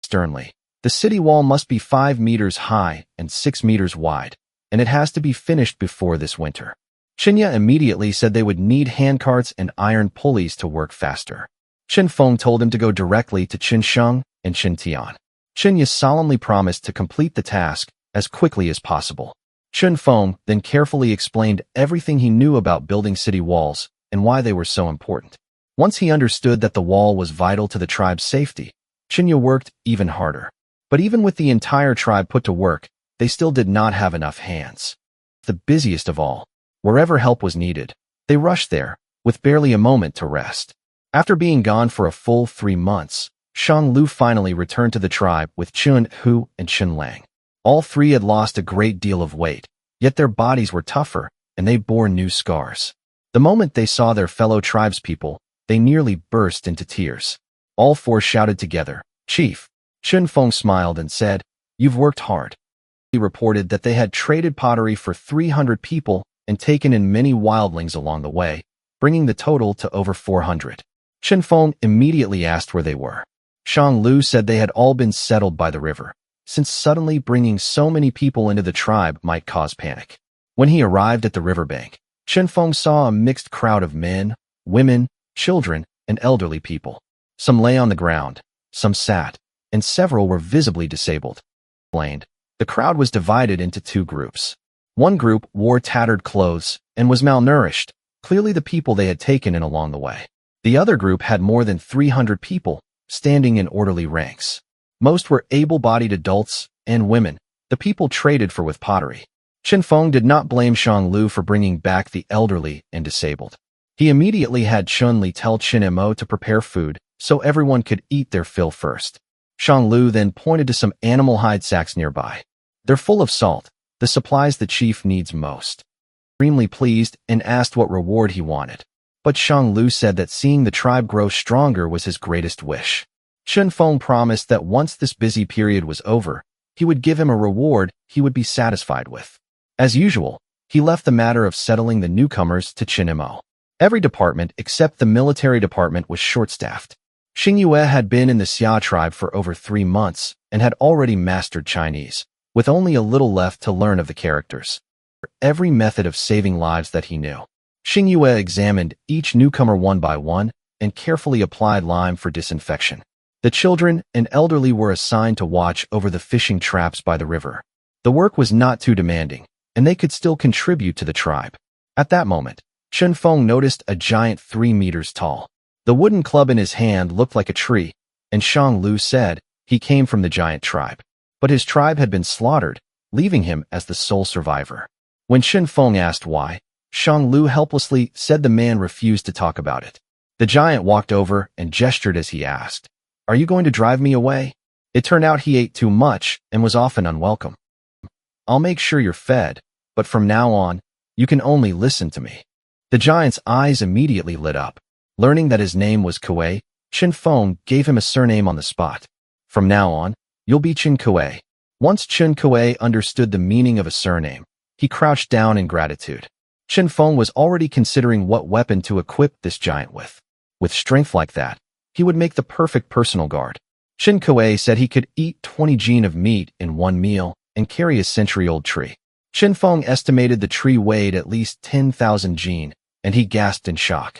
Sternly, the city wall must be 5 meters high and 6 meters wide, and it has to be finished before this winter. Chunya immediately said they would need handcarts and iron pulleys to work faster. Chen Feng told him to go directly to Chunsheng and Xintian. Chunya solemnly promised to complete the task as quickly as possible. Chen Feng then carefully explained everything he knew about building city walls and why they were so important. Once he understood that the wall was vital to the tribe's safety, Chunya worked even harder. But even with the entire tribe put to work, they still did not have enough hands. The busiest of all, wherever help was needed, they rushed there, with barely a moment to rest. After being gone for a full 3 months, Shang Lu finally returned to the tribe with Chun Hu and Chen Lang. All 3 had lost a great deal of weight, yet their bodies were tougher, and they bore new scars. The moment they saw their fellow tribespeople, they nearly burst into tears. All 4 shouted together, "Chief!" Chen Feng smiled and said, "You've worked hard." He reported that they had traded pottery for 300 people and taken in many wildlings along the way, bringing the total to over 400. Chen Feng immediately asked where they were. Shang Lu said they had all been settled by the river, since suddenly bringing so many people into the tribe might cause panic. When he arrived at the riverbank, Chen Feng saw a mixed crowd of men, women, children, and elderly people. Some lay on the ground, some sat, and several were visibly disabled. The crowd was divided into two groups. One group wore tattered clothes and was malnourished, clearly the people they had taken in along the way. The other group had more than 300 people, standing in orderly ranks. Most were able-bodied adults and women, the people traded for with pottery. Chen Feng did not blame Shang Lu for bringing back the elderly and disabled. He immediately had Chun Li tell Chen Mo to prepare food so everyone could eat their fill first. Shang Lu then pointed to some animal hide sacks nearby. They're full of salt, the supplies the chief needs most. Extremely pleased and asked what reward he wanted. But Shang Lu said that seeing the tribe grow stronger was his greatest wish. Chen Feng promised that once this busy period was over, he would give him a reward he would be satisfied with. As usual, he left the matter of settling the newcomers to Chen Mo. Every department except the military department was short-staffed. Xing Yue had been in the Xia tribe for over 3 months and had already mastered Chinese, with only a little left to learn of the characters. Every method of saving lives that he knew. Xing Yue examined each newcomer one by one and carefully applied lime for disinfection. The children and elderly were assigned to watch over the fishing traps by the river. The work was not too demanding, and they could still contribute to the tribe. At that moment, Chen Feng noticed a giant 3 meters tall. The wooden club in his hand looked like a tree, and Shang Lu said he came from the giant tribe. But his tribe had been slaughtered, leaving him as the sole survivor. When Chen Feng asked why, Shang Lu helplessly said the man refused to talk about it. The giant walked over and gestured as he asked, "Are you going to drive me away?" It turned out he ate too much and was often unwelcome. "I'll make sure you're fed, but from now on, you can only listen to me." The giant's eyes immediately lit up. Learning that his name was Kuei, Chen Feng gave him a surname on the spot. "From now on, you'll be Chen Kuei." Once Chen Kuei understood the meaning of a surname, he crouched down in gratitude. Chen Feng was already considering what weapon to equip this giant with. With strength like that, he would make the perfect personal guard. Chen Kuei said he could eat 20 jin of meat in one meal and carry a century-old tree. Chen Feng estimated the tree weighed at least 10,000 jin, and he gasped in shock.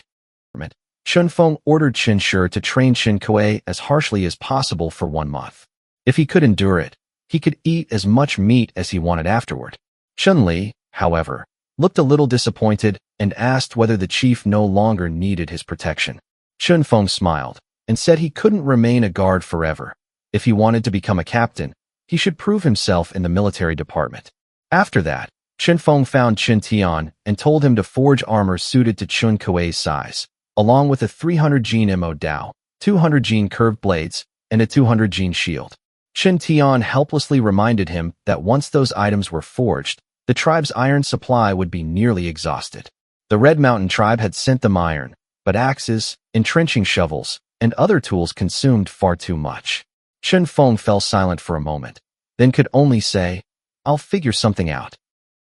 Chen Feng ordered Chen Shi to train Chen Kuei as harshly as possible for 1 month. If he could endure it, he could eat as much meat as he wanted afterward. Chun Li, however, looked a little disappointed and asked whether the chief no longer needed his protection. Chen Feng smiled and said he couldn't remain a guard forever. If he wanted to become a captain, he should prove himself in the military department. After that, Chen Feng found Chen Tian and told him to forge armor suited to Chen Kuei's size, along with a 300 jin Mo Dao, 200 jin curved blades, and a 200 jin shield. Chen Tian helplessly reminded him that once those items were forged, the tribe's iron supply would be nearly exhausted. The Red Mountain tribe had sent them iron, but axes, entrenching shovels, and other tools consumed far too much. Chen Feng fell silent for a moment, then could only say, "I'll figure something out."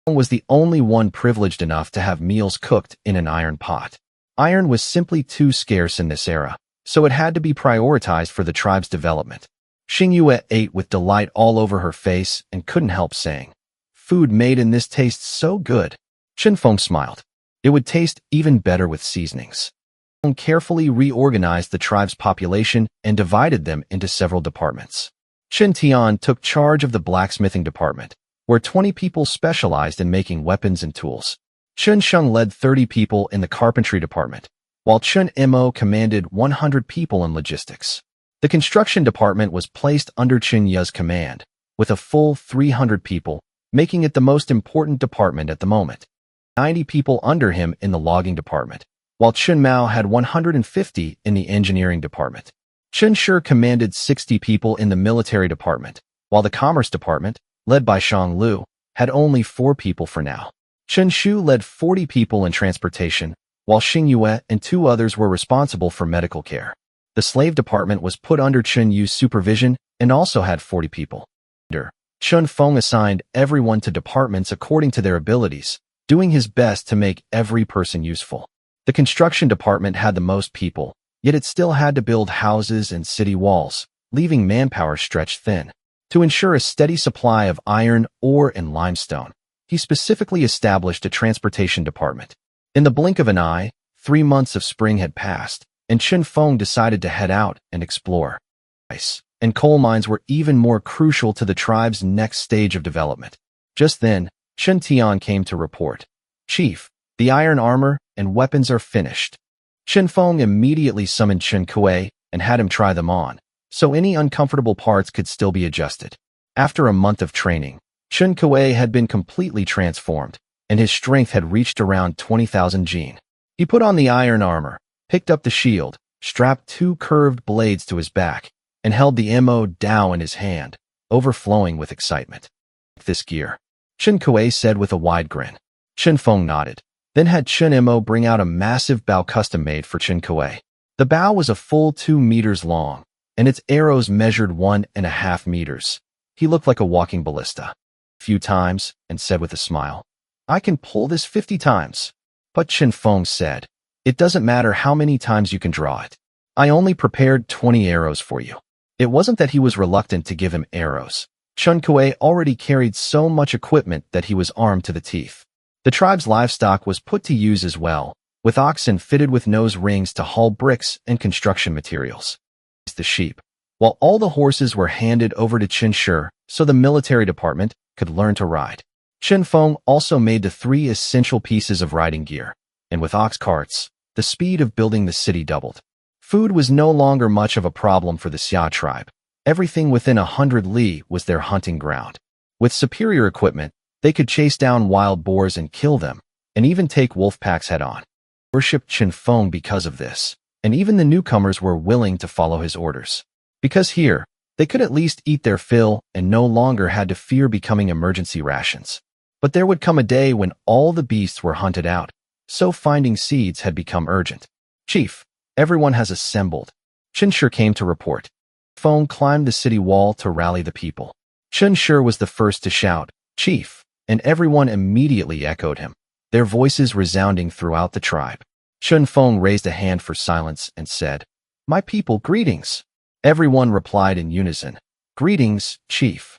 Feng was the only one privileged enough to have meals cooked in an iron pot. Iron was simply too scarce in this era, so it had to be prioritized for the tribe's development. Xing Yue ate with delight all over her face and couldn't help saying, "Food made in this tastes so good." Chen Feng smiled. It would taste even better with seasonings. Feng carefully reorganized the tribe's population and divided them into several departments. Chen Tian took charge of the blacksmithing department, where 20 people specialized in making weapons and tools. Chen Sheng led 30 people in the carpentry department, while Chen Mo commanded 100 people in logistics. The construction department was placed under Chen Ye's command, with a full 300 people, making it the most important department at the moment. 90 people under him in the logging department, while Chen Mao had 150 in the engineering department. Chen Shi commanded 60 people in the military department, while the commerce department, led by Shang Lu, had only 4 people for now. Chen Shu led 40 people in transportation, while Xing Yue and 2 others were responsible for medical care. The slave department was put under Chen Yu's supervision and also had 40 people. Chen Feng assigned everyone to departments according to their abilities, doing his best to make every person useful. The construction department had the most people, yet it still had to build houses and city walls, leaving manpower stretched thin. To ensure a steady supply of iron, ore, and limestone, he specifically established a transportation department. In the blink of an eye, 3 months of spring had passed, and Chen Feng decided to head out and explore. Ice and coal mines were even more crucial to the tribe's next stage of development. Just then, Chen Tian came to report. "Chief, the iron armor and weapons are finished." Chen Feng immediately summoned Chen Kuei and had him try them on, so any uncomfortable parts could still be adjusted. After a month of training, Chen Kuei had been completely transformed, and his strength had reached around 20,000 jin. He put on the iron armor, picked up the shield, strapped 2 curved blades to his back, and held the Mo Dao in his hand, overflowing with excitement. "This gear," Chen Kuei said with a wide grin. Chen Feng nodded, then had Chen Mo bring out a massive bow custom-made for Chen Kuei. The bow was a full 2 meters long, and its arrows measured 1.5 meters. He looked like a walking ballista. A few times, and said with a smile, "I can pull this 50 times. But Chen Feng said, "It doesn't matter how many times you can draw it. I only prepared 20 arrows for you." It wasn't that he was reluctant to give him arrows. Chen Kuei already carried so much equipment that he was armed to the teeth. The tribe's livestock was put to use as well, with oxen fitted with nose rings to haul bricks and construction materials. The sheep, while all the horses were handed over to Chen Shi so the military department could learn to ride. Chen Feng also made the 3 essential pieces of riding gear, and with ox carts, the speed of building the city doubled. Food was no longer much of a problem for the Xia tribe. Everything within 100 li was their hunting ground. With superior equipment, they could chase down wild boars and kill them, and even take wolf packs head-on. Worshipped Chen Feng because of this, and even the newcomers were willing to follow his orders. Because here, they could at least eat their fill and no longer had to fear becoming emergency rations. But there would come a day when all the beasts were hunted out, so finding seeds had become urgent. "Chief, everyone has assembled." Chen Shi came to report. Feng climbed the city wall to rally the people. Chen Shi was the first to shout, "Chief," and everyone immediately echoed him, their voices resounding throughout the tribe. Chen Feng raised a hand for silence and said, "My people, greetings." Everyone replied in unison, "Greetings, Chief."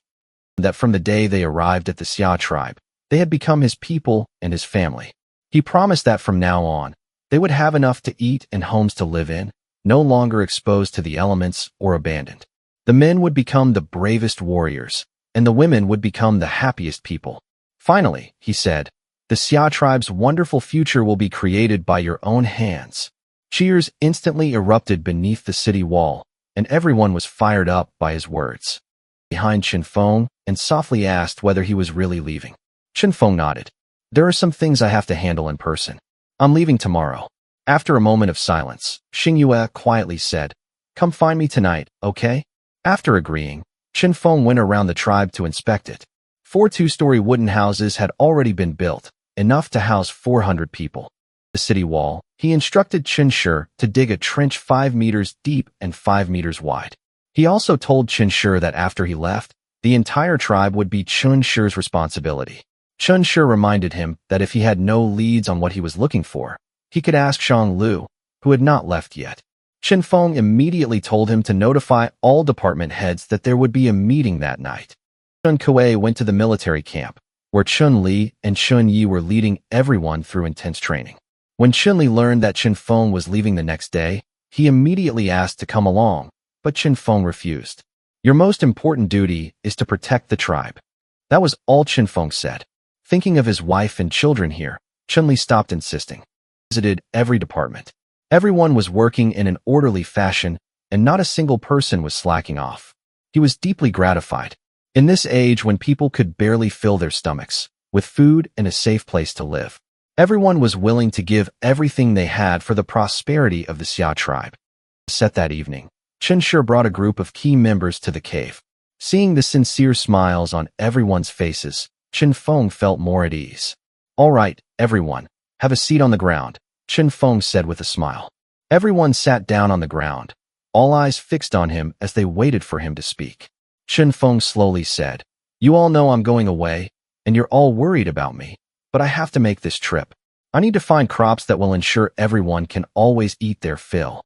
That from the day they arrived at the Xia tribe, they had become his people and his family. He promised that from now on, they would have enough to eat and homes to live in, no longer exposed to the elements or abandoned. The men would become the bravest warriors, and the women would become the happiest people. Finally, he said, "The Xia tribe's wonderful future will be created by your own hands." Cheers instantly erupted beneath the city wall, and everyone was fired up by his words. Behind Chen Feng and softly asked whether he was really leaving. Chen Feng nodded. "There are some things I have to handle in person. I'm leaving tomorrow." After a moment of silence, Xing Yue quietly said, "Come find me tonight, okay?" After agreeing, Chen Feng went around the tribe to inspect it. 4 2-story wooden houses had already been built, enough to house 400 people. The city wall, he instructed Chen Shi to dig a trench 5 meters deep and 5 meters wide. He also told Chen Shi that after he left, the entire tribe would be Chen Shi's responsibility. Chen Shi reminded him that if he had no leads on what he was looking for, he could ask Shang Lu, who had not left yet. Chen Feng immediately told him to notify all department heads that there would be a meeting that night. Chen Kuei went to the military camp, where Chun Li and Chun Yi were leading everyone through intense training. When Chun Li learned that Chen Feng was leaving the next day, he immediately asked to come along, but Chen Feng refused. "Your most important duty is to protect the tribe." That was all Chen Feng said. Thinking of his wife and children here, Chun Li stopped insisting. He visited every department. Everyone was working in an orderly fashion, and not a single person was slacking off. He was deeply gratified. In this age when people could barely fill their stomachs, with food and a safe place to live, everyone was willing to give everything they had for the prosperity of the Xia tribe. Set that evening, Chen Shi brought a group of key members to the cave. Seeing the sincere smiles on everyone's faces, Chen Feng felt more at ease. "All right, everyone, have a seat on the ground," Chen Feng said with a smile. Everyone sat down on the ground, all eyes fixed on him as they waited for him to speak. Chen Feng slowly said, "You all know I'm going away, and you're all worried about me, but I have to make this trip. I need to find crops that will ensure everyone can always eat their fill."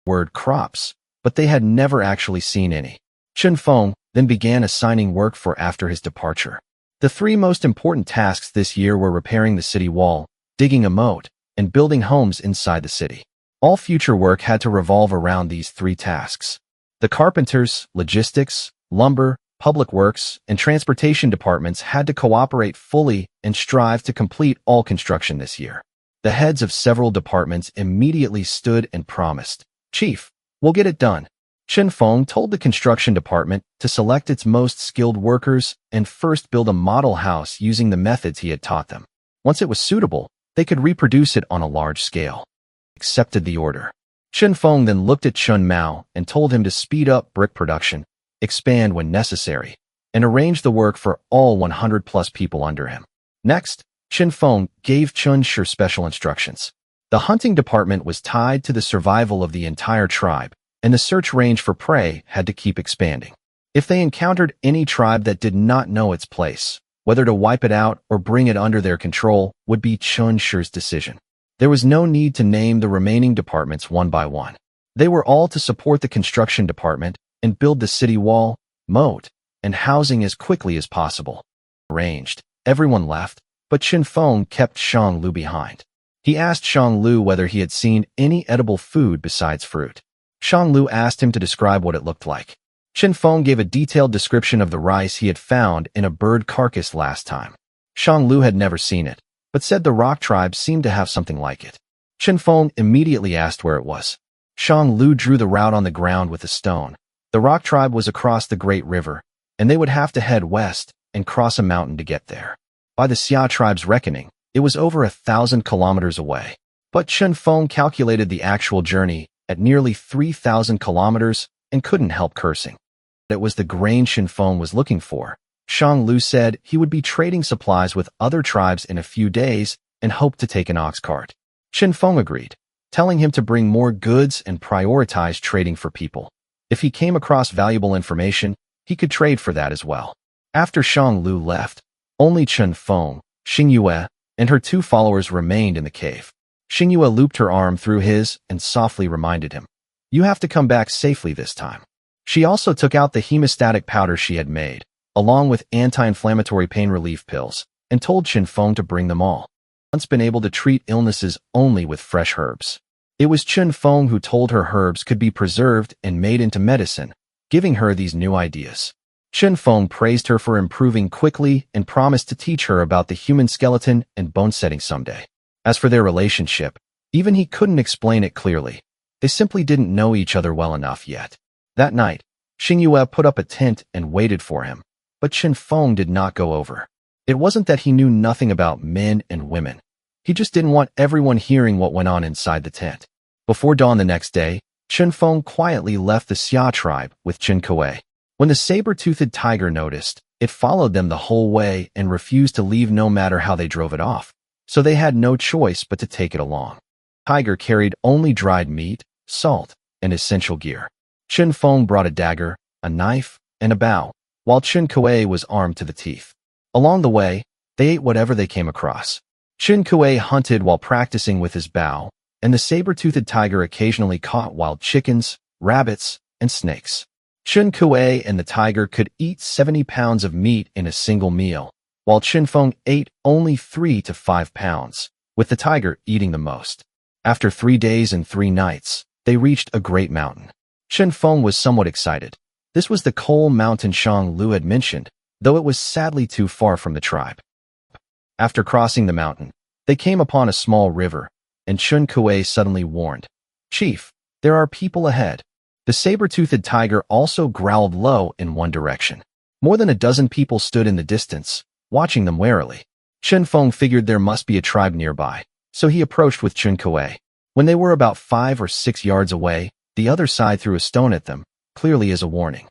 Word crops, but they had never actually seen any. Chen Feng then began assigning work for after his departure. The 3 most important tasks this year were repairing the city wall, digging a moat, and building homes inside the city. All future work had to revolve around these three tasks. The carpenters, logistics, lumber, public works, and transportation departments had to cooperate fully and strive to complete all construction this year. The heads of several departments immediately stood and promised, "Chief, we'll get it done." Chen Feng told the construction department to select its most skilled workers and first build a model house using the methods he had taught them. Once it was suitable, they could reproduce it on a large scale. Accepted the order. Chen Feng then looked at Chun Mao and told him to speed up brick production, expand when necessary, and arrange the work for all 100-plus people under him. Next, Chen Feng gave Chun Shi special instructions. The hunting department was tied to the survival of the entire tribe, and the search range for prey had to keep expanding. If they encountered any tribe that did not know its place, whether to wipe it out or bring it under their control would be Chun Shi's decision. There was no need to name the remaining departments one by one. They were all to support the construction department and build the city wall, moat, and housing as quickly as possible. Arranged, everyone left, but Chen Feng kept Shang Lu behind. He asked Shang Lu whether he had seen any edible food besides fruit. Shang Lu asked him to describe what it looked like. Chen Feng gave a detailed description of the rice he had found in a bird carcass last time. Shang Lu had never seen it, but said the rock tribe seemed to have something like it. Chen Feng immediately asked where it was. Shang Lu drew the route on the ground with a stone. The rock tribe was across the Great River, and they would have to head west and cross a mountain to get there. By the Xia tribe's reckoning, it was over 1,000 kilometers away. But Chen Feng calculated the actual journey at nearly 3,000 kilometers and couldn't help cursing. It was the grain Chen Feng was looking for. Shang Lu said he would be trading supplies with other tribes in a few days and hoped to take an ox cart. Chen Feng agreed, telling him to bring more goods and prioritize trading for people. If he came across valuable information, he could trade for that as well. After Shang Lu left, only Chen Feng, Xingyue, and her two followers remained in the cave. Xingyue looped her arm through his and softly reminded him, "You have to come back safely this time." She also took out the hemostatic powder she had made, along with anti-inflammatory pain relief pills, and told Chen Feng to bring them all. Once been able to treat illnesses only with fresh herbs. It was Chen Feng who told her herbs could be preserved and made into medicine, giving her these new ideas. Chen Feng praised her for improving quickly and promised to teach her about the human skeleton and bone setting someday. As for their relationship, even he couldn't explain it clearly. They simply didn't know each other well enough yet. That night, Xingyue put up a tent and waited for him, but Chen Feng did not go over. It wasn't that he knew nothing about men and women. He just didn't want everyone hearing what went on inside the tent. Before dawn the next day, Chen Feng quietly left the Xia tribe with Chen Kuei. When the saber-toothed tiger noticed, it followed them the whole way and refused to leave no matter how they drove it off, so they had no choice but to take it along. Tiger carried only dried meat, salt, and essential gear. Chen Feng brought a dagger, a knife, and a bow, while Chen Kuei was armed to the teeth. Along the way, they ate whatever they came across. Chen Kuei hunted while practicing with his bow, and the saber-toothed tiger occasionally caught wild chickens, rabbits, and snakes. Chen Kuei and the tiger could eat 70 pounds of meat in a single meal, while Chen Feng ate only 3 to 5 pounds, with the tiger eating the most. After 3 days and 3 nights, they reached a great mountain. Chen Feng was somewhat excited. This was the coal mountain Shang Lu had mentioned, though it was sadly too far from the tribe. After crossing the mountain, they came upon a small river, and Chen Kuei suddenly warned, "Chief, there are people ahead." The saber-toothed tiger also growled low in one direction. More than a dozen people stood in the distance, watching them warily. Chen Feng figured there must be a tribe nearby, so he approached with Chen Kuei. When they were about 5 or 6 yards away, the other side threw a stone at them, clearly as a warning.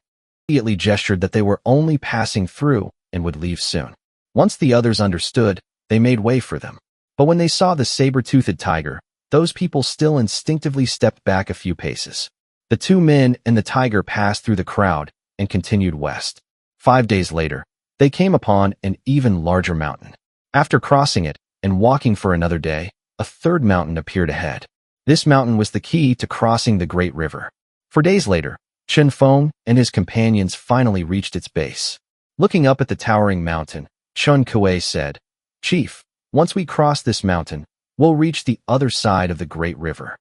He immediately gestured that they were only passing through and would leave soon. Once the others understood, they made way for them. But when they saw the saber-toothed tiger, those people still instinctively stepped back a few paces. The 2 men and the tiger passed through the crowd and continued west. 5 days later, they came upon an even larger mountain. After crossing it and walking for another day, a 3rd mountain appeared ahead. This mountain was the key to crossing the Great River. 4 days later, Chen Feng and his companions finally reached its base. Looking up at the towering mountain, Chen Kuei said, "Chief, once we cross this mountain, We'll reach the other side of the great river.